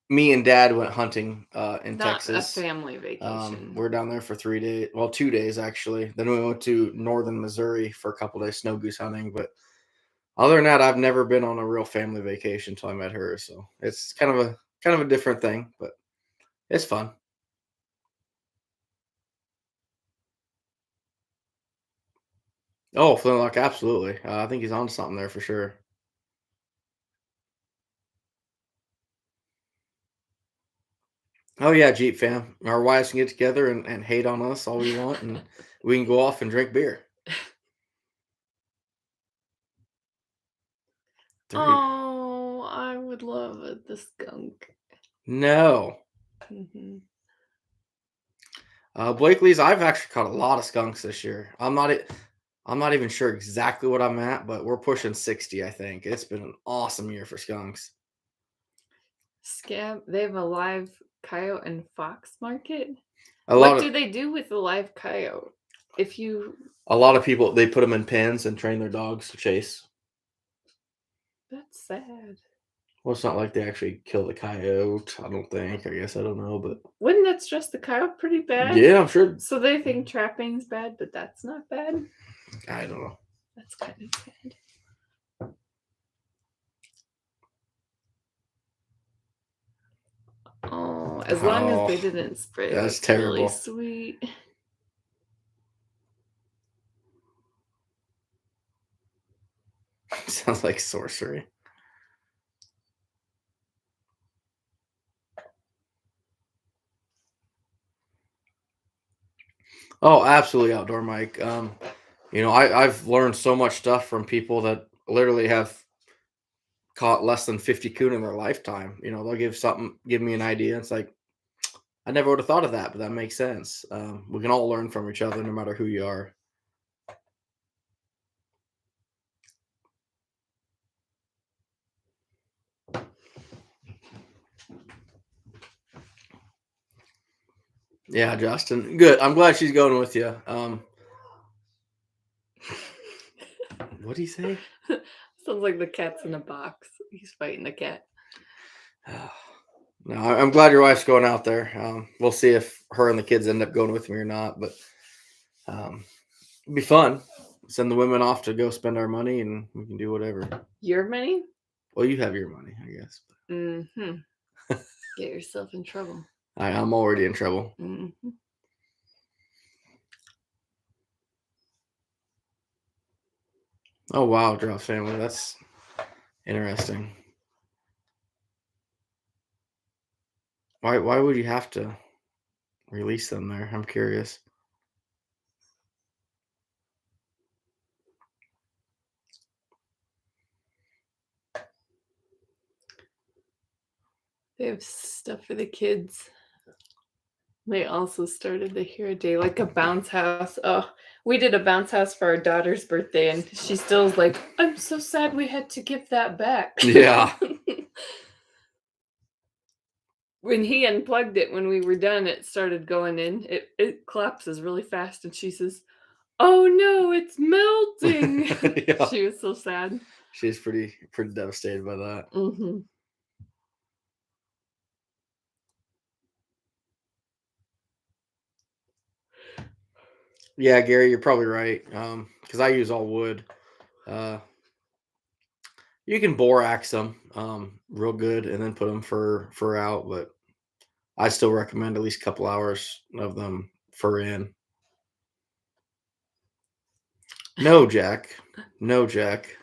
me and Dad went hunting in Not Texas. a family vacation. We're down there for 3 days. Well, 2 days actually. Then we went to northern Missouri for a couple days snow goose hunting. But other than that, I've never been on a real family vacation until I met her. So it's kind of a different thing, but it's fun. Oh, Flintlock, absolutely. I think he's on something there for sure. Oh yeah, Jeep fam. Our wives can get together and hate on us all we want, and we can go off and drink beer. 3. Oh, I would love the skunk. No. Mm-hmm. Blakely's. I've actually caught a lot of skunks this year. I'm not even sure exactly what I'm at, but we're pushing 60. I think it's been an awesome year for skunks. Scab. They have a live coyote and fox market. What What do they do with the live coyote? A lot of people, they put them in pens and train their dogs to chase. That's sad. Well, it's not like they actually kill the coyote. I don't think. I guess I don't know, but Wouldn't that stress the coyote pretty bad? yeah, I'm sure. So they think trapping's bad, but that's not bad. I don't know. That's kind of sad. Oh, as long as they didn't spray. That's terrible. Really sweet. Sounds like sorcery. Oh, absolutely outdoor, Mike. I've learned so much stuff from people that literally have caught less than 50 coon in their lifetime. They'll give me an idea. It's like, I never would have thought of that, but that makes sense. We can all learn from each other no matter who you are. Yeah, Justin. Good. I'm glad she's going with you. What do you say? Sounds like the cat's in a box. He's fighting the cat. No, I'm glad your wife's going out there. We'll see if her and the kids end up going with me or not, but it'd be fun. Send the women off to go spend our money, and we can do whatever. Your money? Well, you have your money, I guess. Mm-hmm. Get yourself in trouble. I'm already in trouble. Mm-hmm. Oh wow, Drops family. That's interesting. Why would you have to release them there? I'm curious. They have stuff for the kids. They also started the Hero Day, like a bounce house. Oh, we did a bounce house for our daughter's birthday, and she still's like, I'm so sad we had to give that back. Yeah. When he unplugged it, when we were done, it started going in. It collapses really fast, and she says, Oh no, it's melting. Yeah, She was so sad. she's pretty devastated by that. Hmm. Yeah, Gary, you're probably right. Because I use all wood. Uh, you can borax them, real good, and then put them fur out. But I still recommend at least a couple hours of them fur in. No, Jack. No, Jack.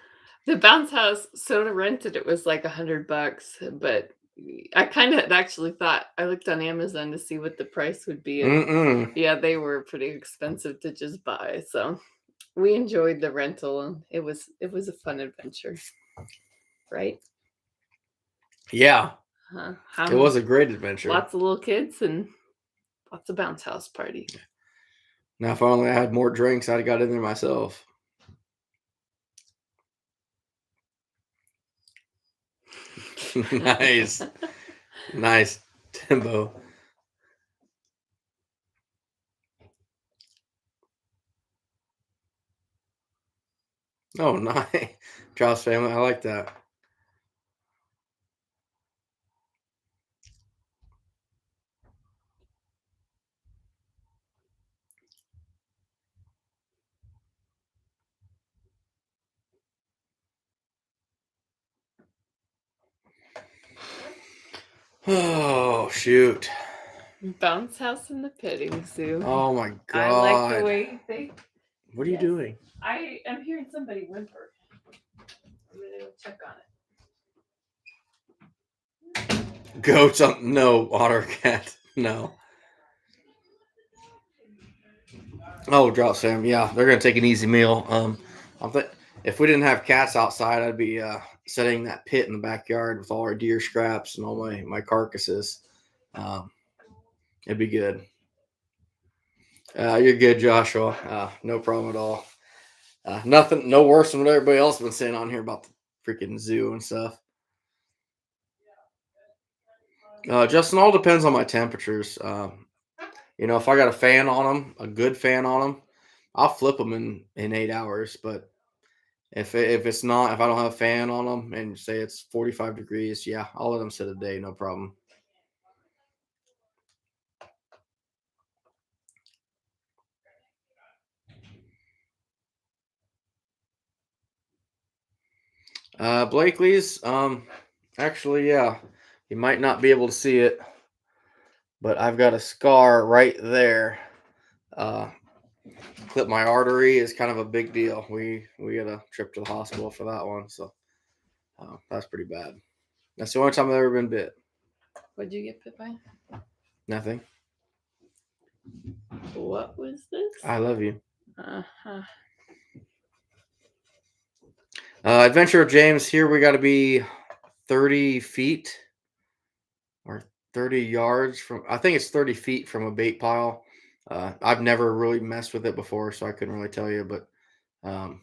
The bounce house soda rented it was like $100, but I kind of actually thought I looked on Amazon to see what the price would be, and Mm-mm. yeah, they were pretty expensive to just buy. So we enjoyed the rental, and it was a fun adventure, right? Yeah, it How was a great adventure. lots of little kids and lots of bounce house party. Now, if only I had more drinks, I'd have got in there myself. Nice. Nice, Timbo. Oh, nice. Charles family, I like that. Oh, shoot. Bounce house and the petting zoo. Oh, my I like the God. way they. What are you Yes. doing? I am hearing somebody whimper. I'm gonna go check on it. Goats? No, otter cat. No. Oh, drop Sam. Yeah, they're gonna take an easy meal. I think if we didn't have cats outside, I'd be setting that pit in the backyard with all our deer scraps and all my carcasses. Um, it'd be good. You're good, Joshua. No problem at all. Nothing, no worse than what everybody else has been saying on here about the freaking zoo and stuff. Justin, all depends on my temperatures. If I got a fan on them, a good fan on them, I'll flip them in 8 hours. But if it's not, if I don't have a fan on them and say it's 45 degrees, yeah, I'll let them sit a day, no problem. Blakely's, actually, yeah, you might not be able to see it, but I've got a scar right there. Uh, Clip my artery is kind of a big deal. We had a trip to the hospital for that one, so that's pretty bad. That's the only time I've ever been bit. What'd you get bit by? Nothing. What was this? I love you. Uh-huh. Adventure of James. Here we got to be 30 feet or 30 yards from. I think it's 30 feet from a bait pile. I've never really messed with it before, so I couldn't really tell you. But um,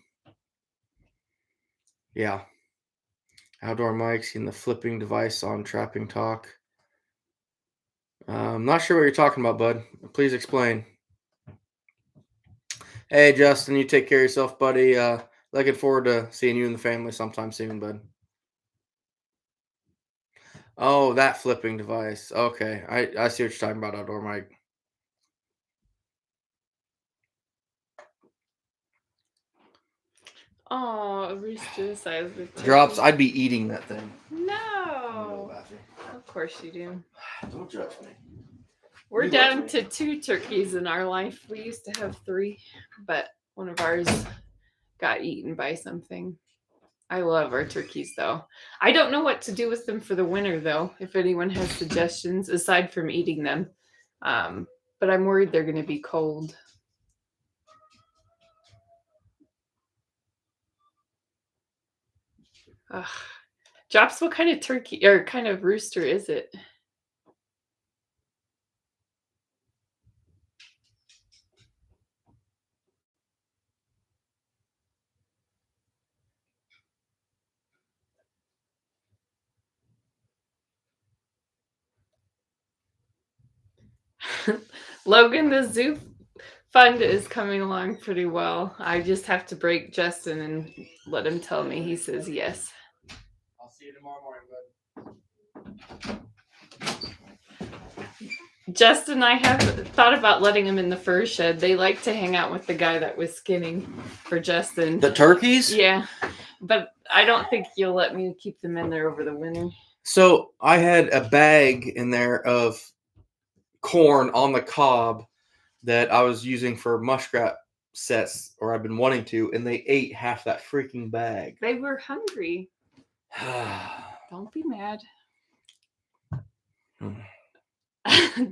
yeah, outdoor mics and the flipping device on Trapping Talk. I'm not sure what you're talking about, bud. Please explain. Hey, Justin, you take care of yourself, buddy. Looking forward to seeing you and the family sometime soon, bud. Oh, that flipping device. Okay, I see what you're talking about, outdoor mic. Oh, a rooster the size of a Drops. turkey. I'd be eating that thing. No. Of course you do. Don't judge me. We're You down love to 2 turkeys in our life. We used to have 3, but one of ours got eaten by something. I love our turkeys though. I don't know what to do with them for the winter though, if anyone has suggestions aside from eating them. But I'm worried they're going to be cold. Ugh. Drops, what kind of turkey or kind of rooster is it? Logan, the zoo Fund is coming along pretty well. I just have to break Justin and let him tell me he says yes. I'll see you tomorrow morning, bud. Justin and I have thought about letting him in the fur shed. They like to hang out with the guy that was skinning for Justin. The turkeys? Yeah, but I don't think you'll let me keep them in there over the winter. So I had a bag in there of corn on the cob that I was using for muskrat sets, or I've been wanting to, and they ate half that freaking bag. They were hungry. Don't be mad.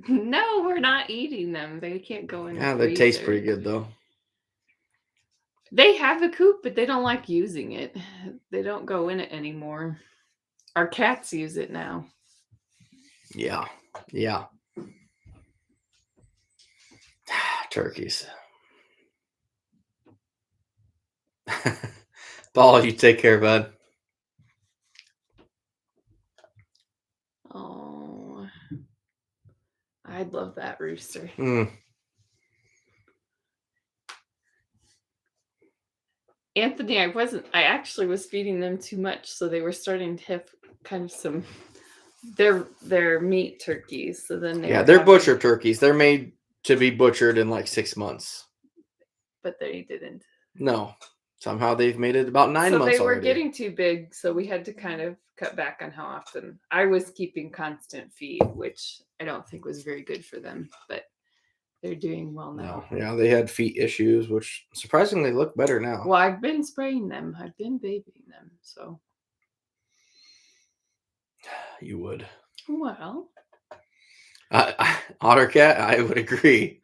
No, we're not eating them. They can't go in. Yeah, they taste pretty good though. They have a coop, but they don't like using it. They don't go in it anymore. Our cats use it now. Yeah. Turkeys. Paul, you take care, bud. Oh, I'd love that rooster. Anthony, I actually was feeding them too much, so they were starting to have kind of some, they're meat turkeys. So then they're butcher turkeys. They're made to be butchered in like 6 months. But they didn't. No. Somehow they've made it about 9 months So they were already. getting too big, so we had to kind of cut back on how often. I was keeping constant feed, which I don't think was very good for them, but they're doing well now. No. Yeah, they had feet issues, which surprisingly look better now. Well, I've been spraying them. I've been babying them, so. You would. Well. Otter cat, I would agree.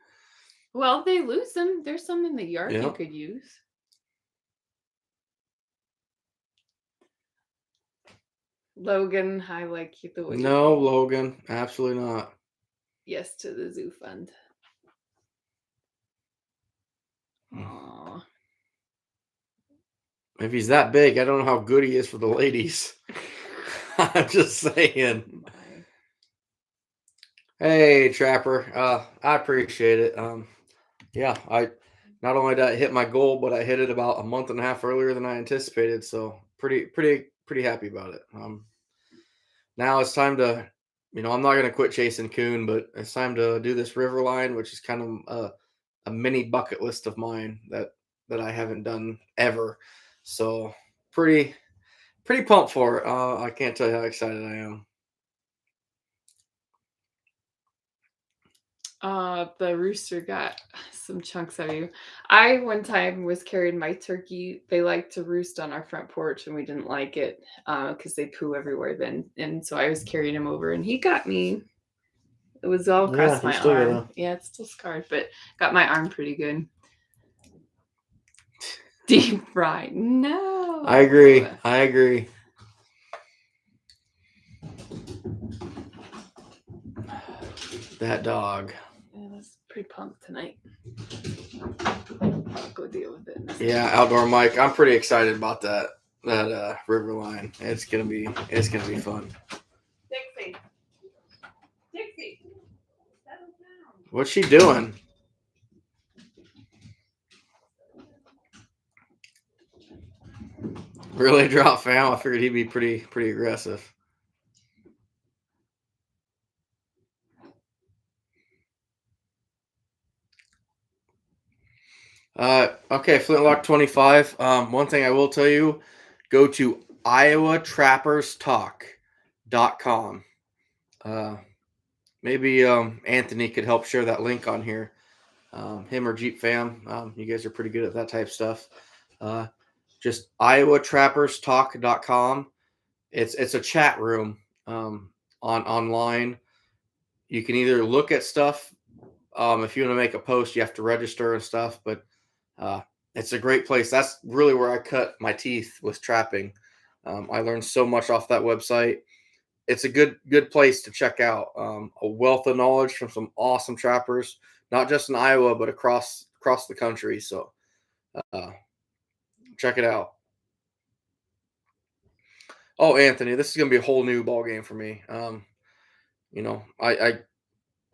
Well, they lose them. There's some in the yard you could use. Logan, I like you the way. No, Logan, absolutely not. Yes to the zoo fund. Aww. If he's that big, I don't know how good he is for the ladies. I'm just saying. Bye. Hey, Trapper. I appreciate it. Yeah, I not only did I hit my goal, but I hit it about a month and a half earlier than I anticipated. So pretty happy about it. Now it's time to, I'm not going to quit chasing coon, but it's time to do this river line, which is kind of a mini bucket list of mine that I haven't done ever. So pretty pumped for it. I can't tell you how excited I am. The rooster got some chunks of you. I one time was carrying my turkey. They like to roost on our front porch, and we didn't like it because they poo everywhere then. And so I was carrying him over, and he got me. It was all across my arm. Yeah, it's still scarred, but got my arm pretty good. Deep fried. No. I agree. That dog. Yeah, that's pretty pumped tonight. I'll go deal with it. Yeah, outdoor Mike. I'm pretty excited about that river line. It's gonna be fun. Dixie. What's she doing? Really drop fam? I figured he'd be pretty aggressive. Okay, Flintlock 25. One thing I will tell you, go to iowatrapperstalk.com. Maybe Anthony could help share that link on here. Him or Jeep Fam. You guys are pretty good at that type stuff. Just iowatrapperstalk.com. It's a chat room online. You can either look at stuff. If you want to make a post, you have to register and stuff, but it's a great place. That's really where I cut my teeth with trapping. I learned so much off that website. It's a good place to check out. A wealth of knowledge from some awesome trappers, not just in Iowa, but across the country. So check it out. Oh, Anthony, this is going to be a whole new ball game for me. I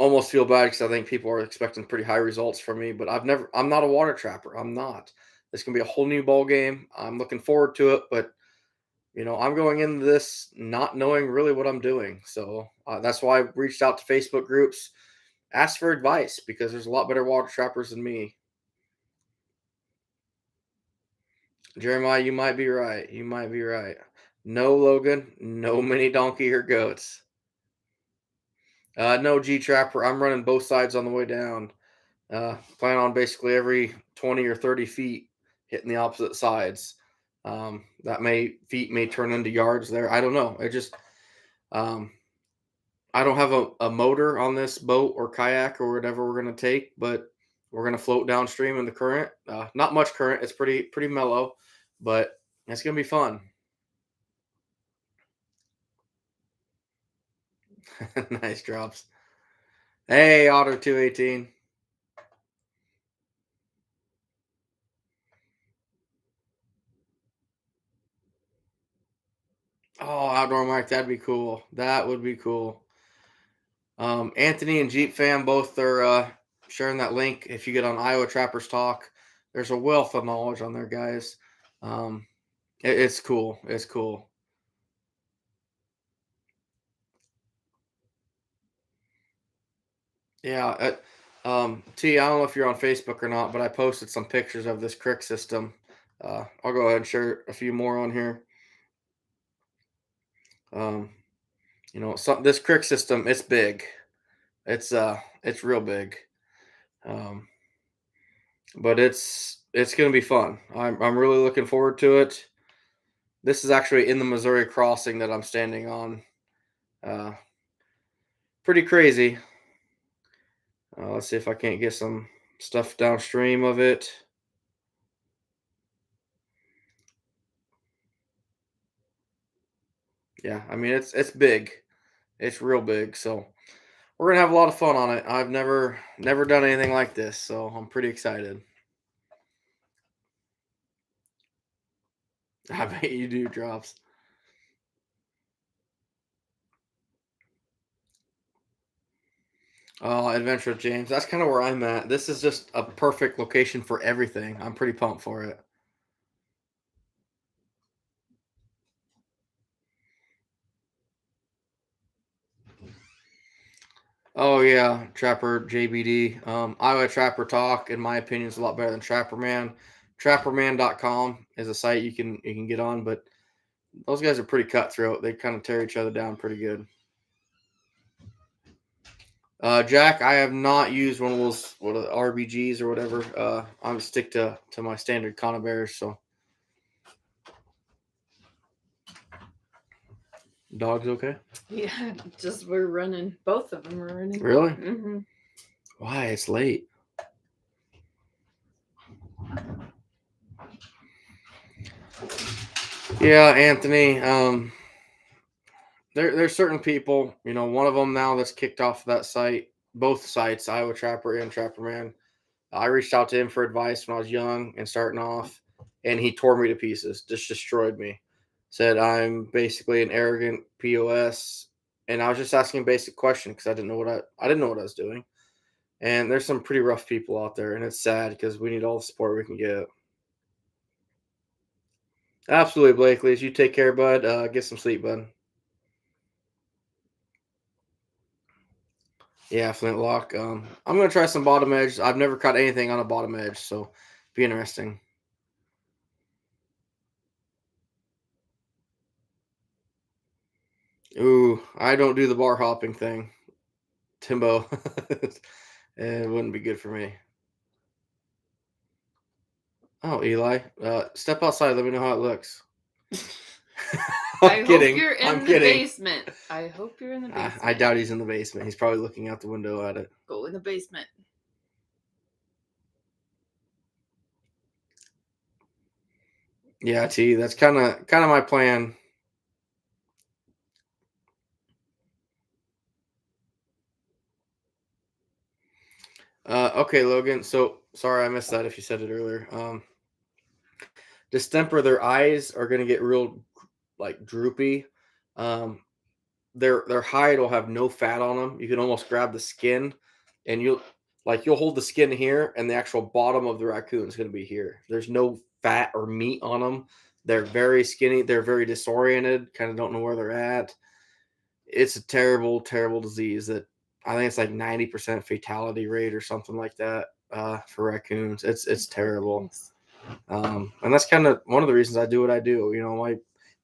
almost feel bad because I think people are expecting pretty high results from me, but I'm not a water trapper. I'm not. It's gonna be a whole new ball game. I'm looking forward to it, but I'm going into this not knowing really what I'm doing. So that's why I reached out to Facebook groups, asked for advice because there's a lot better water trappers than me. Jeremiah, you might be right. You might be right. No, Logan, no mini donkey or goats. No G trapper. I'm running both sides on the way down. Plan on basically every 20 or 30 feet hitting the opposite sides. That feet may turn into yards there. I don't know. Um, I don't have a motor on this boat or kayak or whatever we're going to take, but we're going to float downstream in the current. Not much current. It's pretty mellow, but it's going to be fun. Nice drops. Hey, Otter 218. Oh, outdoor mic, that'd be cool. That would be cool. Anthony and Jeep Fam both are sharing that link. If you get on Iowa Trappers Talk, there's a wealth of knowledge on there, guys. It's cool. It's cool. Yeah. T, I don't know if you're on Facebook or not, but I posted some pictures of this crick system. I'll go ahead and share a few more on here. This crick system, it's big. It's real big. But it's gonna be fun. I'm really looking forward to it. This is actually in the Missouri crossing that I'm standing on. Uh, Pretty crazy. Let's see if I can't get some stuff downstream of it. Yeah, I mean it's big. It's real big. So we're gonna have a lot of fun on it. I've never done anything like this, so I'm pretty excited. I bet you do, drops. Oh, Adventure with James. That's kind of where I'm at. This is just a perfect location for everything. I'm pretty pumped for it. Oh yeah, Trapper JBD. Iowa Trapper Talk, in my opinion, is a lot better than Trapper Man. Trapperman.com is a site you can get on, but those guys are pretty cutthroat. They kind of tear each other down pretty good. Jack, I have not used one of those RBGs or whatever. I'm stick to my standard Conibears. So dog's okay. Yeah, just we're running. Both of them are running. Really? Mm-hmm. Why? It's late. Yeah, Anthony. There's certain people. One of them now that's kicked off that site. Both sites, Iowa Trapper and Trapper Man. I reached out to him for advice when I was young and starting off, and he tore me to pieces, just destroyed me. Said I'm basically an arrogant POS, and I was just asking a basic question because I didn't know what I was doing. And there's some pretty rough people out there, and it's sad because we need all the support we can get. Absolutely, Blakely. As you take care, bud. Get some sleep, bud. Yeah, Flintlock. I'm gonna try some bottom edge. I've never caught anything on a bottom edge, so be interesting. Ooh, I don't do the bar hopping thing, Timbo. It wouldn't be good for me. Oh, Eli, step outside. Let me know how it looks. I'm kidding. Hope you're in I'm the kidding. basement. I hope you're in the basement. I doubt he's in the basement. He's probably looking out the window at it. Go in the basement. Yeah, T. That's kind of my plan. Okay, Logan. So sorry I missed that if you said it earlier. Distemper, their eyes are gonna get real like droopy. their hide will have no fat on them. You can almost grab the skin, and you'll hold the skin here, and the actual bottom of the raccoon is going to be here. There's no fat or meat on them. They're very skinny. They're very disoriented. Kind of don't know where they're at. It's a terrible, terrible disease that I think it's like 90% fatality rate or something like that for raccoons. It's terrible. And that's kind of one of the reasons I do what I do. My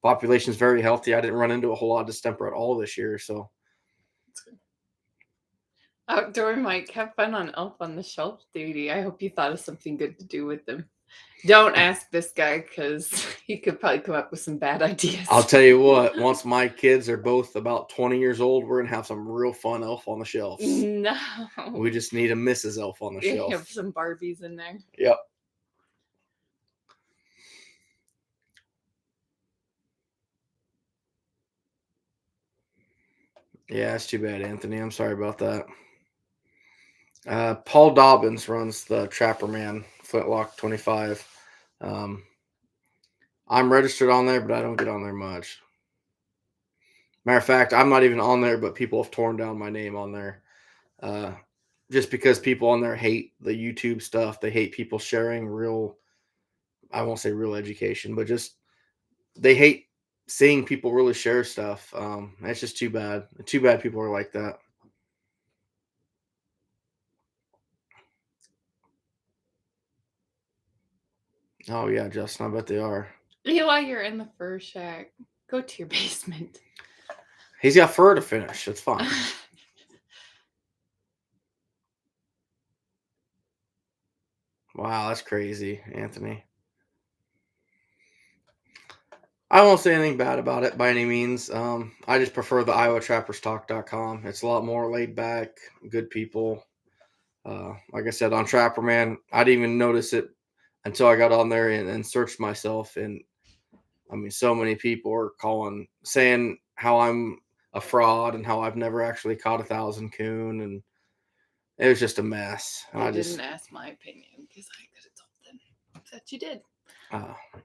population is very healthy. I didn't run into a whole lot of distemper at all this year. So Outdoor Mike, have fun on Elf on the Shelf duty. I hope you thought of something good to do with them. Don't ask this guy because he could probably come up with some bad ideas. I'll tell you what, once my kids are both about 20 years old, we're going to have some real fun Elf on the Shelves. No. We just need a Mrs. Elf on the You Shelf. have some Barbies in there. Yep. Yeah, it's too bad, Anthony. I'm sorry about that. Paul Dobbins runs the Trapper Man Flintlock 25. I'm registered on there, but I don't get on there much. Matter of fact, I'm not even on there, but people have torn down my name on there. Just because people on there hate the YouTube stuff. They hate people sharing real, I won't say real education, but just they hate seeing people really share stuff. It's just too bad. Too bad people are like that. Oh yeah, Justin, I bet they are. Eli, you're in the fur shack. Go to your basement. He's got fur to finish. It's fine. Wow, that's crazy, Anthony. I won't say anything bad about it by any means. I just prefer the IowaTrappersTalk.com. It's a lot more laid back, good people. Like I said, on Trapper Man, I didn't even notice it until I got on there and searched myself. And I mean, so many people are saying how I'm a fraud and how I've never actually caught 1,000 coon. And it was just a mess. And I didn't ask my opinion because I could have told them that you did.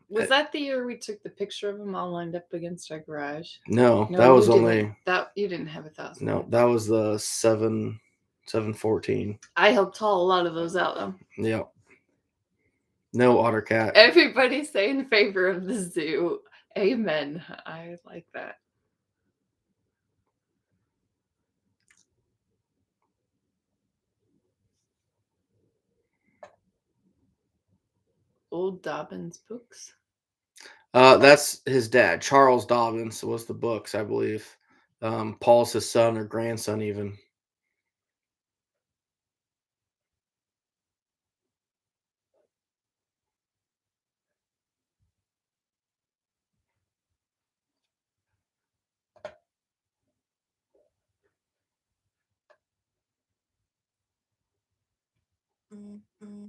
Was that the year we took the picture of them all lined up against our garage? No, that was only that you didn't have 1,000. No, that was the 714. I helped haul a lot of those out though. Yep. No otter cat. Everybody say in favor of the zoo. Amen. I like that. Old Dobbins books. That's his dad. Charles Dobbins was the books, I believe. Paul's his son or grandson, even. Mm-hmm.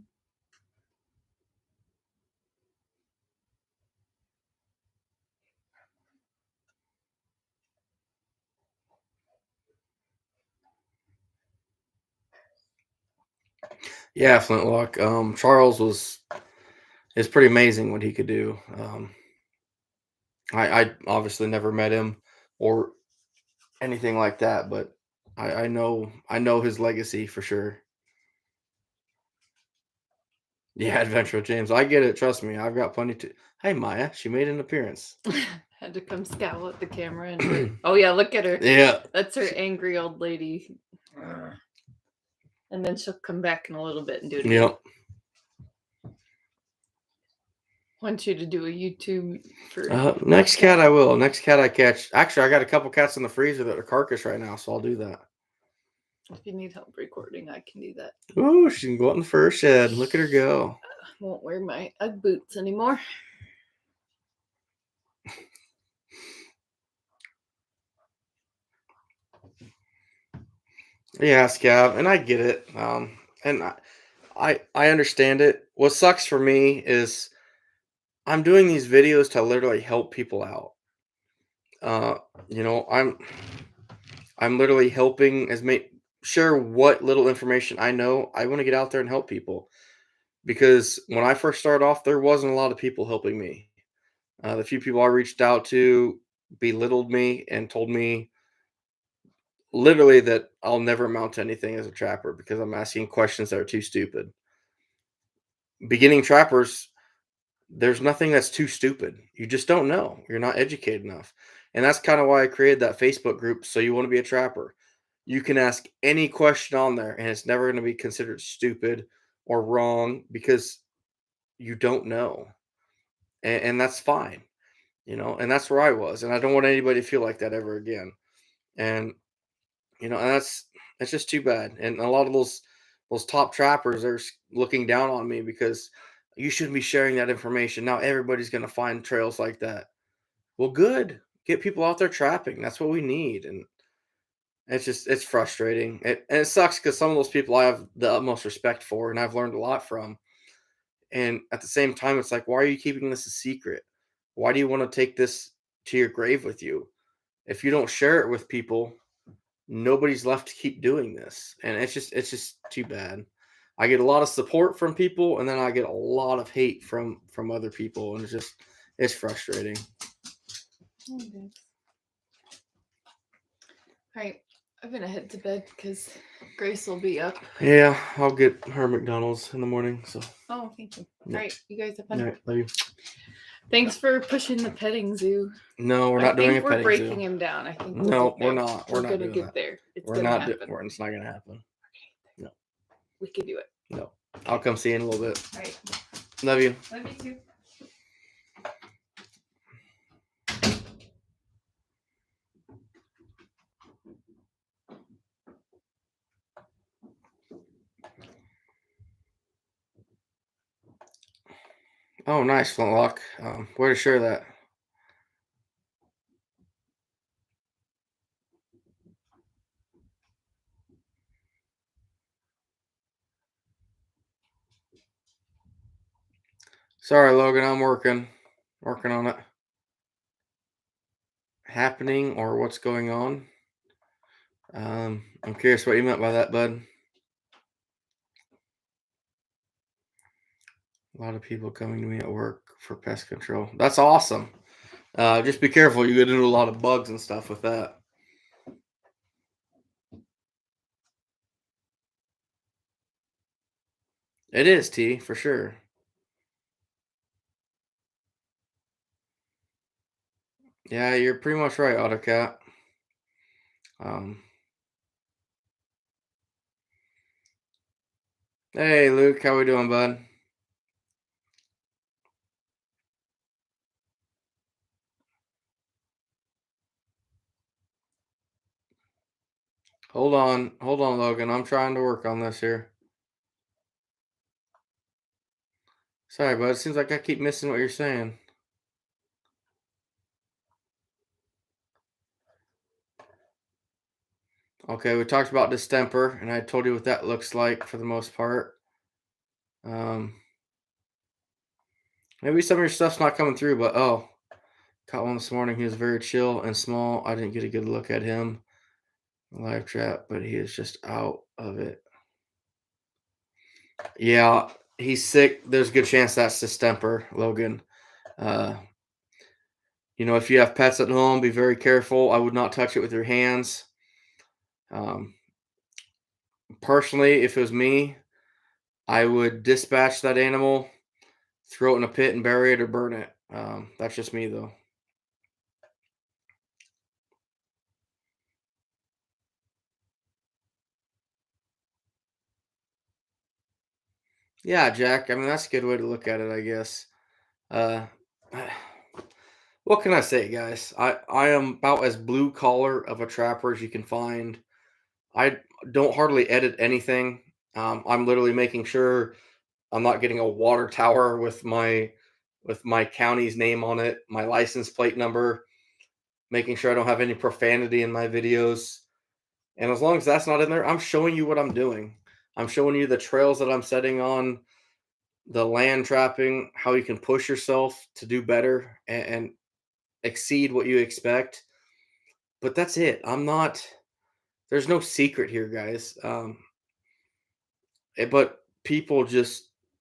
Yeah, Flintlock. Charles is pretty amazing what he could do. I obviously never met him or anything like that, but I know his legacy for sure. Yeah, Adventure with James. I get it. Trust me. I've got plenty to. Hey, Maya. She made an appearance. Had to come scowl at the camera and oh yeah, look at her. Yeah. That's her angry old lady. And then she'll come back in a little bit and do it again. Yep. Want you to do a YouTube for next cat I will. Next cat I catch. Actually, I got a couple cats in the freezer that are carcass right now, so I'll do that. If you need help recording, I can do that. Oh, she can go out in the fur shed. Look at her go. I won't wear my Ugg boots anymore. Yeah, Scab, and I get it. And I understand it. What sucks for me is I'm doing these videos to literally help people out. I'm literally helping share what little information I know. I want to get out there and help people because when I first started off, there wasn't a lot of people helping me. The few people I reached out to belittled me and told me literally that I'll never amount to anything as a trapper because I'm asking questions that are too stupid. Beginning trappers, there's nothing that's too stupid. You just don't know. You're not educated enough. And that's kind of why I created that Facebook group. So you want to be a trapper. You can ask any question on there and it's never going to be considered stupid or wrong because you don't know. And that's fine, and that's where I was. And I don't want anybody to feel like that ever again. And, and that's just too bad. And a lot of those top trappers are looking down on me because you shouldn't be sharing that information. Now everybody's going to find trails like that. Well, good. Get people out there trapping. That's what we need. And it's frustrating. And it sucks because some of those people I have the utmost respect for and I've learned a lot from. And at the same time, it's like, why are you keeping this a secret? Why do you want to take this to your grave with you? If you don't share it with people, nobody's left to keep doing this. And it's just too bad. I get a lot of support from people and then I get a lot of hate from other people, and it's frustrating. All right. I'm going to head to bed because Grace will be up. Yeah, I'll get her McDonald's in the morning. So. Oh, thank you. Yeah. All right. You guys have fun. All right, love you. Thanks for pushing the petting zoo. No, we're not doing a petting zoo. We're breaking him down. I think no, we're not. We're not gonna doing get that. there. It's we're gonna not. happen. It's not gonna happen. Okay. No. We can do it. No. I'll come see you in a little bit. All right. Love you. Love you too. Oh, nice, Flintlock. Way to share that. Sorry, Logan, I'm working on it. Happening or what's going on? I'm curious what you meant by that, bud. A lot of people coming to me at work for pest control. That's awesome. Just be careful. You get into a lot of bugs and stuff with that. It is, T, for sure. Yeah, you're pretty much right, AutoCat. Hey, Luke, how we doing, bud? Hold on, Logan. I'm trying to work on this here. Sorry, bud. It seems like I keep missing what you're saying. Okay, we talked about distemper, and I told you what that looks like for the most part. Maybe some of your stuff's not coming through, but oh, caught one this morning. He was very chill and small. I didn't get a good look at him. Live trap, but he is just out of it. Yeah, he's sick. There's a good chance that's distemper, Logan. If you have pets at home, be very careful. I would not touch it with your hands. Personally, if it was me, I would dispatch that animal, throw it in a pit and bury it or burn it. That's just me, though. Yeah, Jack. I mean, that's a good way to look at it, I guess. What can I say, guys? I am about as blue collar of a trapper as you can find. I don't hardly edit anything. I'm literally making sure I'm not getting a water tower with my county's name on it, my license plate number, making sure I don't have any profanity in my videos. And as long as that's not in there, I'm showing you what I'm doing. I'm showing you the trails that I'm setting on, the land trapping, how you can push yourself to do better and exceed what you expect. But that's it. There's no secret here, guys. But people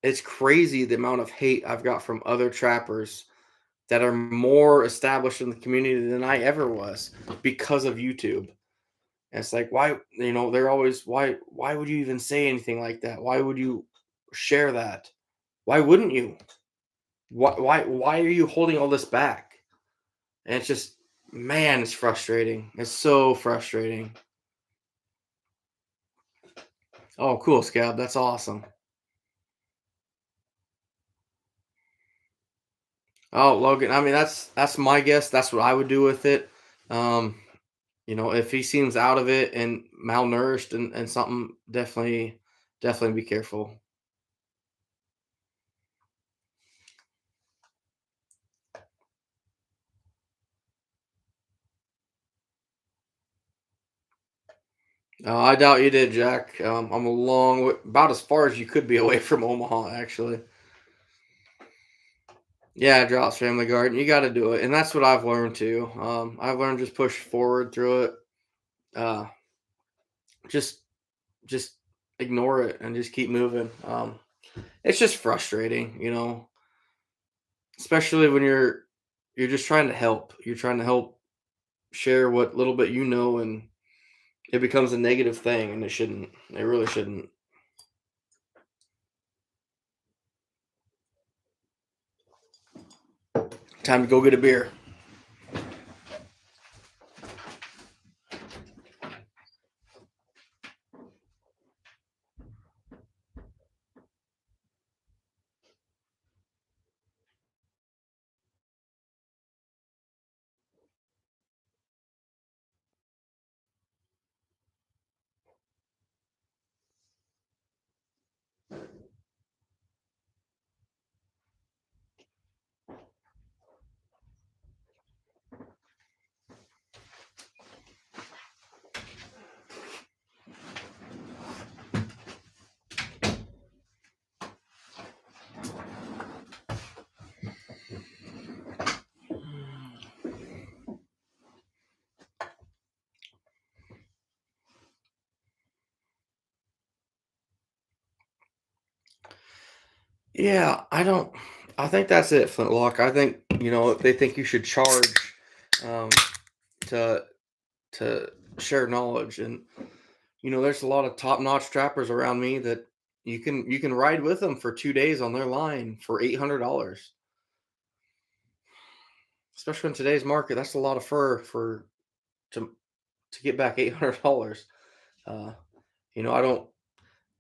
it's crazy the amount of hate I've got from other trappers that are more established in the community than I ever was because of YouTube. And it's like, why, they're always, why would you even say anything like that? Why would you share that? Why wouldn't you? Why are you holding all this back? And it's just, man, it's frustrating. It's so frustrating. Oh, cool, Scab. That's awesome. Oh, Logan. I mean, that's my guess. That's what I would do with it. Um, if he seems out of it and malnourished and something, definitely be careful. I doubt you did, Jack. I'm a long way, about as far as you could be away from Omaha, actually. Yeah, Drops Family Garden. You got to do it, and that's what I've learned too. I've learned just push forward through it. Uh, just just ignore it and just keep moving. It's just frustrating, especially when you're just trying to help. You're trying to help share what little bit and it becomes a negative thing, and it shouldn't. It really shouldn't. Time to go get a beer. Yeah, I don't. I think that's it, Flintlock. I think they think you should charge um, to share knowledge, and there's a lot of top-notch trappers around me that you can ride with them for 2 days on their line for $800. Especially in today's market, that's a lot of fur for to get back $800. Uh,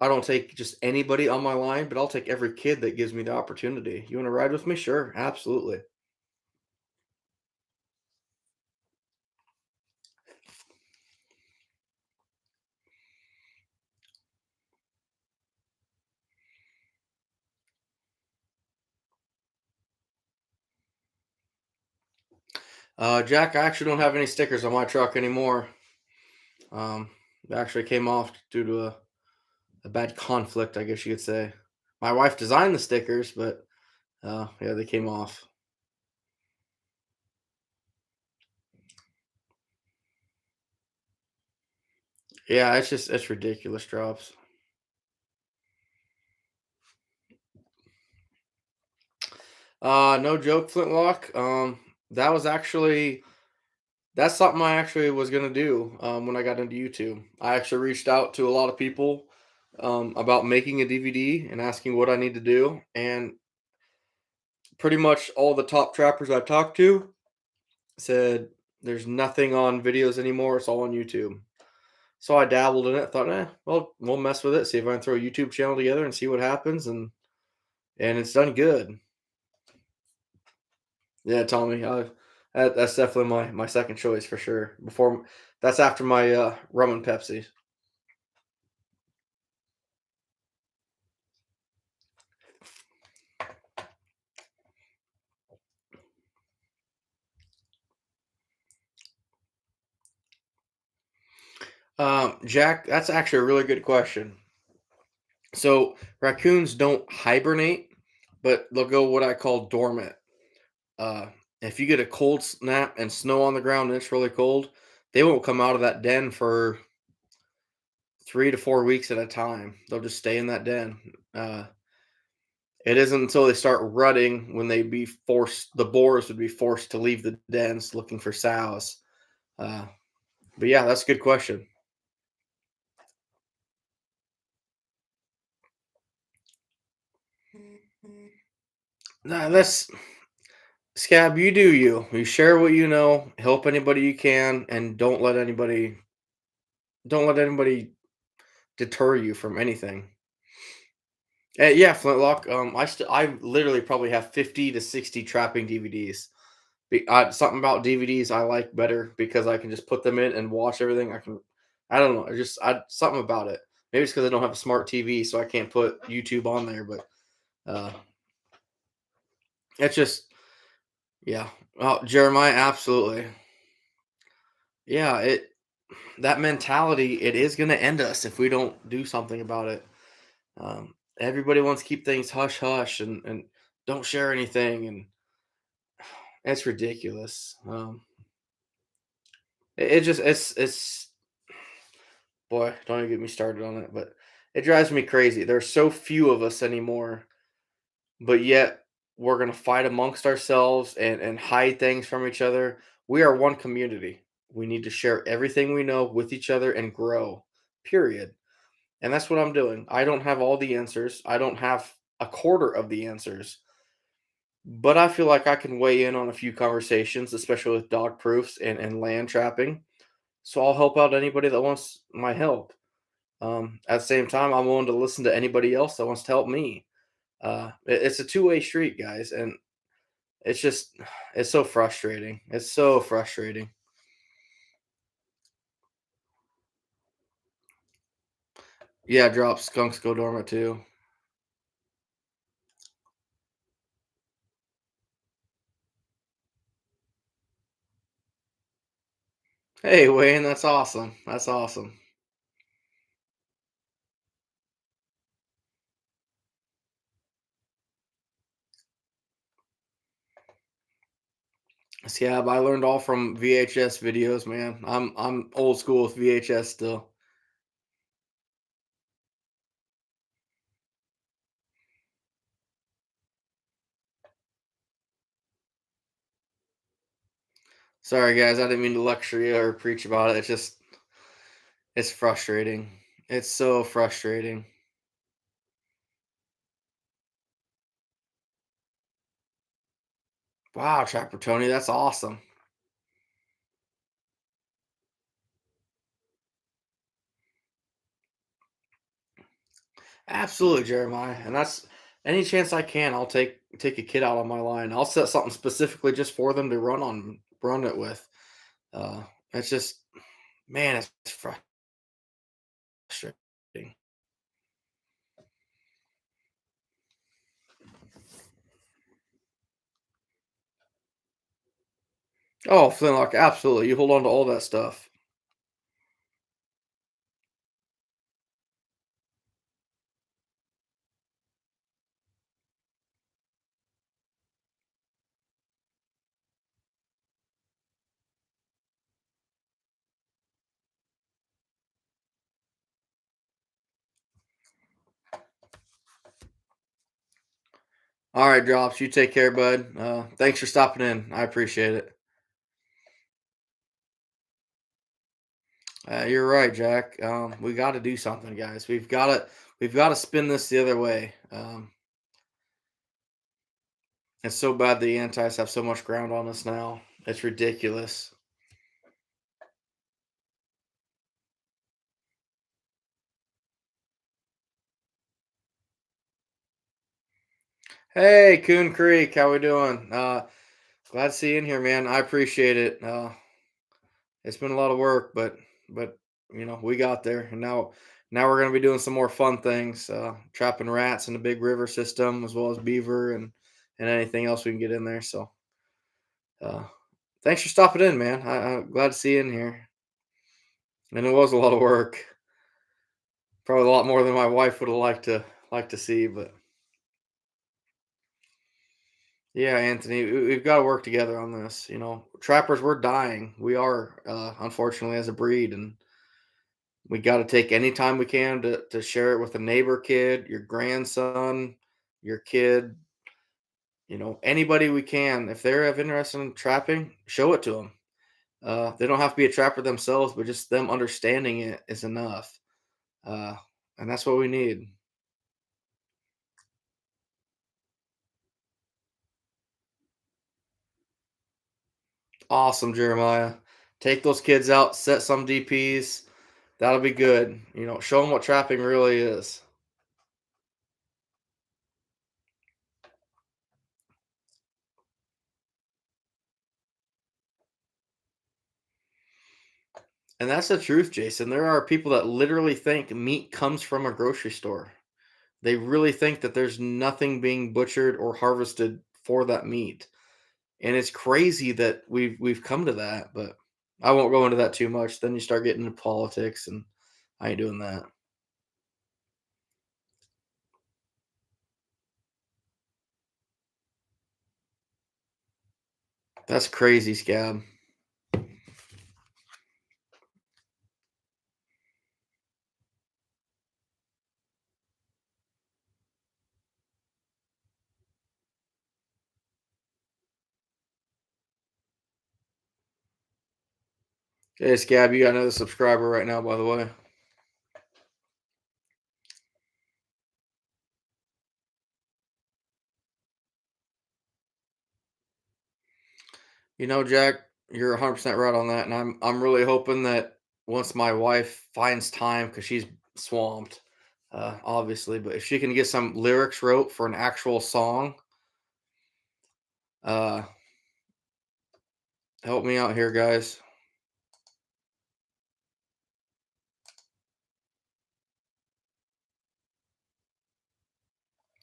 I don't take just anybody on my line, but I'll take every kid that gives me the opportunity. You want to ride with me? Sure, absolutely. Jack, I actually don't have any stickers on my truck anymore. Um, they actually came off due to a bad conflict, I guess you could say. My wife designed the stickers, but yeah, they came off. Yeah, it's ridiculous drops. No joke, Flintlock. That was actually that's something I actually was gonna do when I got into YouTube. I actually reached out to a lot of people about making a DVD and asking what I need to do, and pretty much all the top trappers I talked to said there's nothing on videos anymore. It's all on YouTube. So I dabbled in it. Thought, well, we'll mess with it. See if I can throw a YouTube channel together and see what happens. And it's done good. Yeah, Tommy, that's definitely my second choice for sure. That's after my rum and Pepsi. Jack, that's actually a really good question. So raccoons don't hibernate, but they'll go what I call dormant. Uh, if you get a cold snap and snow on the ground and it's really cold, they won't come out of that den for 3 to 4 weeks at a time. They'll just stay in that den. It isn't until they start rutting when the boars would be forced to leave the dens looking for sows. Uh, but yeah, that's a good question. Nah, that's Scab. You do you. You share what you know. Help anybody you can, and don't let anybody deter you from anything. Yeah, Flintlock. I literally probably have 50 to 60 trapping DVDs. Something about DVDs I like better because I can just put them in and watch everything. I don't know. Something about it. Maybe it's because I don't have a smart TV, so I can't put YouTube on there. But uh, it's just, yeah. Oh, Jeremiah, absolutely. Yeah, that mentality, it is going to end us if we don't do something about it. Everybody wants to keep things hush hush and don't share anything, and it's ridiculous. It just it's boy, don't even get me started on it, but it drives me crazy. There's so few of us anymore, but yet we're gonna fight amongst ourselves and hide things from each other. We are one community. We need to share everything we know with each other and grow. Period. And that's what I'm doing. I don't have all the answers. I don't have a quarter of the answers, but I feel like I can weigh in on a few conversations, especially with dog proofs and land trapping. So I'll help out anybody that wants my help. At the same time, I'm willing to listen to anybody else that wants to help me. It's a two-way street, guys, and it's just it's so frustrating. It's so frustrating. Yeah, drop skunks go dormant too. Hey, Wayne, that's awesome. That's awesome. So, yeah, but I learned all from VHS videos, man. I'm old school with VHS still. Sorry, guys, I didn't mean to lecture you or preach about it. It's frustrating. It's so frustrating. Wow, Trapper Tony, that's awesome. Absolutely, Jeremiah. And that's any chance I can, I'll take a kid out on my line. I'll set something specifically just for them to run it with. Uh, it's just, man, it's frustrating. Oh, Flintlock, absolutely. You hold on to all that stuff. All right, Drops. You take care, bud. Thanks for stopping in. I appreciate it. You're right, Jack. We got to do something, guys. We've got to spin this the other way. It's so bad the antis have so much ground on us now. It's ridiculous. Hey, Coon Creek, how we doing? Glad to see you in here, man. I appreciate it. It's been a lot of work, but we got there, and now we're gonna be doing some more fun things, trapping rats in the big river system as well as beaver and anything else we can get in there. So, uh, thanks for stopping in, man. I'm glad to see you in here, and it was a lot of work, probably a lot more than my wife would have liked to see, but yeah, Anthony, we've got to work together on this. Trappers, we're dying. We are, unfortunately, as a breed, and we got to take any time we can to share it with a neighbor kid, your grandson, your kid. Anybody we can. If they're of interest in trapping, show it to them. They don't have to be a trapper themselves, but just them understanding it is enough. Uh, and that's what we need. Awesome, Jeremiah. Take those kids out, set some DPs. That'll be good. Show them what trapping really is. And that's the truth, Jason. There are people that literally think meat comes from a grocery store. They really think that there's nothing being butchered or harvested for that meat. And it's crazy that we've come to that, but I won't go into that too much. Then you start getting into politics, and I ain't doing that. That's crazy, Scab. Hey, Scab, you got another subscriber right now, by the way. Jack, you're 100% right on that, and I'm really hoping that once my wife finds time, because she's swamped, obviously, but if she can get some lyrics wrote for an actual song, uh, help me out here, guys.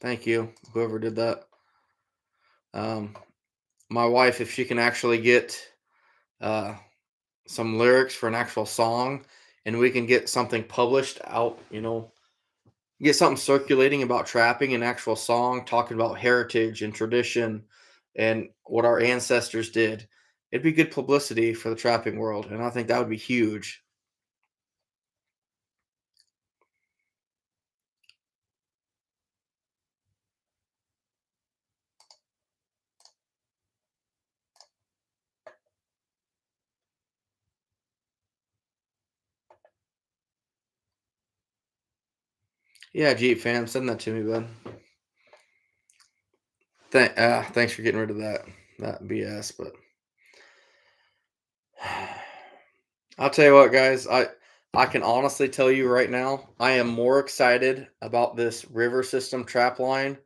Thank you, whoever did that. Um, my wife, if she can actually get uh, some lyrics for an actual song, and we can get something published out, get something circulating about trapping, an actual song talking about heritage and tradition and what our ancestors did. It'd be good publicity for the trapping world, and I think that would be huge. Yeah, Jeep fam, send that to me, bud. Thanks for getting rid of that BS, but I'll tell you what, guys, I can honestly tell you right now, I am more excited about this river system trap line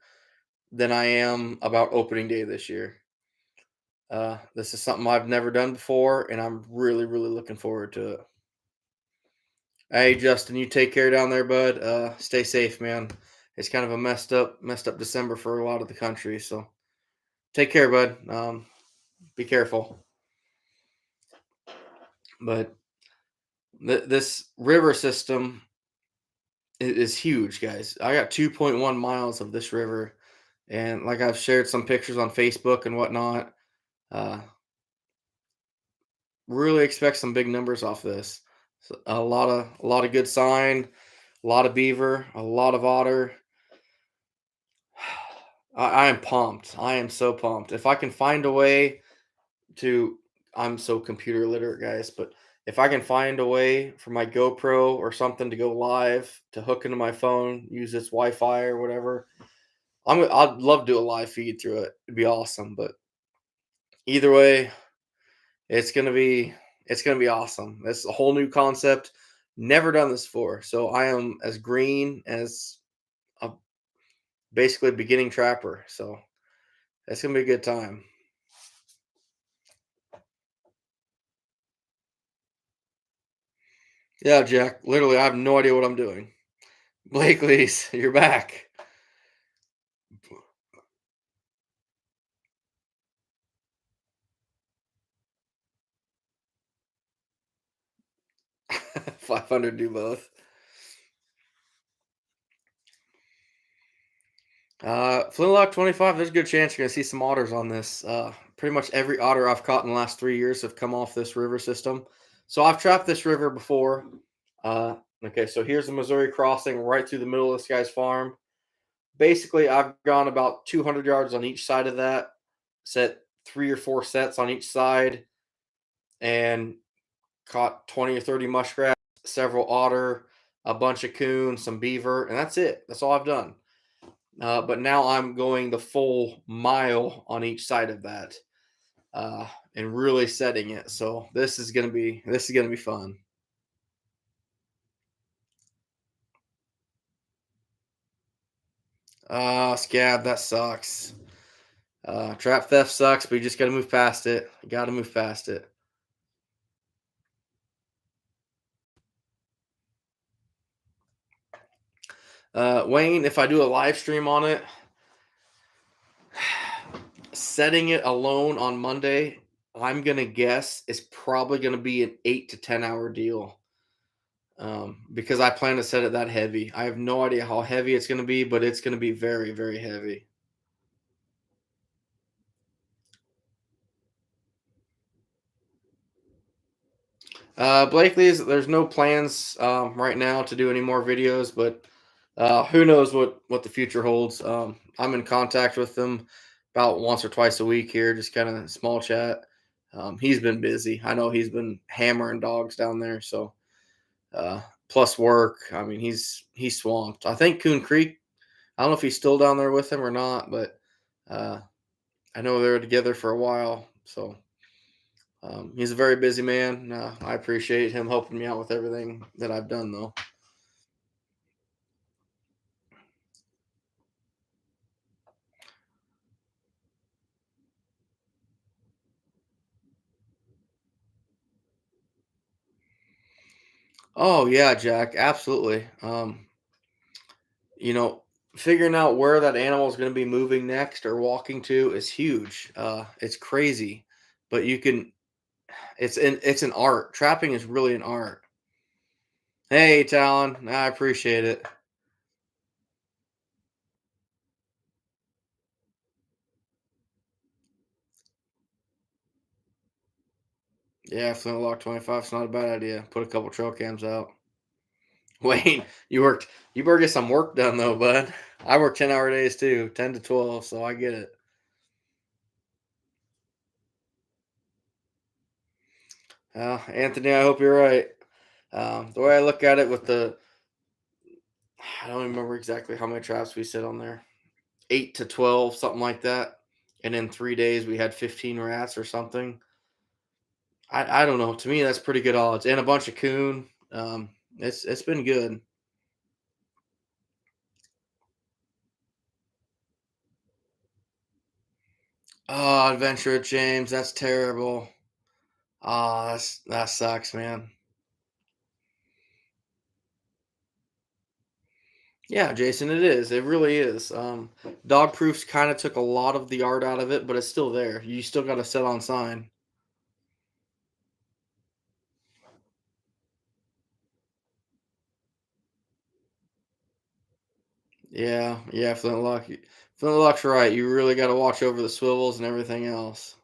than I am about opening day this year. This is something I've never done before, and I'm really, really looking forward to it. Hey, Justin, you take care down there, bud. Stay safe, man. It's kind of a messed up December for a lot of the country, so take care, bud. Be careful. But this river system is huge, guys. I got 2.1 miles of this river, and like I've shared some pictures on Facebook and whatnot. Uh, really expect some big numbers off this. So a lot of good sign, a lot of beaver, a lot of otter. I am pumped. I am so pumped. If I can find a way to, I'm so computer literate, guys, but if I can find a way for my GoPro or something to go live, to hook into my phone, use its Wi-Fi or whatever, I'd love to do a live feed through it. It'd be awesome. But either way, it's gonna be it's gonna be awesome. It's a whole new concept. Never done this before, so I am as green as a basically beginning trapper. So it's gonna be a good time. Yeah, Jack. Literally, I have no idea what I'm doing. Blakely's, you're back. 500 do both. Flintlock 25, there's a good chance you're going to see some otters on this. Pretty much every otter I've caught in the last 3 years have come off this river system. So I've trapped this river before. Okay, so here's the Missouri crossing right through the middle of this guy's farm. Basically, I've gone about 200 yards on each side of that, set 3 or 4 sets on each side, and caught 20 or 30 muskrats, several otter, a bunch of coon, some beaver, and that's it. That's all I've done. But now I'm going the full mile on each side of that. and really setting it. So this is gonna be fun. Scab, that sucks. Trap theft sucks, but you just got to move past it. You got to move past it. Wayne, if I do a live stream on it, setting it alone on Monday, I'm gonna guess is probably gonna be an 8 to 10 hour deal. Because I plan to set it that heavy. I have no idea how heavy it's gonna be, but it's gonna be very, very heavy. Blakely's, there's no plans right now to do any more videos, but who knows what the future holds. I'm in contact with them about once or twice a week here, just kind of small chat. He's been busy. I know he's been hammering dogs down there, so uh, plus work. I mean, he's swamped. I think Coon Creek. I don't know if he's still down there with him or not, but uh, I know they were together for a while. So he's a very busy man. I appreciate him helping me out with everything that I've done, though. Oh yeah, Jack, absolutely. You know, figuring out where that animal is going to be moving next or walking to is huge. It's crazy, but you can. It's an art. Trapping is really an art. Hey, Talon, I appreciate it. Yeah, Flintlock 25 is not a bad idea. Put a couple trail cams out. Wayne, you better get some work done though, bud. I work 10-hour days too, 10 to 12, so I get it. Anthony, I hope you're right. The way I look at it with I don't remember exactly how many traps we set on there. 8 to 12, something like that. And in 3 days we had 15 rats or something. I don't know. To me, that's pretty good odds. And a bunch of coon. It's been good. Oh, Adventure at James, that's terrible. Oh, that sucks, man. Yeah, Jason, it is. It really is. Dog proofs kind of took a lot of the art out of it, but it's still there. You still got to set on sign. Yeah, yeah, Flintlock. Flintlock's right. You really got to watch over the swivels and everything else.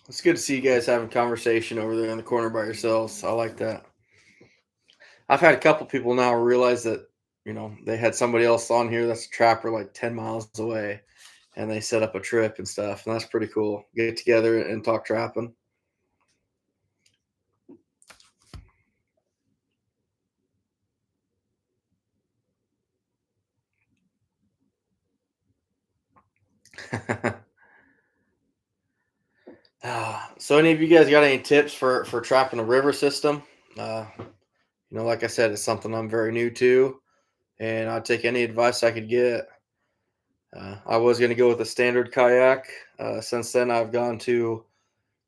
It's good to see you guys having conversation over there in the corner by yourselves. I like that. I've had a couple people now realize that they had somebody else on here that's a trapper like 10 miles away, and they set up a trip and stuff, and that's pretty cool. Get together and talk trapping. So, any of you guys got any tips for trapping a river system? Like I said, it's something I'm very new to, and I'd take any advice I could get. I was going to go with a standard kayak. Since then, I've gone to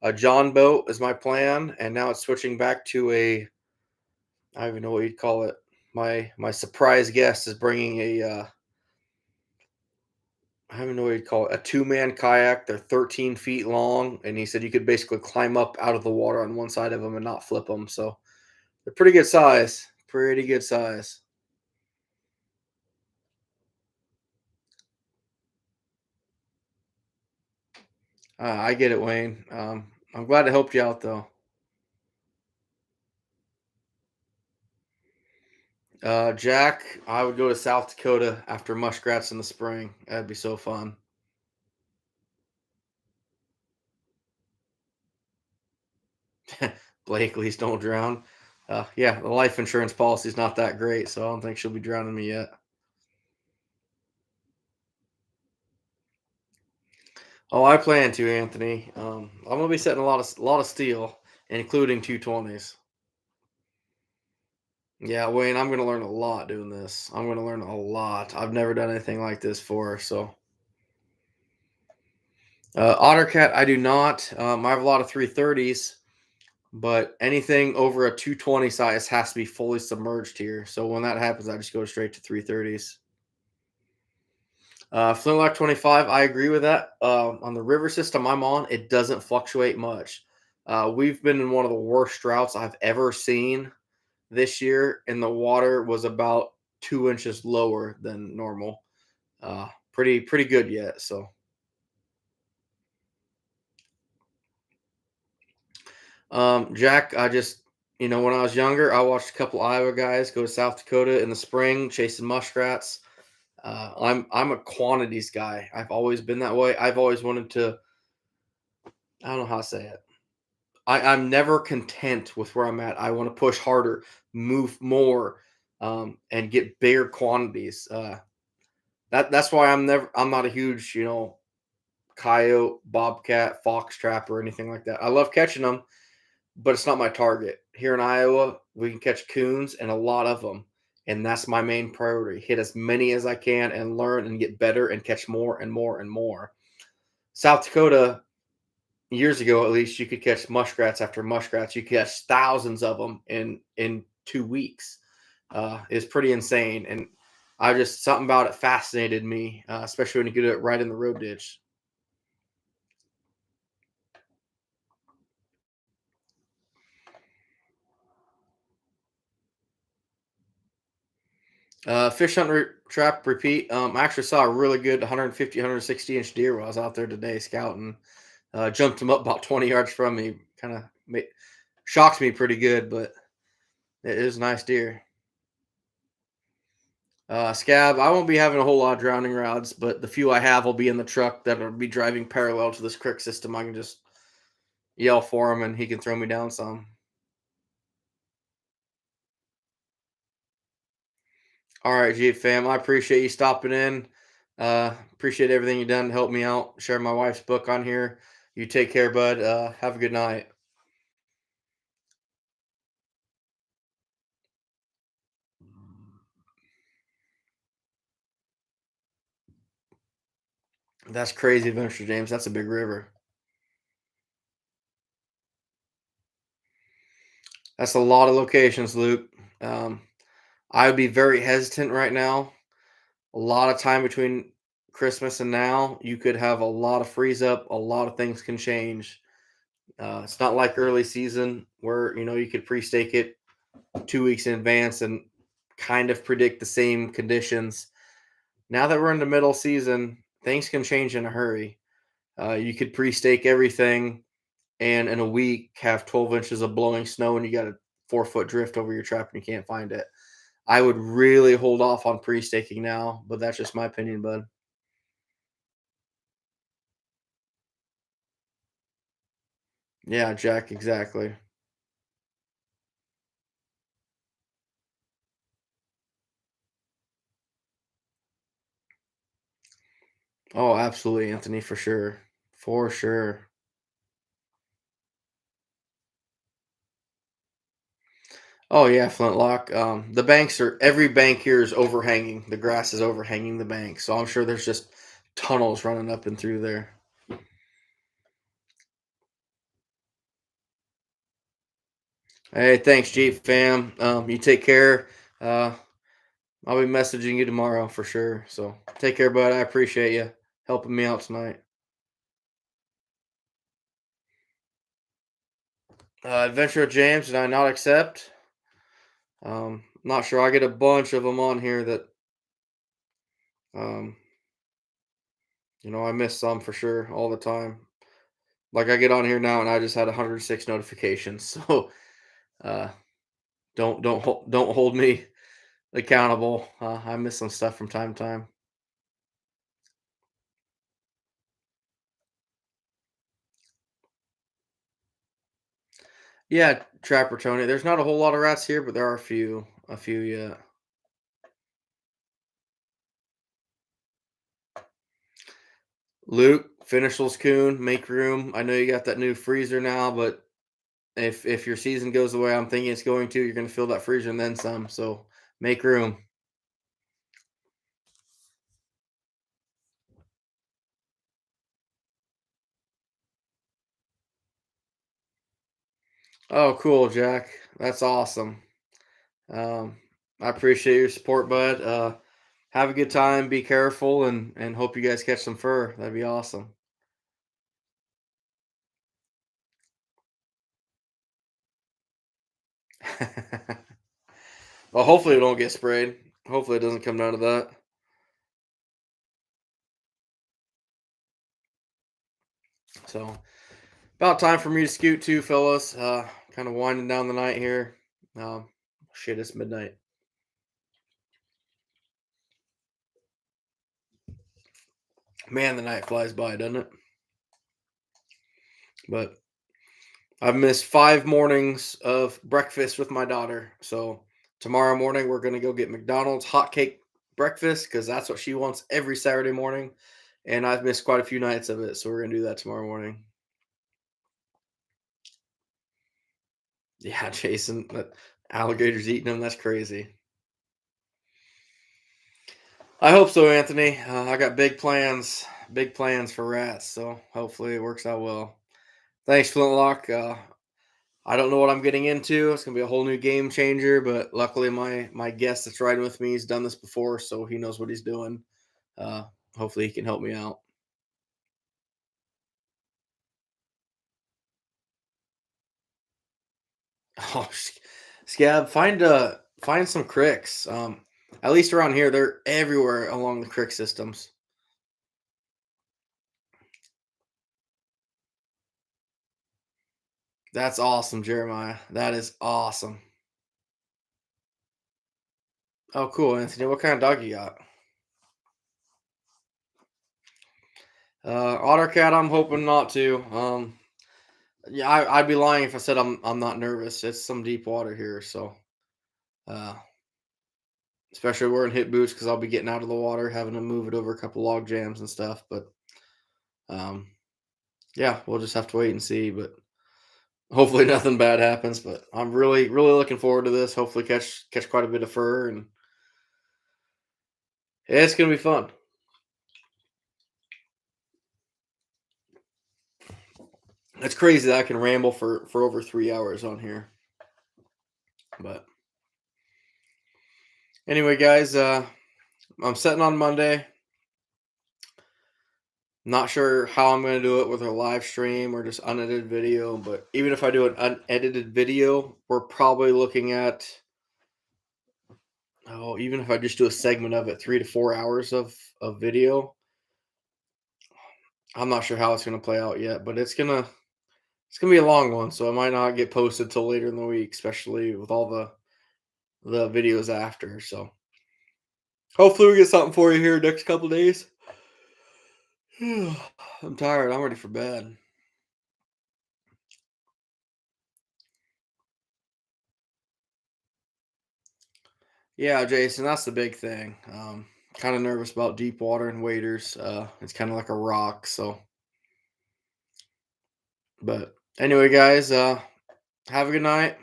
a John boat is my plan, and now it's switching back to a I don't even know what you'd call it. My surprise guest is bringing a I don't even know what you'd call it, a two-man kayak. They're 13 feet long, and he said you could basically climb up out of the water on one side of them and not flip them. So they're pretty good size. Pretty good size. I get it, Wayne. I'm glad I helped you out, though. Jack, I would go to South Dakota after muskrats in the spring. That'd be so fun. Blakely's don't drown. Yeah, the life insurance policy's not that great, so I don't think she'll be drowning me yet. Oh, I plan to, Anthony. I'm gonna be setting a lot of steel, including 220s. Yeah, Wayne, I'm gonna learn a lot doing this. I'm gonna learn a lot. I've never done anything like this before, so. OtterCat, I do not. I have a lot of 330s, but anything over a 220 size has to be fully submerged here. So when that happens, I just go straight to 330s. Flintlock 25, I agree with that. On the river system I'm on, it doesn't fluctuate much. We've been in one of the worst droughts I've ever seen this year, and the water was about 2 inches lower than normal. Pretty good yet. So, Jack, when I was younger, I watched a couple Iowa guys go to South Dakota in the spring chasing muskrats. I'm a quantities guy. I've always been that way. I've always wanted to. I don't know how to say it. I'm never content with where I'm at. I want to push harder, move more, and get bigger quantities. That's why I'm not a huge coyote, bobcat, fox trap or anything like that. I love catching them, but it's not my target. Here in Iowa, we can catch coons and a lot of them, and that's my main priority. Hit as many as I can and learn and get better and catch more and more and more. South Dakota, years ago at least, you could catch muskrats after muskrats. You could catch thousands of them in 2 weeks. It's pretty insane, and I just something about it fascinated me, especially when you get it right in the road ditch. Fish hunt trap repeat. I actually saw a really good 150, 160-inch deer while I was out there today scouting. Jumped him up about 20 yards from me. Kind of shocked me pretty good, but it is a nice deer. Scab, I won't be having a whole lot of drowning rods, but the few I have will be in the truck that'll be driving parallel to this creek system. I can just yell for him and he can throw me down some. All right, Jeep fam. I appreciate you stopping in. Appreciate everything you've done to help me out. Share my wife's book on here. You take care, bud. Have a good night. That's crazy adventure, James. That's a big river. That's a lot of locations, Luke. Um, I would be very hesitant right now. A lot of time between Christmas and now, you could have a lot of freeze up. A lot of things can change. It's not like early season where you could pre-stake it 2 weeks in advance and kind of predict the same conditions. Now that we're in the middle season, things can change in a hurry. You could pre-stake everything and in a week have 12 inches of blowing snow and you got a 4 foot drift over your trap and you can't find it. I would really hold off on pre-staking now, but that's just my opinion, bud. Yeah, Jack, exactly. Oh, absolutely, Anthony, for sure. For sure. Oh yeah, Flintlock. The banks are every bank here is overhanging. The grass is overhanging the bank, so I'm sure there's just tunnels running up and through there. Hey, thanks, Jeep fam. You take care. Uh, I'll be messaging you tomorrow for sure. So take care, bud. I appreciate you helping me out tonight. Adventure of James, did I not accept? Not sure. I get a bunch of them on here that um, I miss some for sure all the time. Like I get on here now and I just had 106 notifications. So uh, don't hold me accountable. I miss some stuff from time to time. Yeah, Trapper Tony. There's not a whole lot of rats here, but there are a few. Yeah. Luke, finish those coon, make room. I know you got that new freezer now, but if your season goes the way I'm thinking it's going to, you're going to fill that freezer and then some. So make room. Oh, cool, Jack. That's awesome. Um, I appreciate your support, bud. Have a good time. Be careful, and hope you guys catch some fur. That'd be awesome. Well, hopefully it don't get sprayed. Hopefully it doesn't come down to that. So about time for me to scoot too, fellas. Kind of winding down the night here. Um, Shit, it's midnight. Man, the night flies by, doesn't it? But I've missed 5 mornings of breakfast with my daughter. So tomorrow morning we're gonna go get McDonald's hot cake breakfast because that's what she wants every Saturday morning. And I've missed quite a few nights of it, so we're gonna do that tomorrow morning. Yeah, Jason, that alligators eating them. That's crazy. I hope so, Anthony. I got big plans for rats. So hopefully it works out well. Thanks, Flintlock. I don't know what I'm getting into. It's gonna be a whole new game changer, but luckily my guest that's riding with me has done this before, so he knows what he's doing. Uh, Hopefully he can help me out. Oh, Scab, find some cricks. At least around here, they're everywhere along the crick systems. That's awesome, Jeremiah. That is awesome. Oh, cool, Anthony. What kind of dog you got? Otter cat. I'm hoping not to. Yeah, I'd be lying if I said I'm not nervous. It's some deep water here, so uh, especially wearing hip boots because I'll be getting out of the water, having to move it over a couple log jams and stuff. But um, yeah, we'll just have to wait and see. But hopefully nothing bad happens. But I'm really looking forward to this. Hopefully catch quite a bit of fur, and it's gonna be fun. It's crazy that I can ramble for over 3 hours on here. But anyway, guys, I'm setting on Monday. Not sure how I'm going to do it, with a live stream or just unedited video. But even if I do an unedited video, we're probably looking at, even if I just do a segment of it, 3 to 4 hours of video. I'm not sure how it's going to play out yet, but it's gonna be a long one, so it might not get posted till later in the week, especially with all the videos after. So hopefully we get something for you here next couple days. I'm tired. I'm ready for bed. Yeah, Jason, that's the big thing. Kind of nervous about deep water and waders. It's kind of like a rock. So, but anyway, guys, have a good night.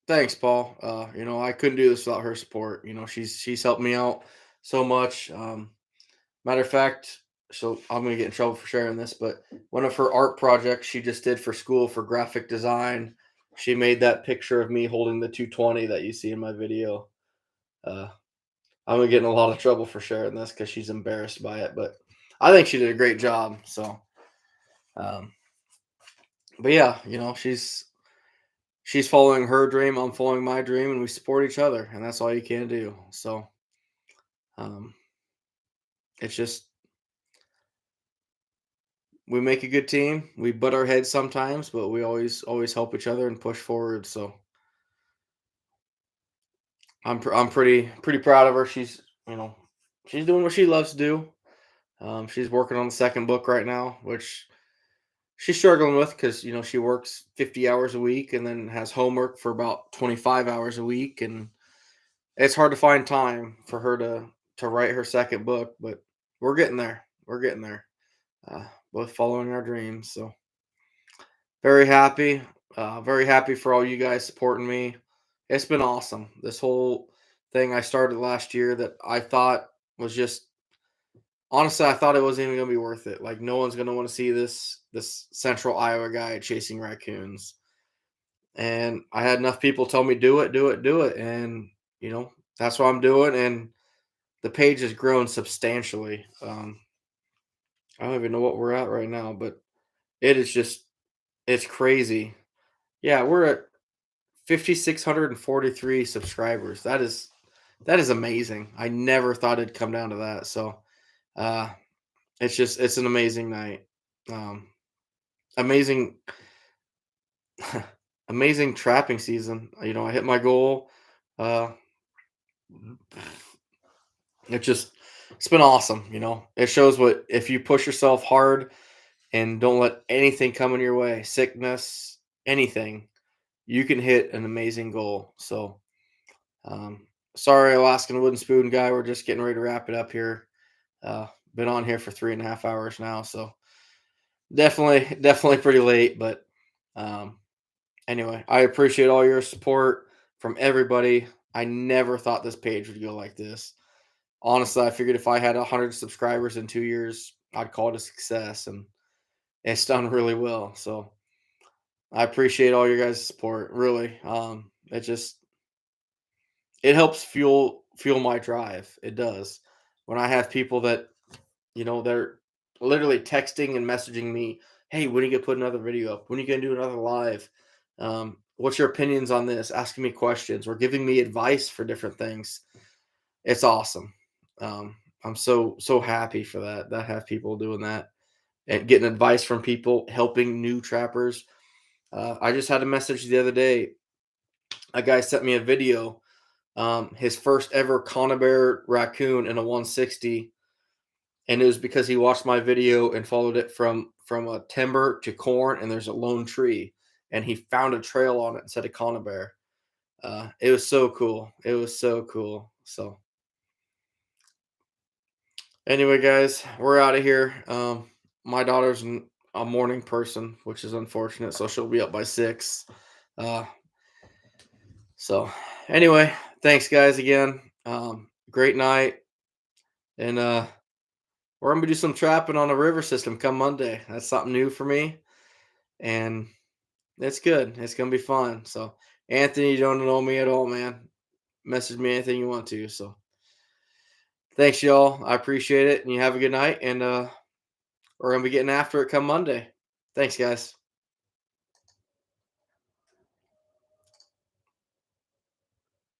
Thanks, Paul. I couldn't do this without her support. She's helped me out so much. Matter of fact, so I'm gonna get in trouble for sharing this, but one of her art projects she just did for school for graphic design, she made that picture of me holding the 220 that you see in my video. Uh, I'm gonna get in a lot of trouble for sharing this because she's embarrassed by it, but I think she did a great job. So, um, but yeah, she's following her dream, I'm following my dream, and we support each other, and that's all you can do. So, um, it's just we make a good team. We butt our heads sometimes, but we always help each other and push forward. So I'm pretty proud of her. She's doing what she loves to do. She's working on the second book right now, which she's struggling with because she works 50 hours a week and then has homework for about 25 hours a week, and it's hard to find time for her to write her second book. But we're getting there. We're getting there. Both following our dreams. So very happy. Very happy for all you guys supporting me. It's been awesome. This whole thing I started last year that I thought was just honestly, I thought it wasn't even gonna be worth it. Like no one's gonna want to see this central Iowa guy chasing raccoons. And I had enough people tell me do it, do it, do it. And that's what I'm doing. And the page has grown substantially. I don't even know what we're at right now, but it is just it's crazy. Yeah, we're at 5,643 subscribers. That is amazing. I never thought it'd come down to that. So uh it's an amazing night. Um amazing amazing trapping season. I hit my goal. Uh it's been awesome. It shows what if you push yourself hard and don't let anything come in your way, sickness, anything, you can hit an amazing goal. So sorry, Alaskan Wooden Spoon guy. We're just getting ready to wrap it up here. Been on here for 3.5 hours now, so definitely pretty late. But um, anyway, I appreciate all your support from everybody. I never thought this page would go like this. Honestly, I figured if I had 100 subscribers in 2 years, I'd call it a success, and it's done really well. So I appreciate all your guys' support. Really, it helps fuel my drive. It does. When I have people that they're literally texting and messaging me, "Hey, when are you gonna put another video up? When are you gonna do another live? What's your opinions on this?" Asking me questions or giving me advice for different things. It's awesome. I'm so happy for that. That I have people doing that and getting advice from people, helping new trappers. I just had a message the other day. A guy sent me a video. His first ever conibear raccoon in a 160, and it was because he watched my video and followed it from a timber to corn, and there's a lone tree, and he found a trail on it and said a conibear. It was so cool. It was so cool. So anyway, guys, we're out of here. My daughter's a morning person, which is unfortunate, so she'll be up by 6. Uh, so anyway, thanks guys again. Great night, and we're gonna do some trapping on a river system come Monday. That's something new for me, and it's good. It's gonna be fun. So, Anthony, you don't know me at all, man. Message me anything you want to. So, thanks, y'all. I appreciate it, and you have a good night. And we're gonna be getting after it come Monday. Thanks, guys.